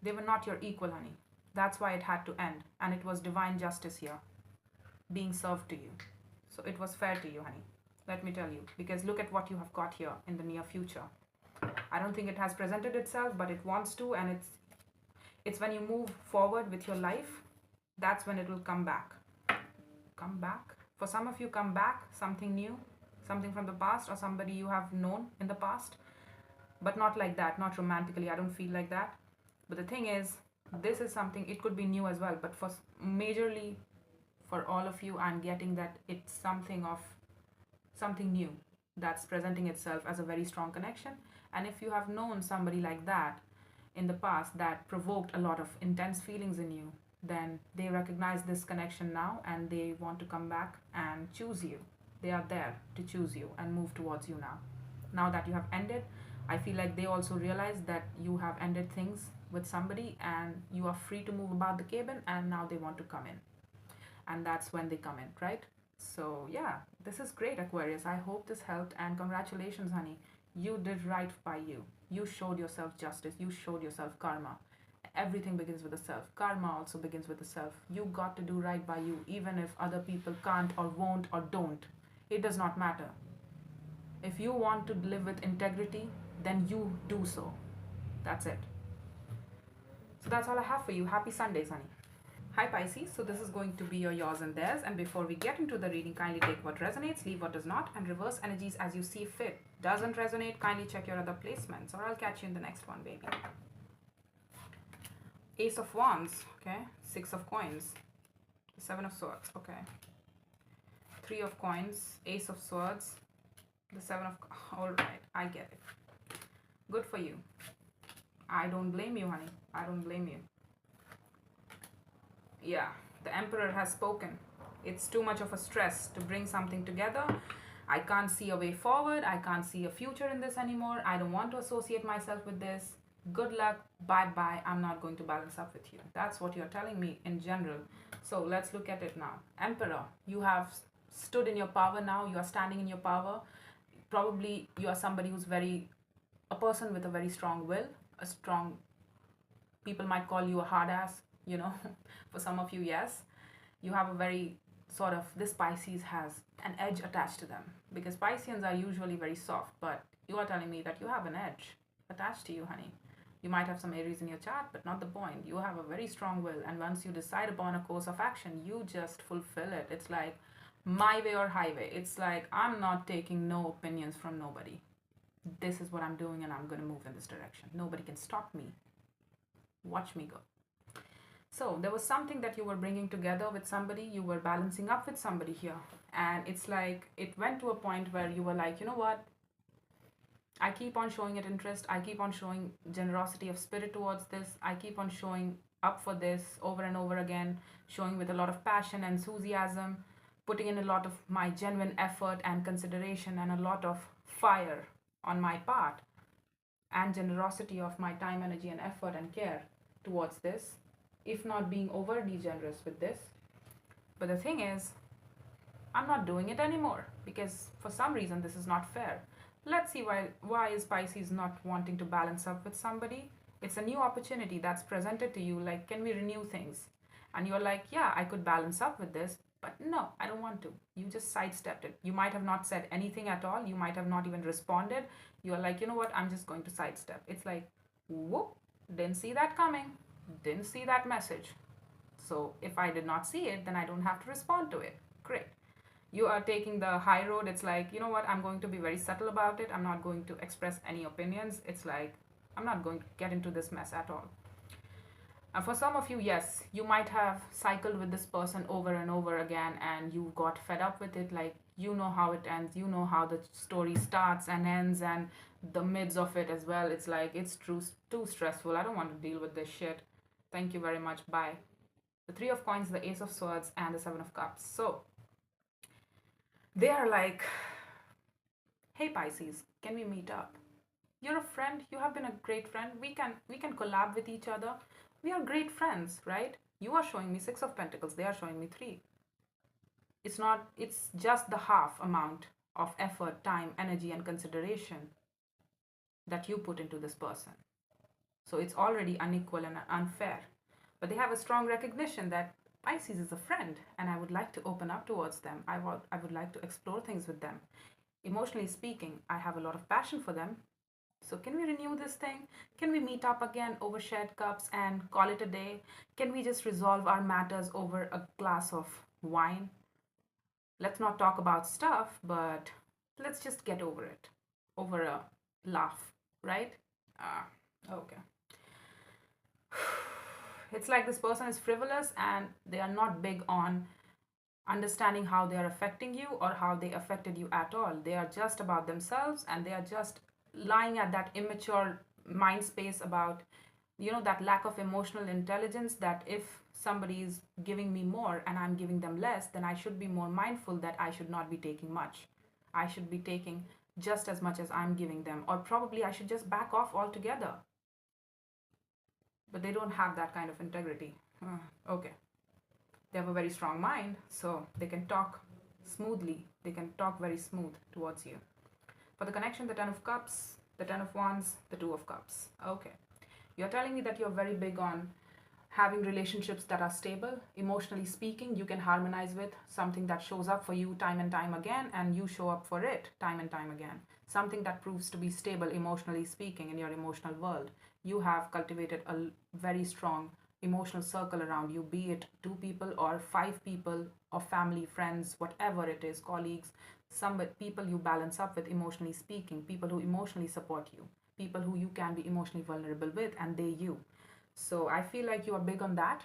they were not your equal, honey. That's why it had to end, and it was divine justice here being served to you. So it was fair to you, honey. Let me tell you, because look at what you have got here in the near future. I don't think it has presented itself, but it wants to, and it's when you move forward with your life, that's when it will come back. Come back. For some of you, come back, something new, something from the past, or somebody you have known in the past, but not like that, not romantically. I don't feel like that. But the thing is, this is something, it could be new as well, but for majorly for all of you, I'm getting that it's something new that's presenting itself as a very strong connection. And if you have known somebody like that in the past that provoked a lot of intense feelings in you, then they recognize this connection now and they want to come back and choose you. They are there to choose you and move towards you now. Now that you have ended, I feel like they also realize that you have ended things with somebody and you are free to move about the cabin, and now they want to come in. And that's when they come in, right? So yeah, this is great, Aquarius. I hope this helped, and congratulations, honey. You did right by you. You showed yourself justice. You showed yourself karma. Everything begins with the self. Karma also begins with the self. You got to do right by you, even if other people can't or won't or don't. It does not matter. If you want to live with integrity, then you do so. That's it. So that's all I have for you. Happy Sundays, honey. Hi Pisces, so this is going to be your yours and theirs, and before we get into the reading, kindly take what resonates, leave what does not, and reverse energies as you see fit. Doesn't resonate, kindly check your other placements, or I'll catch you in the next one, baby. Ace of Wands, okay, Six of Coins, Seven of Swords, okay, Three of Coins, Ace of Swords, the Seven of, all right, I get it. Good for you. I don't blame you, honey. I don't blame you. Yeah, the Emperor has spoken. It's too much of a stress to bring something together. I can't see a way forward. I can't see a future in this anymore. I don't want to associate myself with this. Good luck. Bye bye. I'm not going to balance up with you. That's what you're telling me in general. So let's look at it now. Emperor, you have stood in your power now. You are standing in your power. Probably you are somebody who's a person with a very strong will, a strong, people might call you a hard ass, you know. For some of you, yes, you have a very sort of, this Pisces has an edge attached to them, because Pisceans are usually very soft, but you are telling me that you have an edge attached to you, honey. You might have some Aries in your chart, but not the point. You have a very strong will, and once you decide upon a course of action, you just fulfill it. It's like my way or highway. It's like, I'm not taking no opinions from nobody. This is what I'm doing, and I'm going to move in this direction. Nobody can stop me. Watch me go. So there was something that you were bringing together with somebody, you were balancing up with somebody here. And it's like, it went to a point where you were like, you know what? I keep on showing it interest. I keep on showing generosity of spirit towards this. I keep on showing up for this over and over again, showing with a lot of passion and enthusiasm, putting in a lot of my genuine effort and consideration and a lot of fire on my part and generosity of my time, energy, and effort and care towards this, if not being overly generous with this. But the thing is, I'm not doing it anymore because for some reason this is not fair. Let's see why is Pisces not wanting to balance up with somebody. It's a new opportunity that's presented to you, like, can we renew things? And you're like, yeah, I could balance up with this, but no, I don't want to. You just sidestepped it. You might have not said anything at all. You might have not even responded. You're like, you know what, I'm just going to sidestep. It's like, whoop, didn't see that coming, didn't see that message. So if I did not see it, then I don't have to respond to it. Great. You are taking the high road. It's like, you know what, I'm going to be very subtle about it. I'm not going to express any opinions. It's like, I'm not going to get into this mess at all. And for some of you, yes, you might have cycled with this person over and over again and you got fed up with it. Like, you know how it ends, you know how the story starts and ends, and the mids of it as well. It's like, it's too stressful. I don't want to deal with this shit. Thank you very much. Bye. The Three of Coins, the Ace of Swords, and the Seven of Cups. So they are like, hey Pisces, can we meet up? You're a friend, you have been a great friend. We can collab with each other. We are great friends, right? You are showing me Six of Pentacles, they are showing me three. It's just the half amount of effort, time, energy, and consideration that you put into this person. So it's already unequal and unfair. But they have a strong recognition that Pisces is a friend and I would like to open up towards them. I would like to explore things with them. Emotionally speaking, I have a lot of passion for them. So can we renew this thing? Can we meet up again over shared cups and call it a day? Can we just resolve our matters over a glass of wine? Let's not talk about stuff, but let's just get over it. Over a laugh, right? Okay. It's like this person is frivolous and they are not big on understanding how they are affecting you or how they affected you at all. They are just about themselves and they are just lying at that immature mind space about, that lack of emotional intelligence, that if somebody is giving me more and I'm giving them less, then I should be more mindful that I should not be taking much. I should be taking just as much as I'm giving them, or probably I should just back off altogether. But they don't have that kind of integrity. Okay. They have a very strong mind, so they can talk smoothly. They can talk very smooth towards you. For the connection, the Ten of Cups, the Ten of Wands, the Two of Cups. Okay. You're telling me that you're very big on having relationships that are stable. Emotionally speaking, you can harmonize with something that shows up for you time and time again, and you show up for it time and time again. Something that proves to be stable, emotionally speaking, in your emotional world. You have cultivated a very strong emotional circle around you, be it two people or five people, or family, friends, whatever it is, colleagues, some people you balance up with emotionally speaking, people who emotionally support you, people who you can be emotionally vulnerable with, and they you. So I feel like you are big on that.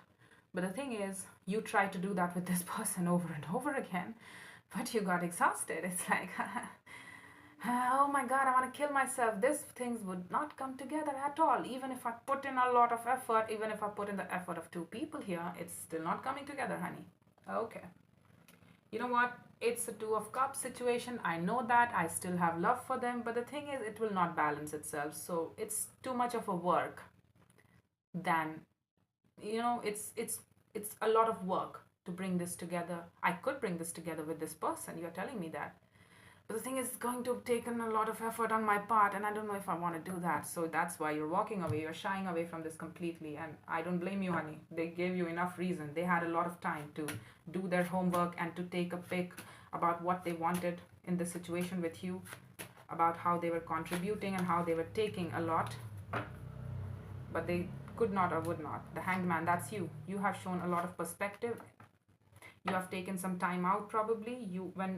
But the thing is, you try to do that with this person over and over again, but you got exhausted. It's like, oh my god, I want to kill myself. These things would not come together at all. Even if I put in a lot of effort, even if I put in the effort of two people here, it's still not coming together, honey. Okay. You know what? It's a Two of Cups situation. I know that. I still have love for them. But the thing is, it will not balance itself. So it's too much of a work than, it's a lot of work to bring this together. I could bring this together with this person. You're telling me that. But the thing is, it's going to have taken a lot of effort on my part, and I don't know if I want to do that. So that's why you're walking away. You're shying away from this completely. And I don't blame you, honey. They gave you enough reason. They had a lot of time to do their homework and to take a pick about what they wanted in the situation with you, about how they were contributing and how they were taking a lot. But they could not or would not. The Hanged Man, that's you. You have shown a lot of perspective. You have taken some time out probably.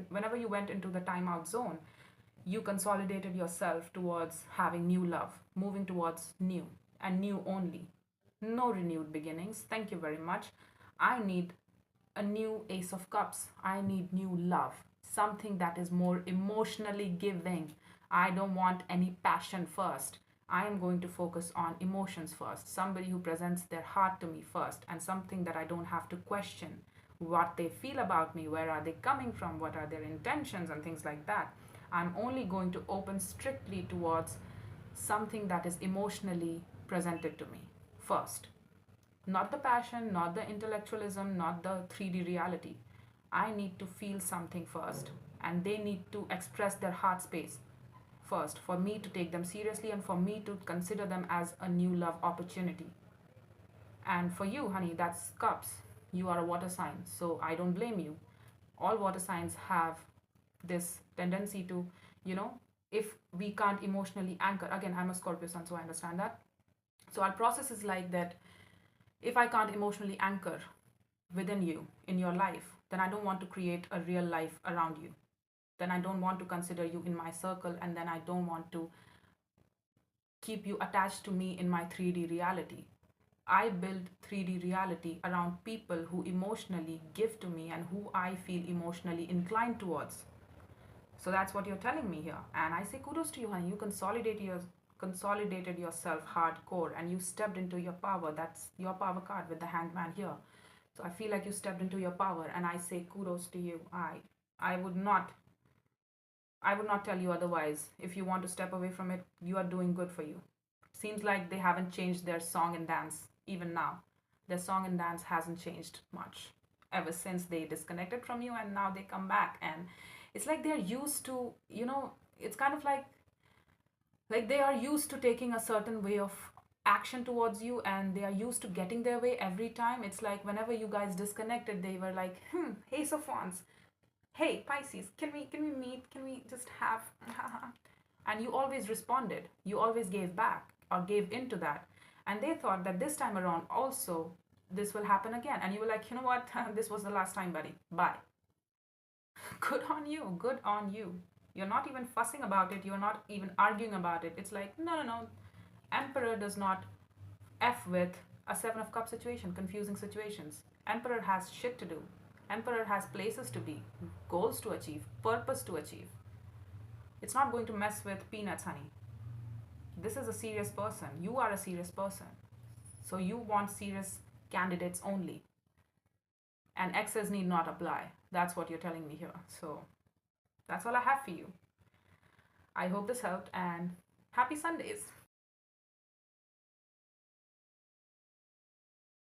Whenever you went into the timeout zone, you consolidated yourself towards having new love, moving towards new and new only. No renewed beginnings. Thank you very much. I need a new Ace of Cups. I need new love. Something that is more emotionally giving. I don't want any passion first. I am going to focus on emotions first. Somebody who presents their heart to me first, and something that I don't have to question what they feel about me, where are they coming from, what are their intentions, and things like that. I'm only going to open strictly towards something that is emotionally presented to me first. Not the passion, not the intellectualism, not the 3D reality. I need to feel something first, and they need to express their heart space first for me to take them seriously and for me to consider them as a new love opportunity. And for you, honey, that's cups. You are a water sign, so I don't blame you. All water signs have this tendency to, you know, if we can't emotionally anchor, again, I'm a Scorpio sun, so I understand that. So our process is like that. If I can't emotionally anchor within you in your life, then I don't want to create a real life around you. Then I don't want to consider you in my circle, and then I don't want to keep you attached to me in my 3D reality. I build 3D reality around people who emotionally give to me and who I feel emotionally inclined towards. So that's what you're telling me here. And I say kudos to you, honey. You consolidated yourself hardcore and you stepped into your power. That's your power card with the hangman here. So I feel like you stepped into your power and I say kudos to you. I would not tell you otherwise. If you want to step away from it, you are doing good for you. Seems like they haven't changed their song and dance even now. Their song and dance hasn't changed much ever since they disconnected from you and now they come back, and it's like they're used to, it's kind of like they are used to taking a certain way of action towards you and they are used to getting their way every time. It's like whenever you guys disconnected, they were like, hey Sophons, hey Pisces, can we meet, can we just have and you always responded, you always gave back or gave into that, and they thought that this time around also this will happen again, and you were like, you know what, this was the last time, buddy, bye. Good on you, good on you. You're not even fussing about it, you're not even arguing about it. It's like, no, no, no. Emperor does not F with a Seven of Cups situation, confusing situations. Emperor has shit to do. Emperor has places to be, goals to achieve, purpose to achieve. It's not going to mess with peanuts, honey. This is a serious person. You are a serious person. So you want serious candidates only. And exes need not apply. That's what you're telling me here. So that's all I have for you. I hope this helped and happy Sundays.